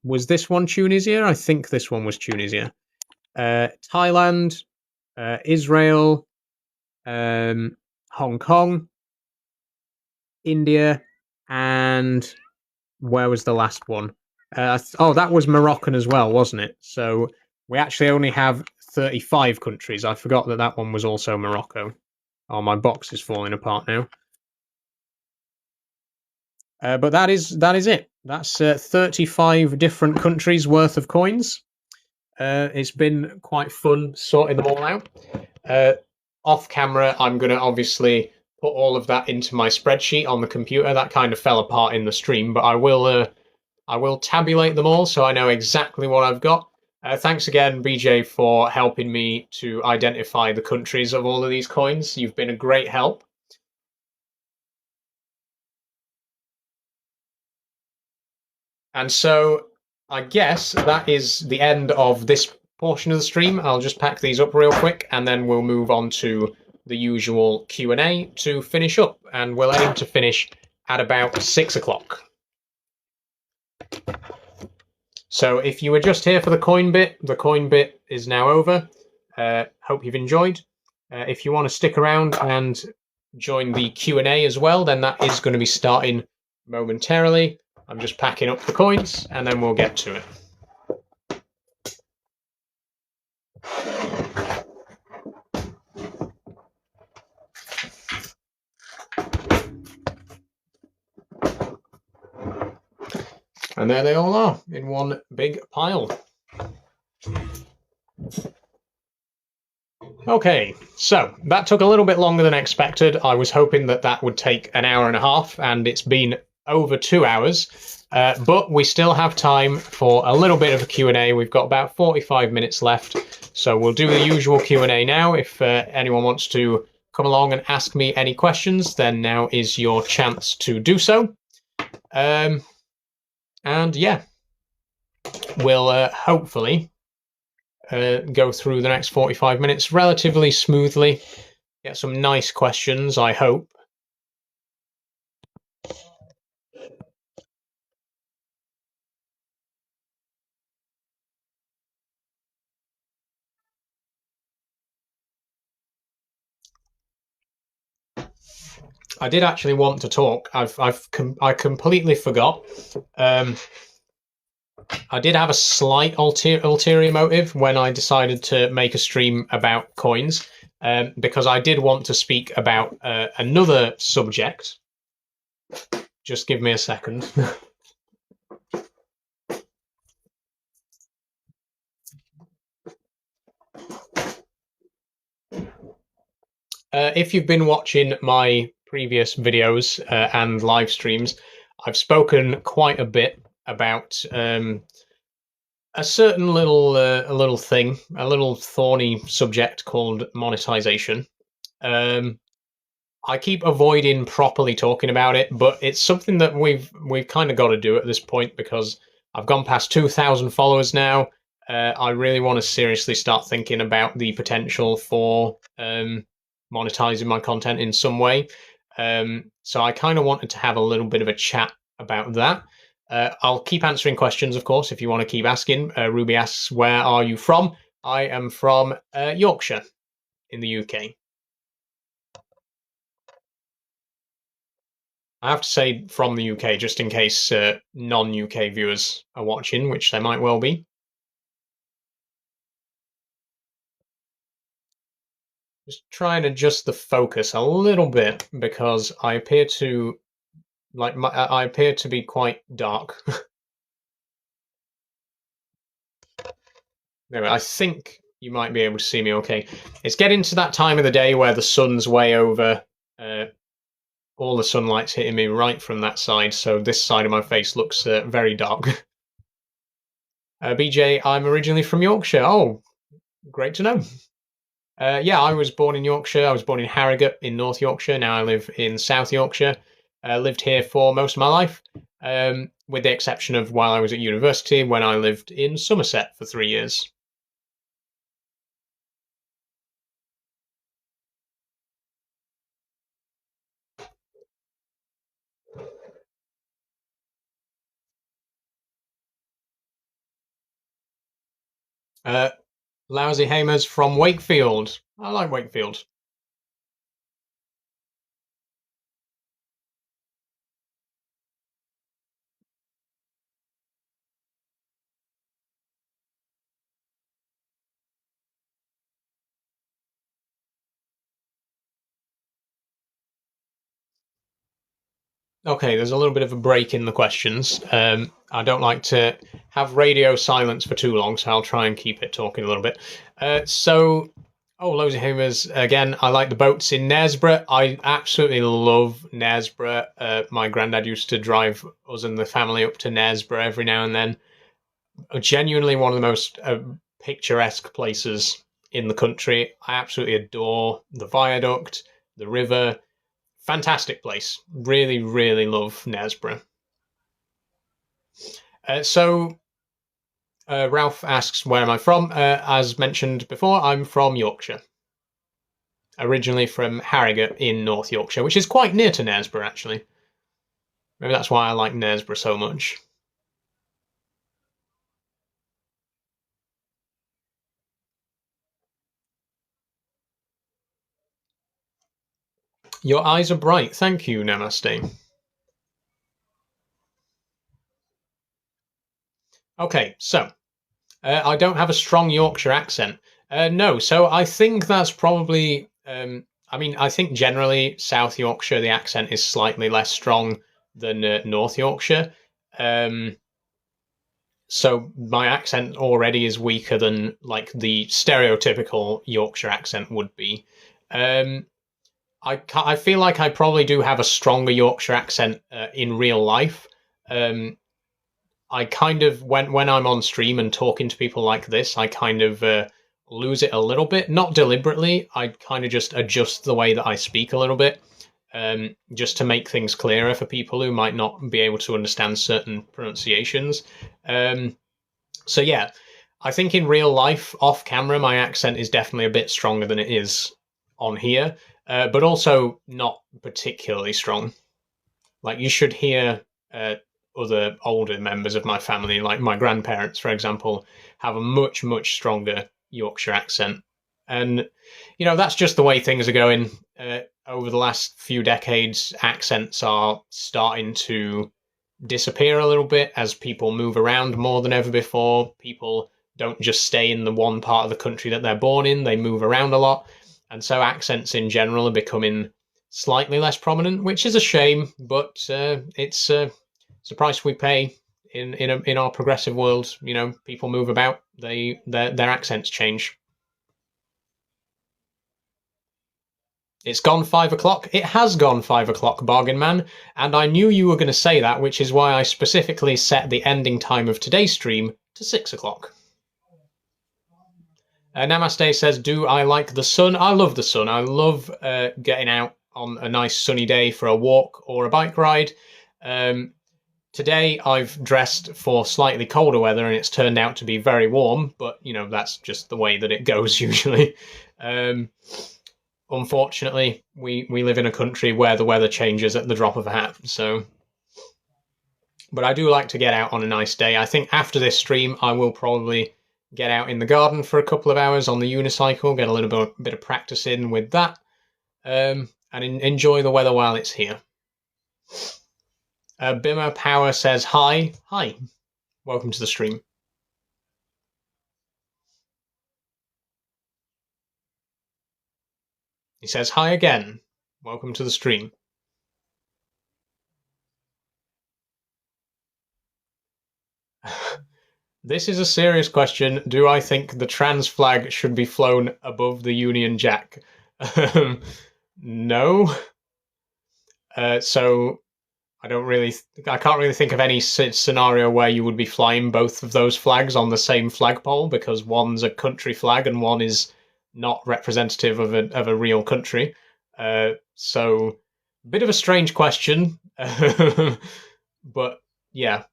Was this one Tunisia? I think this one was Tunisia. Thailand, Israel, Hong Kong, India, and where was the last one? That was Moroccan as well, wasn't it? So we actually only have 35 countries. I forgot that one was also Morocco. Oh, my box is falling apart now. But that is it. That's 35 different countries worth of coins. It's been quite fun sorting them all out. Off camera, I'm going to obviously put all of that into my spreadsheet on the computer. That kind of fell apart in the stream, but I will tabulate them all so I know exactly what I've got. Thanks again, BJ, for helping me to identify the countries of all of these coins. You've been a great help. And so I guess that is the end of this portion of the stream. I'll just pack these up real quick and then we'll move on to the usual Q&A to finish up. And we'll aim to finish at about 6 o'clock. So if you were just here for the coin bit is now over. Hope you've enjoyed. If you want to stick around and join the Q&A as well, then that is going to be starting momentarily. I'm just packing up the coins and then we'll get to it. And there they all are in one big pile. Okay, so that took a little bit longer than expected. I was hoping that would take an hour and a half, and it's been over 2 hours. But we still have time for a little bit of a Q&A. We've got about 45 minutes left. So we'll do the usual Q&A now. If anyone wants to come along and ask me any questions, then now is your chance to do so. And yeah, we'll hopefully go through the next 45 minutes relatively smoothly. Get some nice questions, I hope. I did actually want to talk. I completely forgot. I did have a slight ulterior motive when I decided to make a stream about coins, because I did want to speak about another subject. Just give me a second. If you've been watching my previous videos and live streams, I've spoken quite a bit about a certain little thing, a little thorny subject called monetization. I keep avoiding properly talking about it, but it's something that we've kind of got to do at this point because I've gone past 2,000 followers now. I really want to seriously start thinking about the potential for monetizing my content in some way. So I kind of wanted to have a little bit of a chat about that. I'll keep answering questions, of course, if you want to keep asking. Ruby asks, where are you from? I am from Yorkshire in the UK. I have to say from the UK, just in case non-UK viewers are watching, which there might well be. Just try and adjust the focus a little bit because I appear to I appear to be quite dark. Anyway, I think you might be able to see me okay. It's getting to that time of the day where the sun's way over. All the sunlight's hitting me right from that side, so this side of my face looks very dark. BJ, I'm originally from Yorkshire. Oh, great to know. Yeah, I was born in Yorkshire. I was born in Harrogate in North Yorkshire. Now I live in South Yorkshire. Lived here for most of my life, with the exception of while I was at university when I lived in Somerset for 3 years. Lousy Hamers from Wakefield. I like Wakefield. Okay, there's a little bit of a break in the questions. I don't like to have radio silence for too long, so I'll try and keep it talking a little bit. Loads of Hamers. Again, I like the boats in Knaresborough. I absolutely love Knaresborough. My granddad used to drive us and the family up to Knaresborough every now and then. Genuinely one of the most picturesque places in the country. I absolutely adore the viaduct, the river. Fantastic place. Really, really love Knaresborough. Ralph asks, where am I from? As mentioned before, I'm from Yorkshire. Originally from Harrogate in North Yorkshire, which is quite near to Knaresborough, actually. Maybe that's why I like Knaresborough so much. Your eyes are bright. Thank you, Namaste. Okay, so I don't have a strong Yorkshire accent. No, so I think that's probably. I think generally South Yorkshire the accent is slightly less strong than North Yorkshire. So my accent already is weaker than like the stereotypical Yorkshire accent would be. I feel like I probably do have a stronger Yorkshire accent in real life. I kind of when I'm on stream and talking to people like this, I kind of lose it a little bit, not deliberately. I kind of just adjust the way that I speak a little bit, just to make things clearer for people who might not be able to understand certain pronunciations. So yeah, I think in real life, off camera, my accent is definitely a bit stronger than it is on here. But also not particularly strong. Like you should hear other older members of my family, like my grandparents, for example, have a much, much stronger Yorkshire accent. And, that's just the way things are going. Over the last few decades, accents are starting to disappear a little bit as people move around more than ever before. People don't just stay in the one part of the country that they're born in, they move around a lot. And so accents in general are becoming slightly less prominent, which is a shame, but it's a price we pay in our progressive world. People move about, their accents change. It's gone 5 o'clock. It has gone 5 o'clock, Bargain Man, and I knew you were going to say that, which is why I specifically set the ending time of today's stream to 6 o'clock. Namaste says, do I like the sun? I love the sun. I love getting out on a nice sunny day for a walk or a bike ride. Today I've dressed for slightly colder weather and it's turned out to be very warm, but that's just the way that it goes usually. unfortunately, we live in a country where the weather changes at the drop of a hat. So, but I do like to get out on a nice day. I think after this stream, I will probably get out in the garden for a couple of hours on the unicycle, get a little bit of practice in with that, and enjoy the weather while it's here. Bimmer Power says hi. Hi. Welcome to the stream. He says hi again. Welcome to the stream. This is a serious question. Do I think the trans flag should be flown above the Union Jack? No. So I can't really think of any scenario where you would be flying both of those flags on the same flagpole, because one's a country flag and one is not representative of a real country. So a bit of a strange question, but yeah.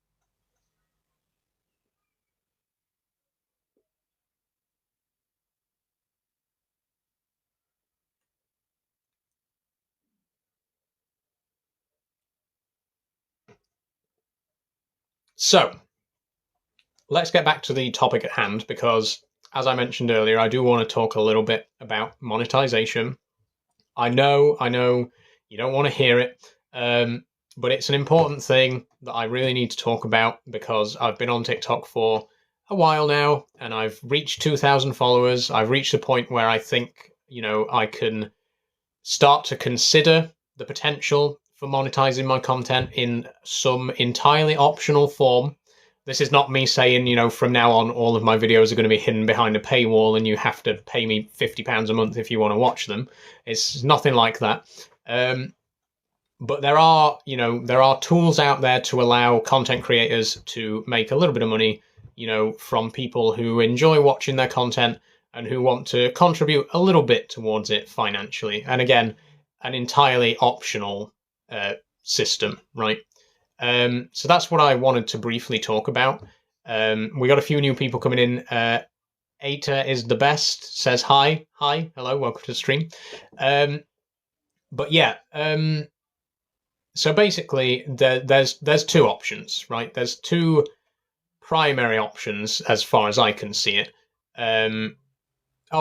So let's get back to the topic at hand, because as I mentioned earlier, I do want to talk a little bit about monetization. I know you don't want to hear it, but it's an important thing that I really need to talk about, because I've been on TikTok for a while now and I've reached 2,000 followers. I've reached a point where I think, I can start to consider the potential for monetizing my content in some entirely optional form. This is not me saying, from now on, all of my videos are going to be hidden behind a paywall and you have to pay me £50 a month if you want to watch them. It's nothing like that. But there are tools out there to allow content creators to make a little bit of money, from people who enjoy watching their content and who want to contribute a little bit towards it financially. And again, an entirely optional system, right? So that's what I wanted to briefly talk about. We got a few new people coming in. Aita is the best, says hi. Hi, hello, welcome to the stream. But yeah, so basically there's two options, right? There's two primary options as far as I can see it.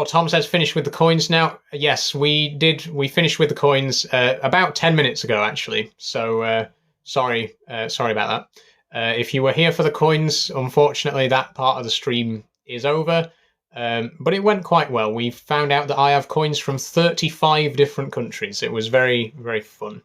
Tom says finished with the coins now. Yes, we did. We finished with the coins about 10 minutes ago, actually. So sorry about that. If you were here for the coins, unfortunately, that part of the stream is over. But it went quite well. We found out that I have coins from 35 different countries. It was very, very fun.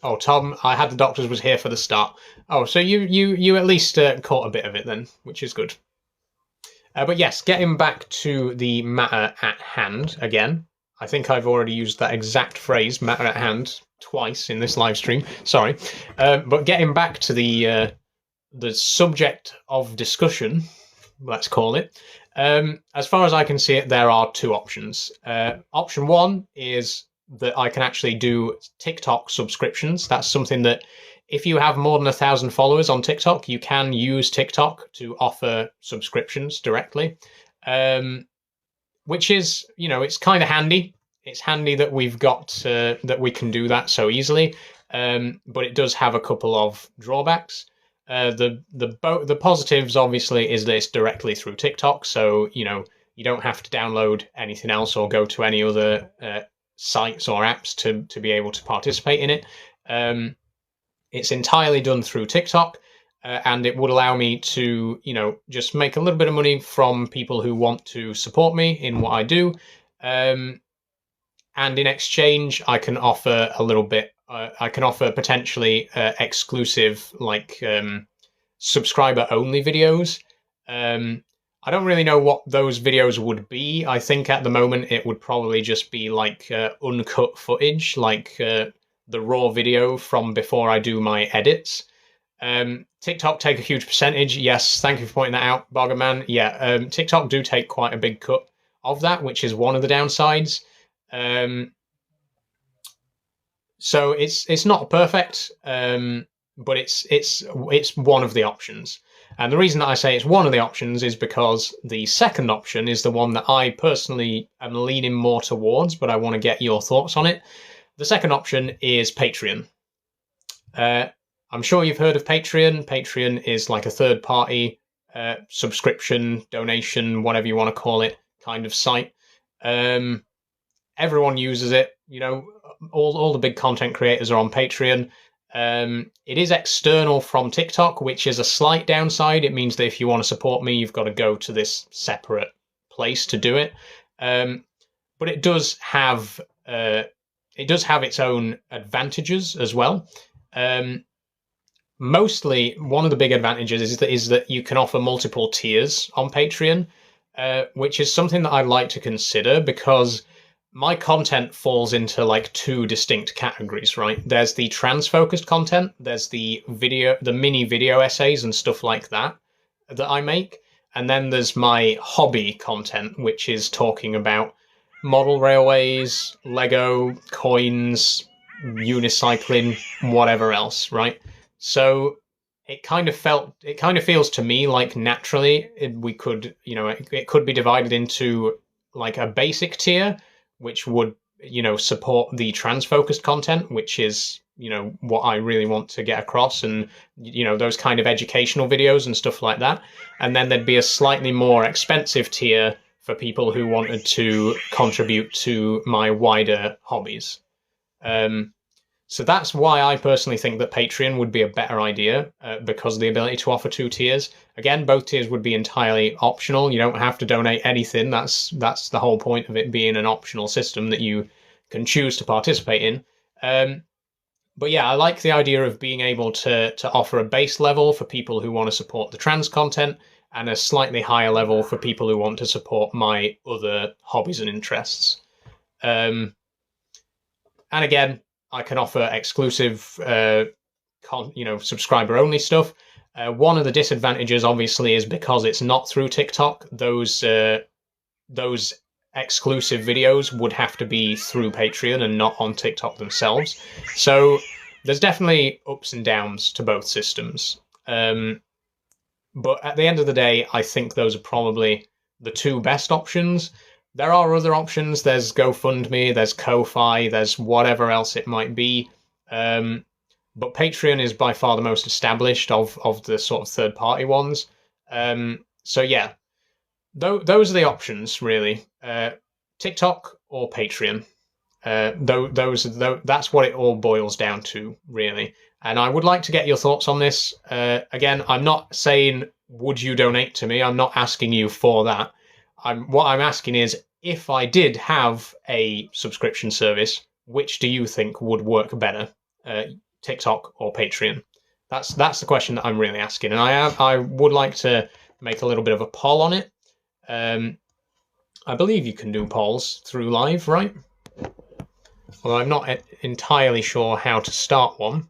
Oh, Tom, I had the doctors was here for the start. Oh, so you at least caught a bit of it then, which is good. But yes, getting back to the matter at hand again. I think I've already used that exact phrase, matter at hand, twice in this live stream. Sorry. But getting back to the subject of discussion, let's call it. As far as I can see it, there are two options. Option one is that I can actually do TikTok subscriptions. That's something that if you have more than 1,000 followers on TikTok, you can use TikTok to offer subscriptions directly, which is, it's kind of handy. It's handy that we've got that we can do that so easily, but it does have a couple of drawbacks. The positives, obviously, is that it's directly through TikTok, so you don't have to download anything else or go to any other sites or apps to be able to participate in it. It's entirely done through TikTok, and it would allow me to, just make a little bit of money from people who want to support me in what I do. And in exchange, I can offer a little bit. I can offer potentially exclusive, subscriber-only videos. I don't really know what those videos would be. I think at the moment it would probably just be uncut footage, the raw video from before I do my edits. TikTok take a huge percentage. Yes, thank you for pointing that out, Boggerman. Yeah, TikTok do take quite a big cut of that, which is one of the downsides. So it's not perfect, but it's one of the options. And the reason that I say it's one of the options is because the second option is the one that I personally am leaning more towards, but I want to get your thoughts on it. The second option is Patreon. I'm sure you've heard of Patreon. Patreon is like a third-party subscription, donation, whatever you want to call it, kind of site. Everyone uses it. You know, all the big content creators are on Patreon. It is external from TikTok, which is a slight downside. It means that if you want to support me, you've got to go to this separate place to do it. But it does have its own advantages as well. Mostly, one of the big advantages is that you can offer multiple tiers on Patreon, which is something that I'd like to consider because my content falls into like two distinct categories, right? There's the trans-focused content, there's the mini video essays and stuff like that I make, and then there's my hobby content, which is talking about model railways, Lego, coins, unicycling, whatever else, right? So it kind of feels to me like naturally we could, you know, it could be divided into like a basic tier, which would, you know, support the trans-focused content, which is, you know, what I really want to get across, and, you know, those kind of educational videos and stuff like that. And then there'd be a slightly more expensive tier for people who wanted to contribute to my wider hobbies. So that's why I personally think that Patreon would be a better idea, because of the ability to offer two tiers. Again, both tiers would be entirely optional. You don't have to donate anything. That's the whole point of it being an optional system that you can choose to participate in. But yeah, I like the idea of being able to offer a base level for people who want to support the trans content and a slightly higher level for people who want to support my other hobbies and interests. And again, I can offer exclusive, subscriber-only stuff. One of the disadvantages, obviously, is because it's not through TikTok. Those exclusive videos would have to be through Patreon and not on TikTok themselves. So there's definitely ups and downs to both systems. But at the end of the day, I think those are probably the two best options. There are other options. There's GoFundMe, there's Ko-Fi, there's whatever else it might be. But Patreon is by far the most established of the sort of third-party ones. So yeah, those are the options, really. TikTok or Patreon. That's what it all boils down to, really. And I would like to get your thoughts on this. Again, I'm not saying, would you donate to me? I'm not asking you for that. What I'm asking is, if I did have a subscription service, which do you think would work better, TikTok or Patreon? That's the question that I'm really asking, and I would like to make a little bit of a poll on it. I believe you can do polls through Live, right? Well, I'm not entirely sure how to start one.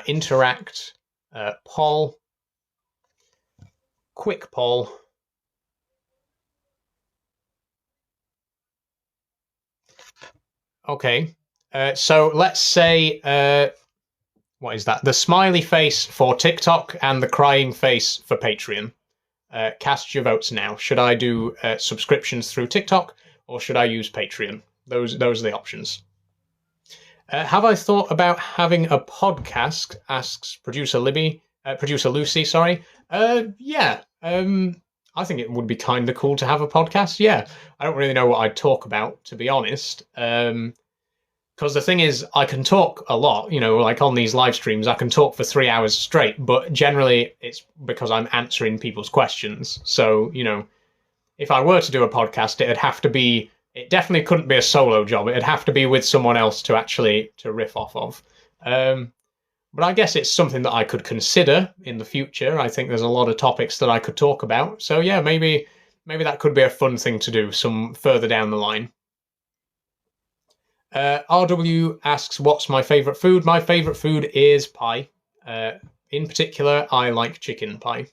Interact, poll, quick poll. Okay, so let's say, what is that? The smiley face for TikTok and the crying face for Patreon. Cast your votes now. Should I do subscriptions through TikTok or should I use Patreon? Those are the options. Have I thought about having a podcast? Asks producer Lucy. Sorry. Yeah. I think it would be kind of cool to have a podcast. Yeah. I don't really know what I'd talk about, to be honest. Because the thing is, I can talk a lot, you know, like on these live streams, I can talk for 3 hours straight, but generally it's because I'm answering people's questions. So, you know, if I were to do a podcast, it definitely couldn't be a solo job. It'd have to be with someone else to riff off of. But I guess it's something that I could consider in the future. I think there's a lot of topics that I could talk about. So yeah, maybe that could be a fun thing to do some further down the line. RW asks, what's my favourite food? My favourite food is pie. In particular, I like chicken pie.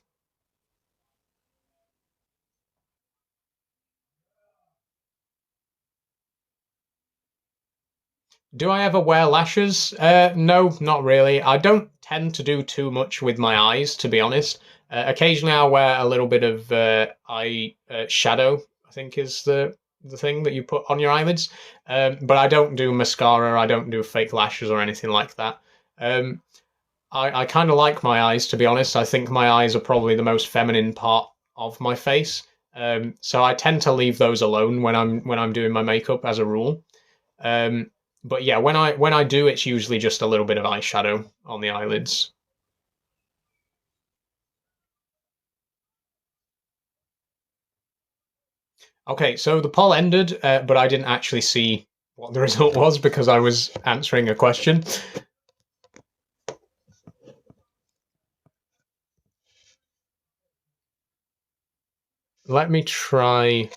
Do I ever wear lashes? No, not really. I don't tend to do too much with my eyes, to be honest. Occasionally, I'll wear a little bit of eye shadow, I think is the thing that you put on your eyelids. But I don't do mascara, I don't do fake lashes or anything like that. I kind of like my eyes, to be honest. I think my eyes are probably the most feminine part of my face. So I tend to leave those alone when I'm doing my makeup as a rule. But yeah, when I do, it's usually just a little bit of eyeshadow on the eyelids. Okay, so the poll ended, but I didn't actually see what the result was because I was answering a question. Let me try.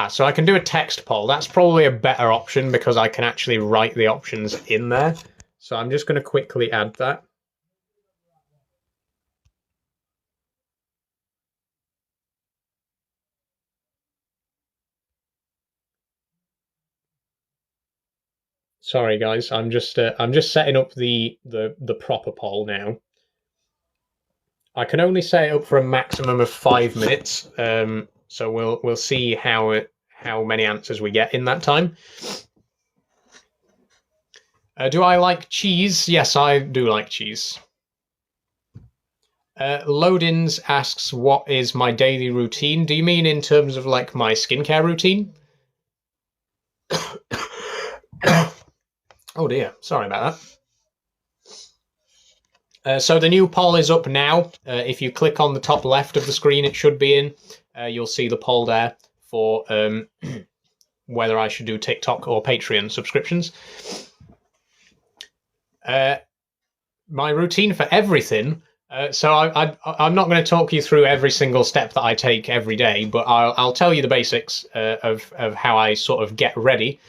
So I can do a text poll. That's probably a better option because I can actually write the options in there. So I'm just going to quickly add that. Sorry, guys. I'm just setting up the proper poll now. I can only set it up for a maximum of 5 minutes. So we'll see how many answers we get in that time. Do I like cheese? Yes, I do like cheese. Loadins asks, what is my daily routine? Do you mean in terms of like my skincare routine? Oh dear, sorry about that. So the new poll is up now. If you click on the top left of the screen, it should be in. You'll see the poll there for whether I should do TikTok or Patreon subscriptions. My routine for everything. So I'm not going to talk you through every single step that I take every day, but I'll tell you the basics of how I sort of get ready.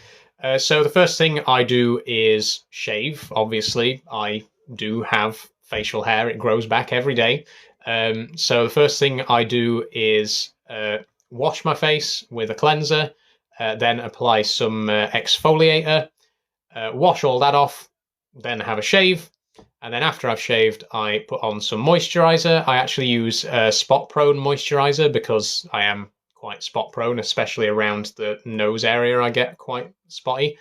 So the first thing I do is shave. Obviously, I do have facial hair. It grows back every day. So the first thing I do is wash my face with a cleanser, then apply some exfoliator, wash all that off, then have a shave. And then after I've shaved, I put on some moisturizer. I actually use spot prone moisturizer because I am quite spot prone, especially around the nose area. I get quite spotty.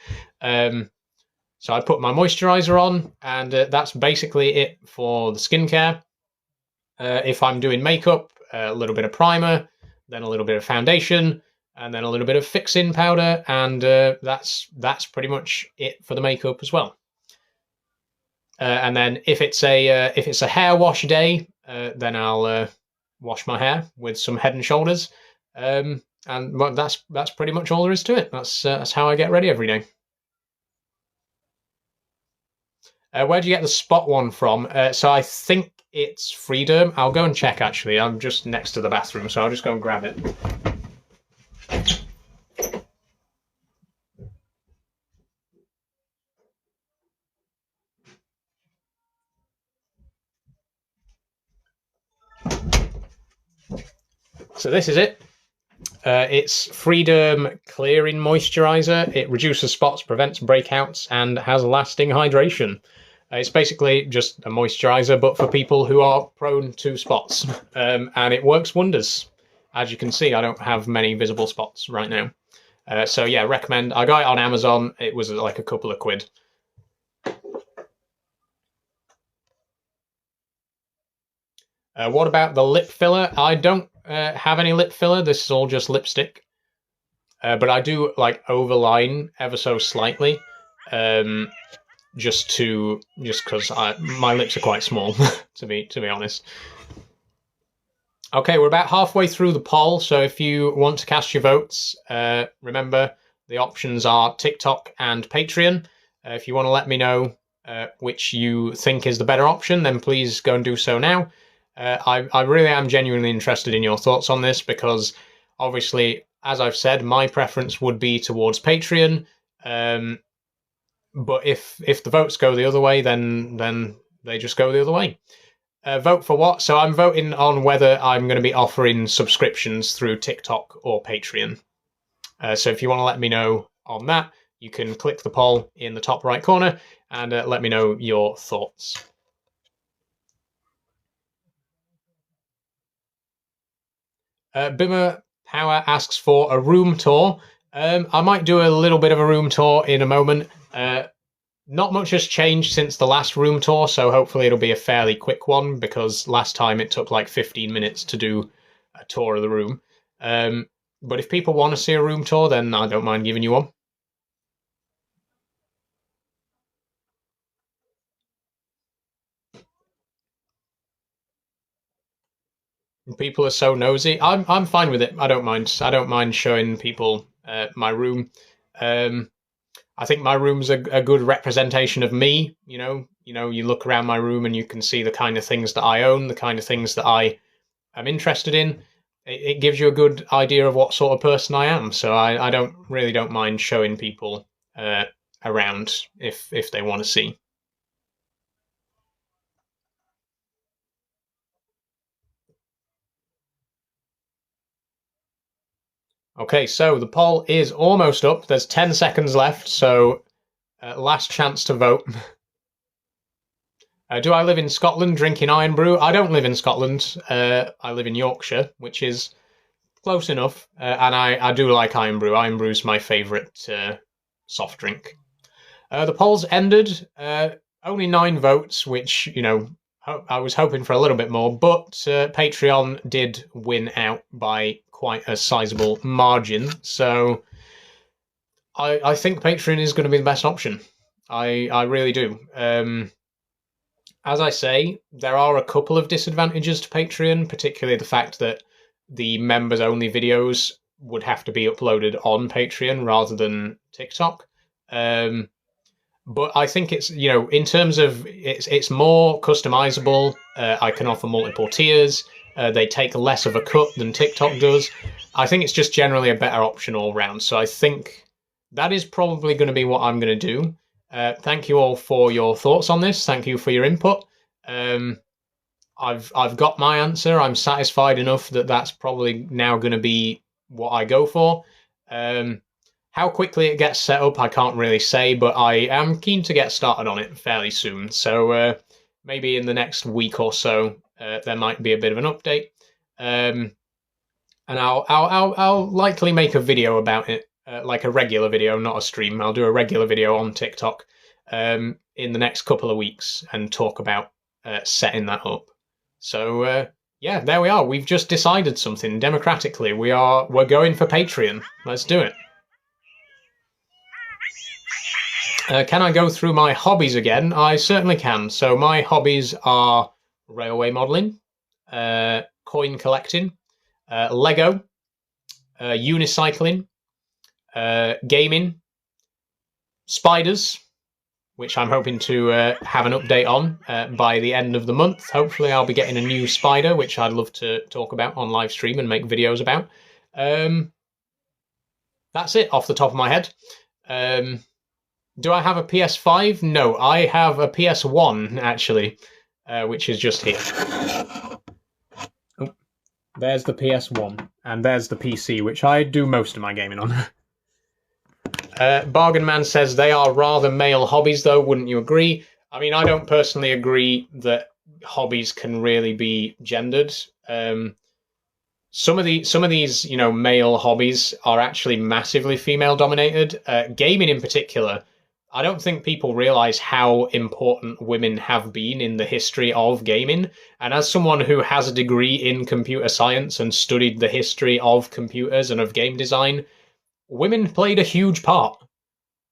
So I put my moisturizer on, and that's basically it for the skincare. If I'm doing makeup, a little bit of primer, then a little bit of foundation, and then a little bit of fixing powder, and that's pretty much it for the makeup as well. And then if it's a hair wash day, then I'll wash my hair with some Head and Shoulders, and that's pretty much all there is to it. That's how I get ready every day. Where do you get the spot one from? So I think it's Freederm. I'll go and check actually. I'm just next to the bathroom, so I'll just go and grab it. So this is it. It's Freederm Clearing Moisturizer. It reduces spots, prevents breakouts, and has lasting hydration. It's basically just a moisturizer, but for people who are prone to spots. And it works wonders. As you can see, I don't have many visible spots right now. So yeah, recommend. I got it on Amazon. It was like a couple of quid. What about the lip filler? I don't have any lip filler. This is all just lipstick. But I do like overline ever so slightly. Just because my lips are quite small, to be honest. Okay, we're about halfway through the poll, so if you want to cast your votes, remember the options are TikTok and Patreon. If you want to let me know which you think is the better option, then please go and do so now. I really am genuinely interested in your thoughts on this because, obviously, as I've said, my preference would be towards Patreon. But if the votes go the other way, then they just go the other way. Vote for what? So I'm voting on whether I'm going to be offering subscriptions through TikTok or Patreon. So if you want to let me know on that, you can click the poll in the top right corner and let me know your thoughts. Bimmer Power asks for a room tour. I might do a little bit of a room tour in a moment. Not much has changed since the last room tour, so hopefully it'll be a fairly quick one, because last time it took like 15 minutes to do a tour of the room. But if people want to see a room tour, then I don't mind giving you one. People are so nosy. I'm fine with it. I don't mind. I don't mind showing people my room. I think my room's a good representation of me. You look around my room and you can see the kind of things that I own, the kind of things that I am interested in. It gives you a good idea of what sort of person I am. So I don't mind showing people around if they want to see. Okay, so the poll is almost up. There's 10 seconds left, so last chance to vote. Do I live in Scotland drinking Irn-Bru? I don't live in Scotland. I live in Yorkshire, which is close enough, and I do like Irn-Bru. Irn-Bru's my favourite soft drink. The polls ended. Only 9 votes, which, I was hoping for a little bit more, but Patreon did win out by quite a sizable margin. So I think Patreon is going to be the best option. I really do. As I say, there are a couple of disadvantages to Patreon, particularly the fact that the members-only videos would have to be uploaded on Patreon rather than TikTok. But I think it's, in terms of it's more customizable. I can offer multiple tiers. They take less of a cut than TikTok does. I think it's just generally a better option all round. So I think that is probably going to be what I'm going to do. Thank you all for your thoughts on this. Thank you for your input. I've got my answer. I'm satisfied enough that that's probably now going to be what I go for. How quickly it gets set up, I can't really say, but I am keen to get started on it fairly soon. So maybe in the next week or so, there might be a bit of an update, and I'll likely make a video about it, like a regular video, not a stream. I'll do a regular video on TikTok in the next couple of weeks and talk about setting that up. So yeah, there we are. We've just decided something democratically. We're going for Patreon. Let's do it. Can I go through my hobbies again? I certainly can. So my hobbies are railway modelling, coin collecting, Lego, unicycling, gaming, spiders, which I'm hoping to have an update on by the end of the month. Hopefully I'll be getting a new spider, which I'd love to talk about on live stream and make videos about. That's it off the top of my head. Do I have a PS5? No, I have a PS1, actually, which is just here. Oh, there's the PS1, and there's the PC, which I do most of my gaming on. Bargain Man says they are rather male hobbies, though, wouldn't you agree? I mean, I don't personally agree that hobbies can really be gendered. Some of these, male hobbies are actually massively female-dominated. Gaming in particular, I don't think people realise how important women have been in the history of gaming. And as someone who has a degree in computer science and studied the history of computers and of game design, women played a huge part.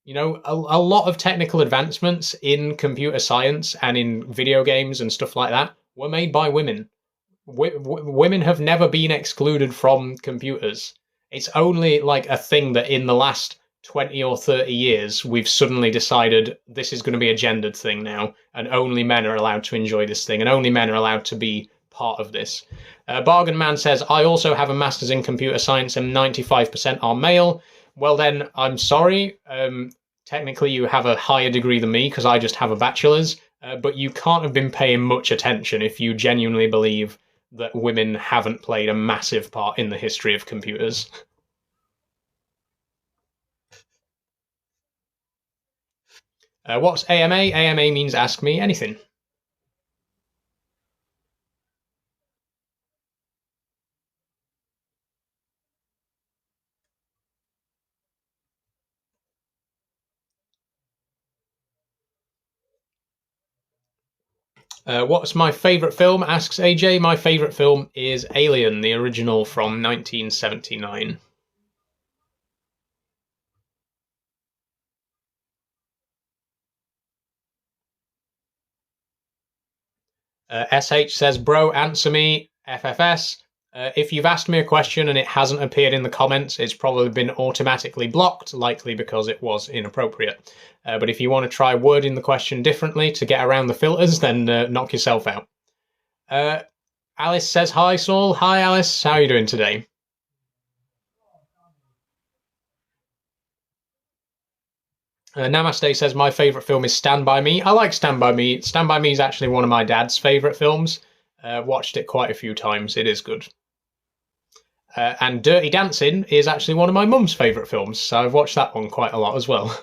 A lot of technical advancements in computer science and in video games and stuff like that were made by women. Women have never been excluded from computers. It's only like a thing that in the last 20 or 30 years, we've suddenly decided this is going to be a gendered thing now, and only men are allowed to enjoy this thing, and only men are allowed to be part of this. Bargain Man says, I also have a master's in computer science and 95% are male. Well then, I'm sorry. Technically, you have a higher degree than me, because I just have a bachelor's, but you can't have been paying much attention if you genuinely believe that women haven't played a massive part in the history of computers. What's AMA? AMA means Ask Me Anything. What's my favourite film? Asks AJ. My favourite film is Alien, the original from 1979. SH says, bro, answer me. FFS. If you've asked me a question and it hasn't appeared in the comments, it's probably been automatically blocked, likely because it was inappropriate. But if you want to try wording the question differently to get around the filters, then knock yourself out. Alice says, hi, Saul. Hi, Alice. How are you doing today? Namaste says, my favourite film is Stand By Me. I like Stand By Me. Stand By Me is actually one of my dad's favourite films. Watched it quite a few times. It is good. And Dirty Dancing is actually one of my mum's favourite films, so I've watched that one quite a lot as well.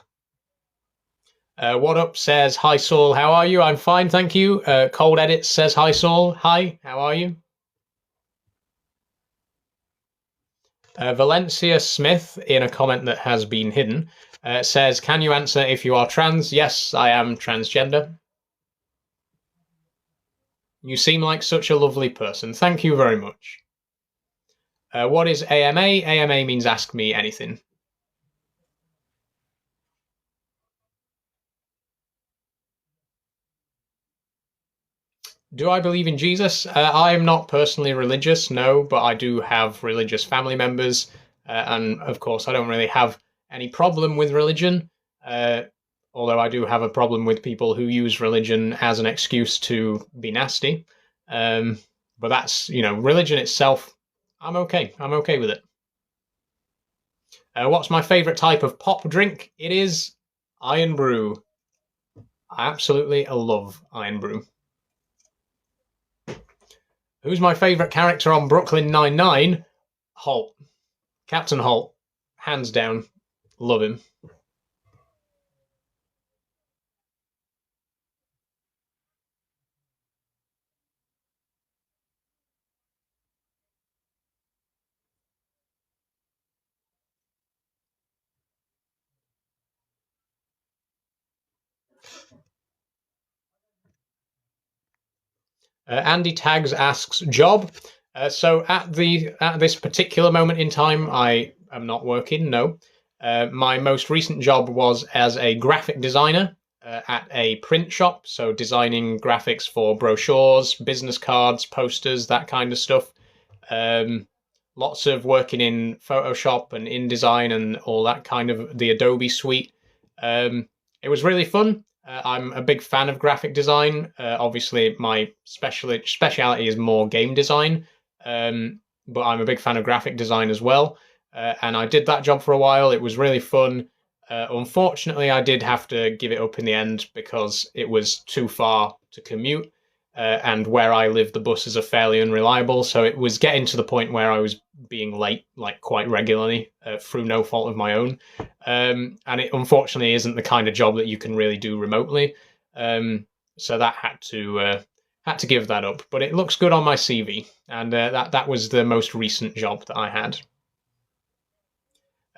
What Up says, hi Saul, how are you? I'm fine, thank you. Cold Edits says, hi Saul, hi, how are you? Valencia Smith, in a comment that has been hidden, says, can you answer if you are trans? Yes, I am transgender. You seem like such a lovely person. Thank you very much. What is AMA? AMA means ask me anything. Do I believe in Jesus? I am not personally religious, no, but I do have religious family members. And of course, I don't really have any problem with religion, although I do have a problem with people who use religion as an excuse to be nasty. But that's, religion itself, I'm okay. I'm okay with it. What's my favourite type of pop drink? It is Iron Brew. I absolutely love Iron Brew. Who's my favourite character on Brooklyn Nine-Nine? Holt. Captain Holt. Hands down. Love him. Andy Tags asks, job. So at this particular moment in time, I am not working, no. My most recent job was as a graphic designer at a print shop, so designing graphics for brochures, business cards, posters, that kind of stuff. Lots of working in Photoshop and InDesign and all that kind of the Adobe suite. It was really fun. I'm a big fan of graphic design. Obviously, my speciality is more game design, but I'm a big fan of graphic design as well. And I did that job for a while. It was really fun. Unfortunately, I did have to give it up in the end because it was too far to commute. And where I live, the buses are fairly unreliable. So it was getting to the point where I was being late, like quite regularly, through no fault of my own. And it unfortunately isn't the kind of job that you can really do remotely. So that had to give that up. But it looks good on my CV, and that was the most recent job that I had.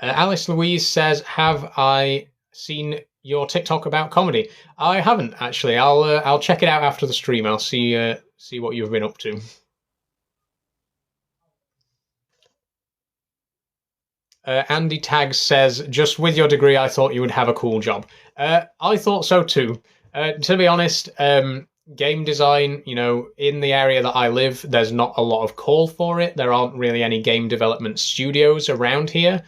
Alice Louise says, have I seen your TikTok about comedy? I haven't, actually. I'll check it out after the stream. I'll see what you've been up to. Andy Tags says, just with your degree, I thought you would have a cool job. I thought so too. To be honest, game design, in the area that I live, there's not a lot of call for it. There aren't really any game development studios around here,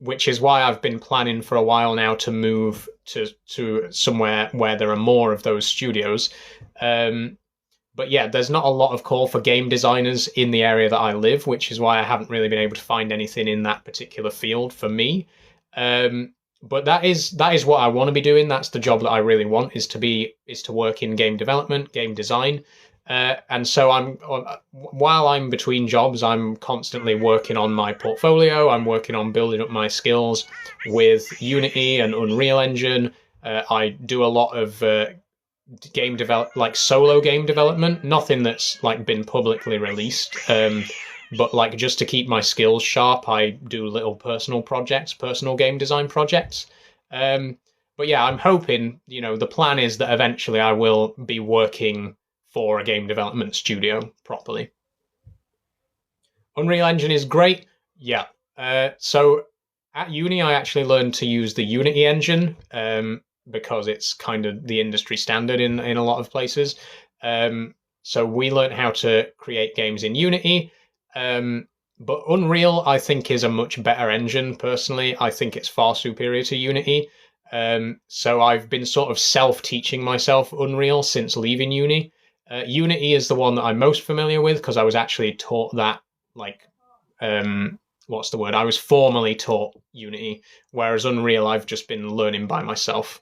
which is why I've been planning for a while now to move to somewhere where there are more of those studios. But yeah, there's not a lot of call for game designers in the area that I live, which is why I haven't really been able to find anything in that particular field for me. But that is what I want to be doing. That's the job that I really want, is to work in game development, game design. And so while I'm between jobs, I'm constantly working on my portfolio. I'm working on building up my skills with Unity and Unreal Engine. I do a lot of solo game development, nothing that's been publicly released, but just to keep my skills sharp, I do little personal game design projects. But yeah, I'm hoping, the plan is that eventually I will be working for a game development studio properly. Unreal Engine is great. Yeah. So at uni, I actually learned to use the Unity engine because it's kind of the industry standard in a lot of places. So we learned how to create games in Unity. But Unreal, I think, is a much better engine. Personally, I think it's far superior to Unity. So I've been sort of self-teaching myself Unreal since leaving uni. Unity is the one that I'm most familiar with because I was actually taught that, like, what's the word? I was formally taught Unity, whereas Unreal I've just been learning by myself.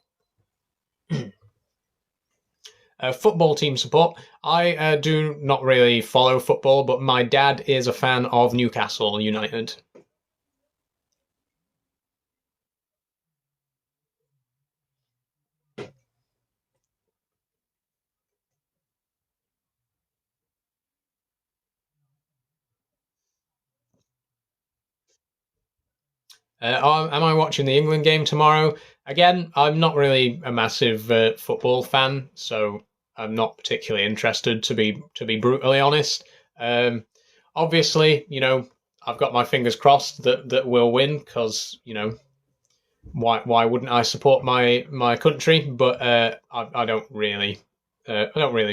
Football team support. I do not really follow football, but my dad is a fan of Newcastle United. Am I watching the England game tomorrow? Again, I'm not really a massive football fan, so I'm not particularly interested to be brutally honest. Um, Obviously, I've got my fingers crossed that we'll win because why wouldn't I support my country? But I don't really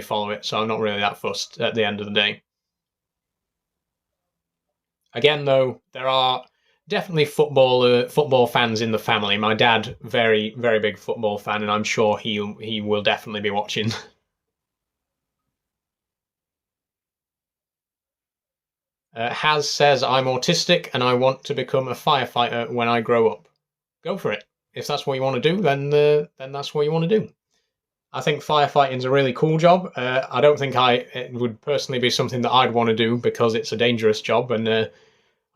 follow it, so I'm not really that fussed at the end of the day. Again, though, there are definitely football fans in the family. My dad, very very big football fan, and I'm sure he will definitely be watching. Haz says I'm autistic and I want to become a firefighter when I grow up. Go for it. If that's what you want to do, then that's what you want to do. I think firefighting's a really cool job. I don't think it would personally be something that I'd want to do because it's a dangerous job, and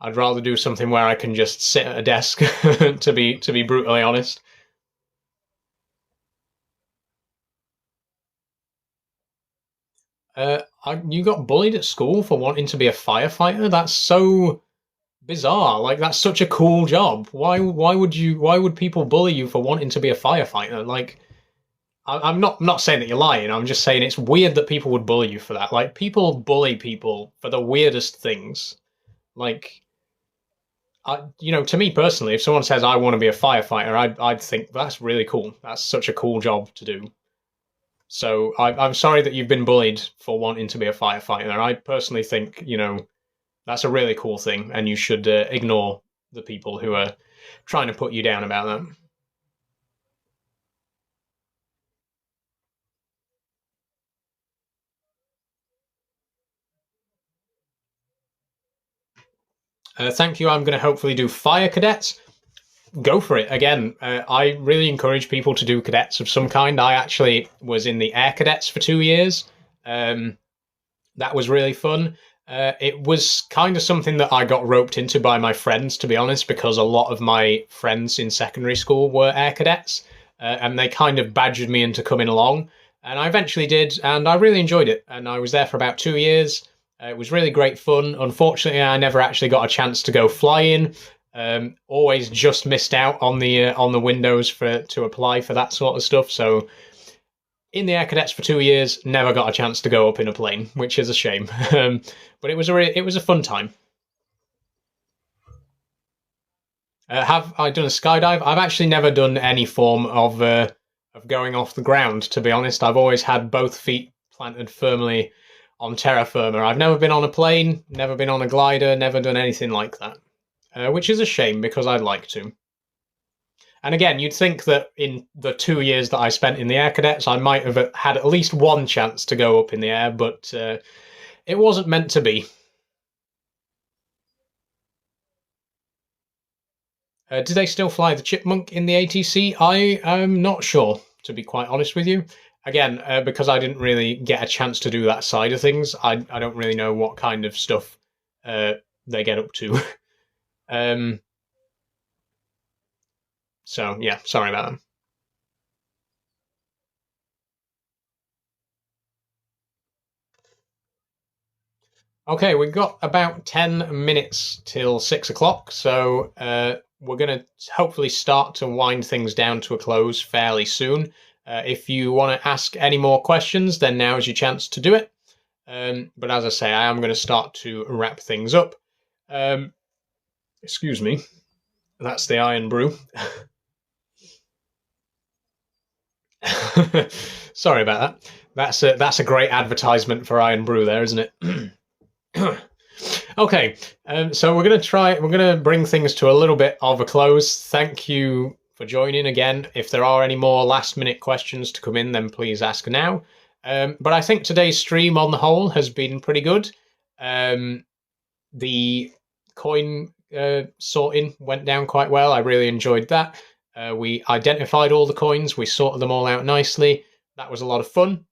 I'd rather do something where I can just sit at a desk. To be brutally honest. You got bullied at school for wanting to be a firefighter? That's so bizarre. Like that's such a cool job. Why would people bully you for wanting to be a firefighter? Like I'm not saying that you're lying. I'm just saying it's weird that people would bully you for that. Like people bully people for the weirdest things. Like to me personally, if someone says I want to be a firefighter, I'd think that's really cool. That's such a cool job to do. So I'm sorry that you've been bullied for wanting to be a firefighter. I personally think that's a really cool thing, and you should ignore the people who are trying to put you down about that. Thank you. I'm going to hopefully do fire cadets. Go for it. Again, I really encourage people to do cadets of some kind. I actually was in the air cadets for 2 years. Um, that was really fun. It was kind of something that I got roped into by my friends, to be honest, because a lot of my friends in secondary school were air cadets, and they kind of badgered me into coming along. And I eventually did, and I really enjoyed it. And I was there for about 2 years. It was really great fun. Unfortunately, I never actually got a chance to go flying. Always just missed out on the windows for to apply for that sort of stuff. So in the air cadets for 2 years, never got a chance to go up in a plane, which is a shame. But it was a fun time. Have I done a skydive? I've actually never done any form of going off the ground. To be honest, I've always had both feet planted firmly on terra firma. I've never been on a plane, never been on a glider, never done anything like that, which is a shame because I'd like to. And again, you'd think that in the 2 years that I spent in the air cadets, I might have had at least one chance to go up in the air, but it wasn't meant to be. Do they still fly the Chipmunk in the ATC? I am not sure, to be quite honest with you. Again, because I didn't really get a chance to do that side of things, I don't really know what kind of stuff they get up to. um, so, yeah, sorry about that. Okay, we've got about 10 minutes till 6 o'clock, so we're going to hopefully start to wind things down to a close fairly soon. If you want to ask any more questions, then now is your chance to do it. But as I say, I am going to start to wrap things up. Excuse me. That's the Irn-Bru. Sorry about that. That's a great advertisement for Irn-Bru there, isn't it? Okay, so we're gonna bring things to a little bit of a close. Thank you for joining again. If there are any more last minute questions to come in, then please ask now. But I think today's stream on the whole has been pretty good. The coin sorting went down quite well. I really enjoyed that. We identified all the coins. We sorted them all out nicely. That was a lot of fun.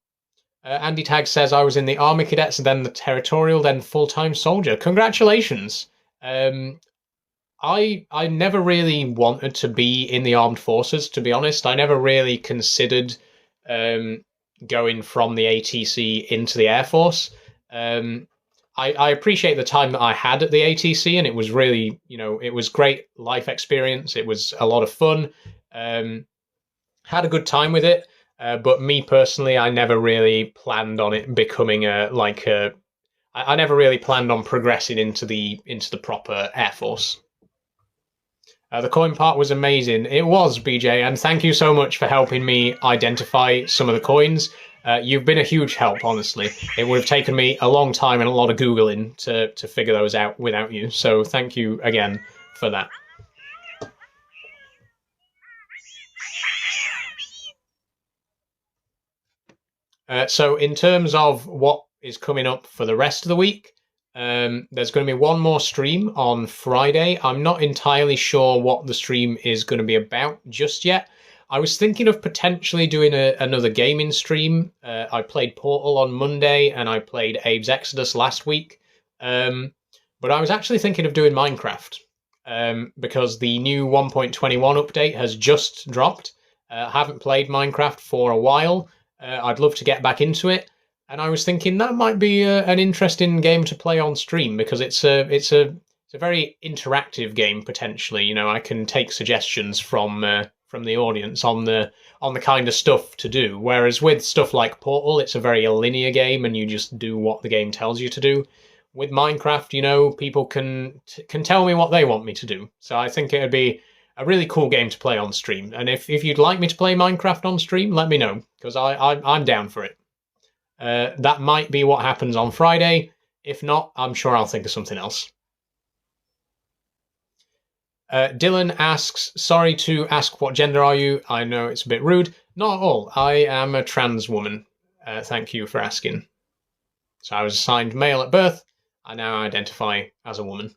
Andy Tag says, I was in the Army Cadets, then the Territorial, then full-time soldier. Congratulations. I never really wanted to be in the armed forces, to be honest. I never really considered going from the ATC into the Air Force. I appreciate the time that I had at the ATC, and it was really, it was great life experience. It was a lot of fun. Had a good time with it. But me personally, I never really planned on it becoming I never really planned on progressing into the proper Air Force. The coin part was amazing. It was, BJ, and thank you so much for helping me identify some of the coins. You've been a huge help, honestly. It would have taken me a long time and a lot of Googling to figure those out without you. So thank you again for that. So in terms of what is coming up for the rest of the week, there's going to be one more stream on Friday. I'm not entirely sure what the stream is going to be about just yet. I was thinking of potentially doing another gaming stream. I played Portal on Monday and I played Abe's Exodus last week. But I was actually thinking of doing Minecraft because the new 1.21 update has just dropped. I haven't played Minecraft for a while. I'd love to get back into it, and I was thinking that might be an interesting game to play on stream because it's a very interactive game potentially. I can take suggestions from the audience on the kind of stuff to do. Whereas with stuff like Portal, it's a very linear game, and you just do what the game tells you to do. With Minecraft, people can tell me what they want me to do. So I think it would be a really cool game to play on stream. And if you'd like me to play Minecraft on stream, let me know, because I'm down for it. That might be what happens on Friday. If not, I'm sure I'll think of something else. Dylan asks, sorry to ask what gender are you? I know it's a bit rude. Not at all. I am a trans woman. Thank you for asking. So I was assigned male at birth. I now identify as a woman.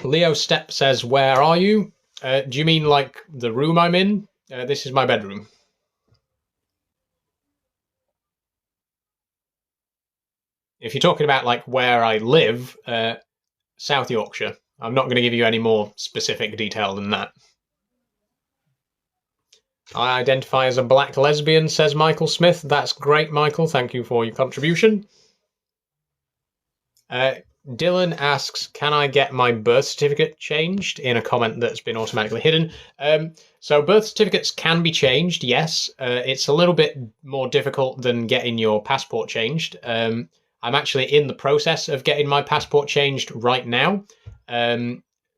Leo Step says, where are you? Do you mean like the room I'm in? This is my bedroom. If you're talking about like where I live, South Yorkshire. I'm not going to give you any more specific detail than that. I identify as a black lesbian, says Michael Smith. That's great, Michael. Thank you for your contribution. Dylan asks, can I get my birth certificate changed, in a comment that's been automatically hidden. So birth certificates can be changed, yes. It's a little bit more difficult than getting your passport changed. I'm actually in the process of getting my passport changed right now.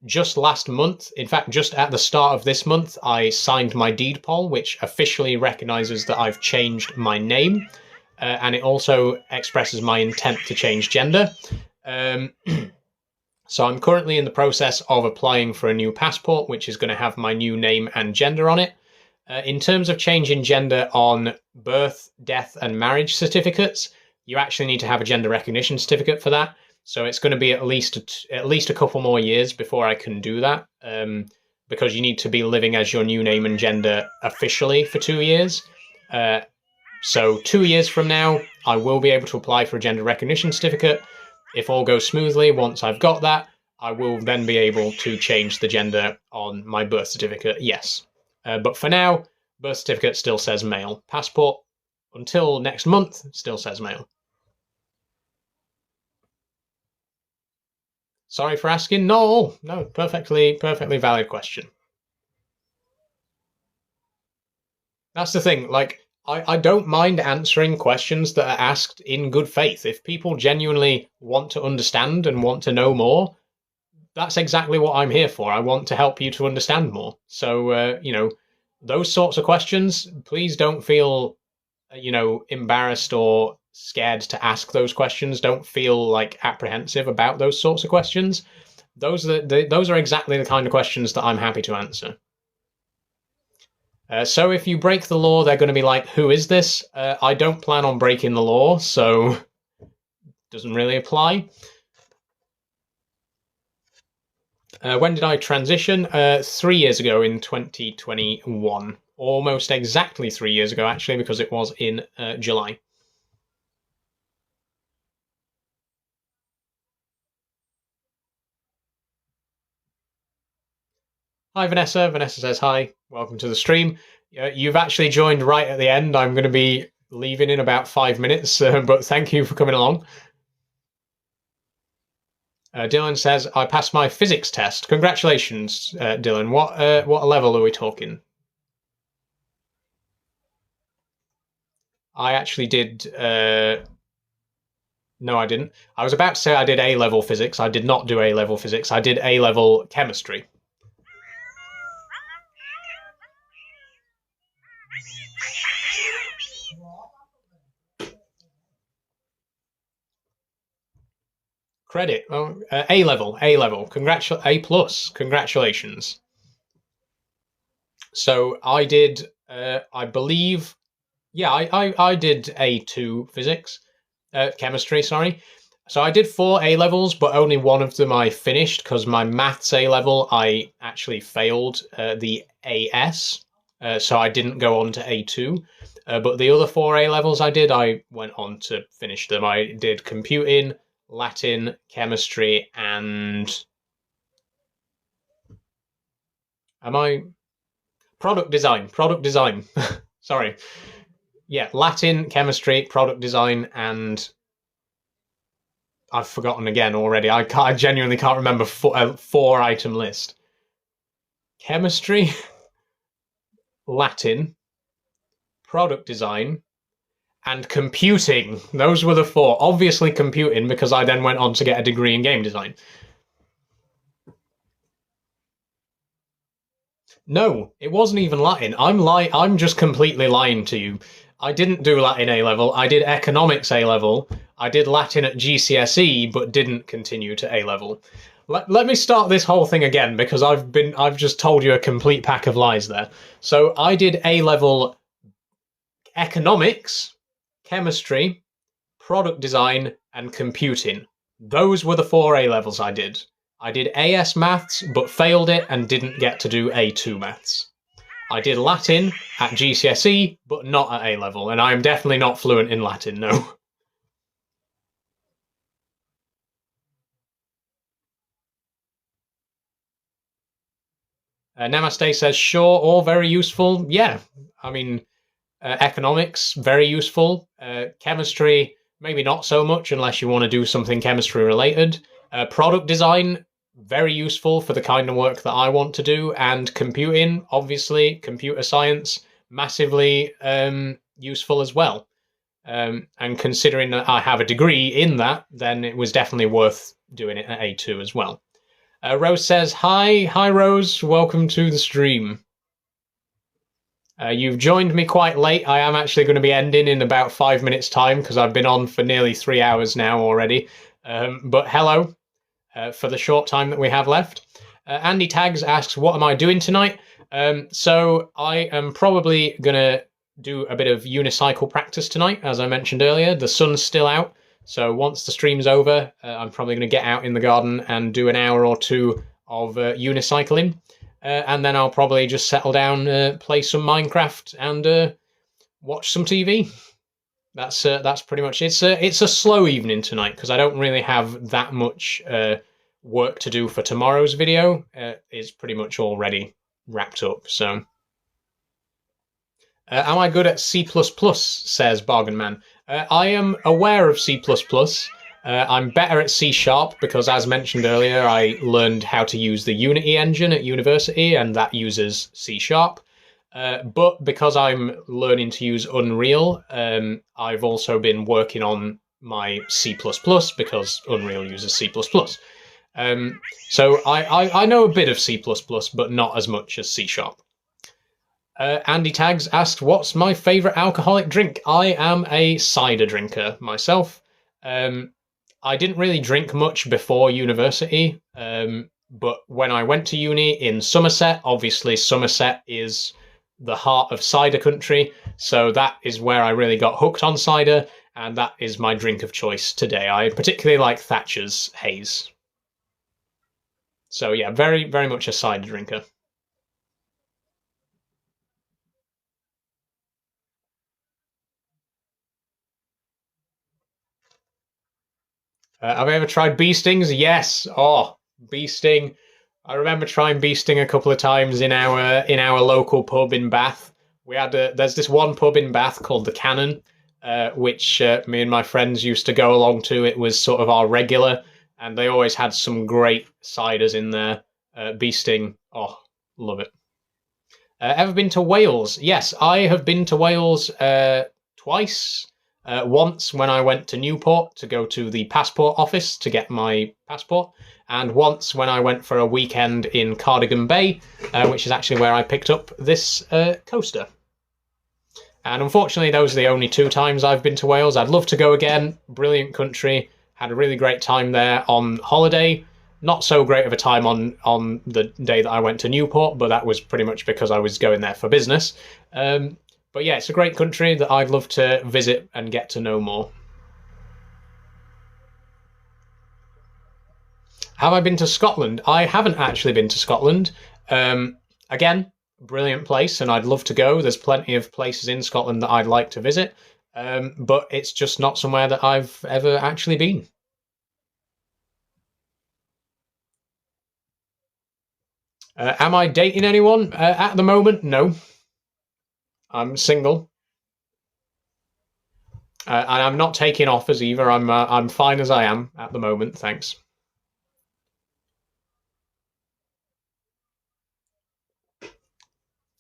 Just last month, in fact, just at the start of this month, I signed my deed poll, which officially recognises that I've changed my name. And it also expresses my intent to change gender. So I'm currently in the process of applying for a new passport, which is going to have my new name and gender on it. In terms of changing gender on birth, death, and marriage certificates, you actually need to have a gender recognition certificate for that. So it's going to be at least a couple more years before I can do that, because you need to be living as your new name and gender officially for 2 years. So 2 years from now, I will be able to apply for a gender recognition certificate. If all goes smoothly, once I've got that, I will then be able to change the gender on my birth certificate, yes. But for now, birth certificate still says male. Passport, until next month, still says male. Sorry for asking. No, perfectly valid question. That's the thing, like, I don't mind answering questions that are asked in good faith. If people genuinely want to understand and want to know more, that's exactly what I'm here for. I want to help you to understand more. So, those sorts of questions, please don't feel, embarrassed or scared to ask those questions. Don't feel like apprehensive about those sorts of questions. Those are exactly the kind of questions that I'm happy to answer. So if you break the law, they're going to be like, who is this? I don't plan on breaking the law, so doesn't really apply. When did I transition? 3 years ago in 2021. Almost exactly 3 years ago, actually, because it was in July. Hi, Vanessa. Vanessa says hi. Welcome to the stream. You've actually joined right at the end. I'm going to be leaving in about 5 minutes, but thank you for coming along. Dylan says, I passed my physics test. Congratulations, Dylan. What level are we talking? I actually did... No, I didn't. I was about to say I did A-level physics. I did not do A-level physics. I did A-level chemistry. Credit. Oh, A-level. A plus. Congratulations. So I did, I believe, yeah, I did A2 physics, chemistry, sorry. So I did 4 A-levels, but only one of them I finished because my maths A-level, I actually failed the AS, so I didn't go on to A2. But the other 4 A-levels I went on to finish them. I did computing, Latin, chemistry, and... Product design. Sorry. Yeah, Latin, chemistry, product design, and... I've forgotten again already. I genuinely can't remember 4-item list. Chemistry, Latin, product design, and computing. Those were the 4. Obviously computing, because I then went on to get a degree in game design. No, it wasn't even Latin. I'm just completely lying to you. I didn't do Latin A-level. I did economics A-level. I did Latin at GCSE, but didn't continue to A-level. Let me start this whole thing again, because I've just told you a complete pack of lies there. So I did A-level economics, chemistry, product design, and computing. Those were the 4 A-levels I did. I did AS maths, but failed it and didn't get to do A2 maths. I did Latin at GCSE, but not at A-level, and I am definitely not fluent in Latin, no. Namaste says, sure, all very useful. Yeah, I mean, economics, very useful. Chemistry, maybe not so much unless you want to do something chemistry related. Product design, very useful for the kind of work that I want to do. And computing, obviously, computer science, massively useful as well. And considering that I have a degree in that, then it was definitely worth doing it at A2 as well. Rose says, hi Rose, welcome to the stream. You've joined me quite late. I am actually going to be ending in about 5 minutes time because I've been on for nearly 3 hours now already. But hello, for the short time that we have left. Andy Tags asks, what am I doing tonight? So I am probably going to do a bit of unicycle practice tonight, as I mentioned earlier. The sun's still out. So once the stream's over, I'm probably going to get out in the garden and do an hour or 2 of unicycling. And then I'll probably just settle down, play some Minecraft and watch some TV. That's pretty much it. It's a slow evening tonight because I don't really have that much work to do for tomorrow's video is pretty much already wrapped up. So, am I good at C++? Says Bargain Man. I am aware of C++. I'm better at C# because, as mentioned earlier, I learned how to use the Unity engine at university, and that uses C#. But because I'm learning to use Unreal, I've also been working on my C++ because Unreal uses C++. So I know a bit of C++, but not as much as C#. Andy Tags asked, what's my favourite alcoholic drink? I am a cider drinker myself. I didn't really drink much before university, but when I went to uni in Somerset, obviously Somerset is the heart of cider country, so that is where I really got hooked on cider, and that is my drink of choice today. I particularly like Thatcher's Haze. So yeah, very, very much a cider drinker. Have I ever tried bee stings? Yes. Oh, bee sting. I remember trying bee sting a couple of times in our local pub in Bath. We had there's this one pub in Bath called the Cannon, which me and my friends used to go along to. It was sort of our regular, and they always had some great ciders in there. Bee sting. Oh, love it. Ever been to Wales? Yes, I have been to Wales twice. Once when I went to Newport to go to the passport office to get my passport, and once when I went for a weekend in Cardigan Bay, which is actually where I picked up this coaster. And unfortunately, those are the only 2 times I've been to Wales. I'd love to go again. Brilliant country. Had a really great time there on holiday. Not so great of a time on the day that I went to Newport, but that was pretty much because I was going there for business. But yeah, it's a great country that I'd love to visit and get to know more. Have I been to Scotland? I haven't actually been to Scotland. Again, brilliant place, and I'd love to go. There's plenty of places in Scotland that I'd like to visit, but it's just not somewhere that I've ever actually been. Am I dating anyone? At the moment, no. I'm single, and I'm not taking offers either. I'm fine as I am at the moment, thanks.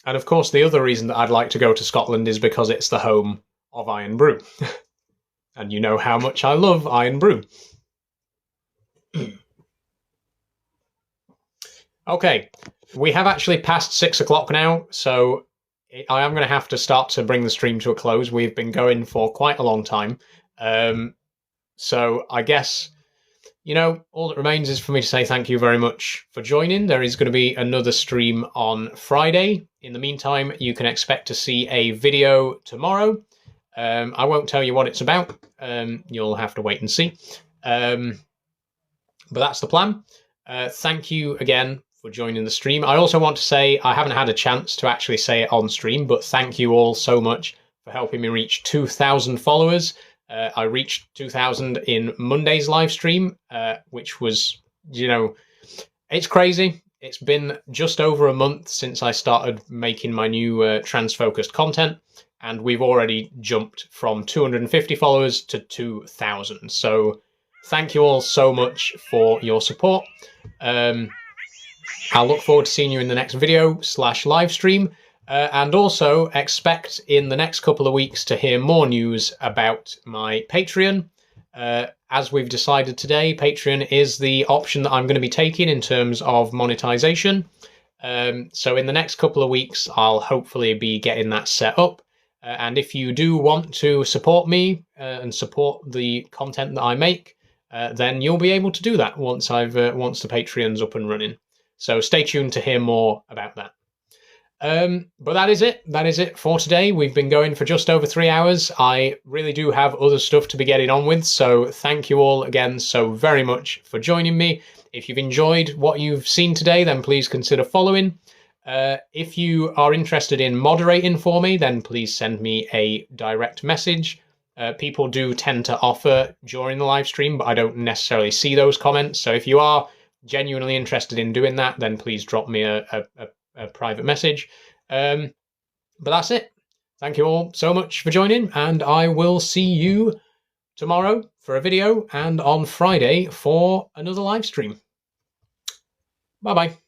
And of course, the other reason that I'd like to go to Scotland is because it's the home of Irn-Bru, and you know how much I love Irn-Bru. Okay, we have actually passed 6 o'clock now, so I am going to have to start to bring the stream to a close. We've been going for quite a long time. So I guess, all that remains is for me to say thank you very much for joining. There is going to be another stream on Friday. In the meantime, you can expect to see a video tomorrow. I won't tell you what it's about. You'll have to wait and see. But that's the plan. Thank you again for joining the stream. I also want to say I haven't had a chance to actually say it on stream, but thank you all so much for helping me reach 2,000 followers. I reached 2,000 in Monday's live stream, which was, it's crazy. It's been just over a month since I started making my new trans-focused content, and we've already jumped from 250 followers to 2,000. So thank you all so much for your support. I'll look forward to seeing you in the next video / live stream, and also expect in the next couple of weeks to hear more news about my Patreon. As we've decided today, Patreon is the option that I'm going to be taking in terms of monetization. So in the next couple of weeks, I'll hopefully be getting that set up. And if you do want to support me and support the content that I make, then you'll be able to do that once the Patreon's up and running. So stay tuned to hear more about that. But that is it. That is it for today. We've been going for just over 3 hours. I really do have other stuff to be getting on with. So thank you all again so very much for joining me. If you've enjoyed what you've seen today, then please consider following. If you are interested in moderating for me, then please send me a direct message. People do tend to offer during the live stream, but I don't necessarily see those comments. So if you are genuinely interested in doing that, then please drop me a private message. But that's it. Thank you all so much for joining, and I will see you tomorrow for a video and on Friday for another live stream. Bye-bye.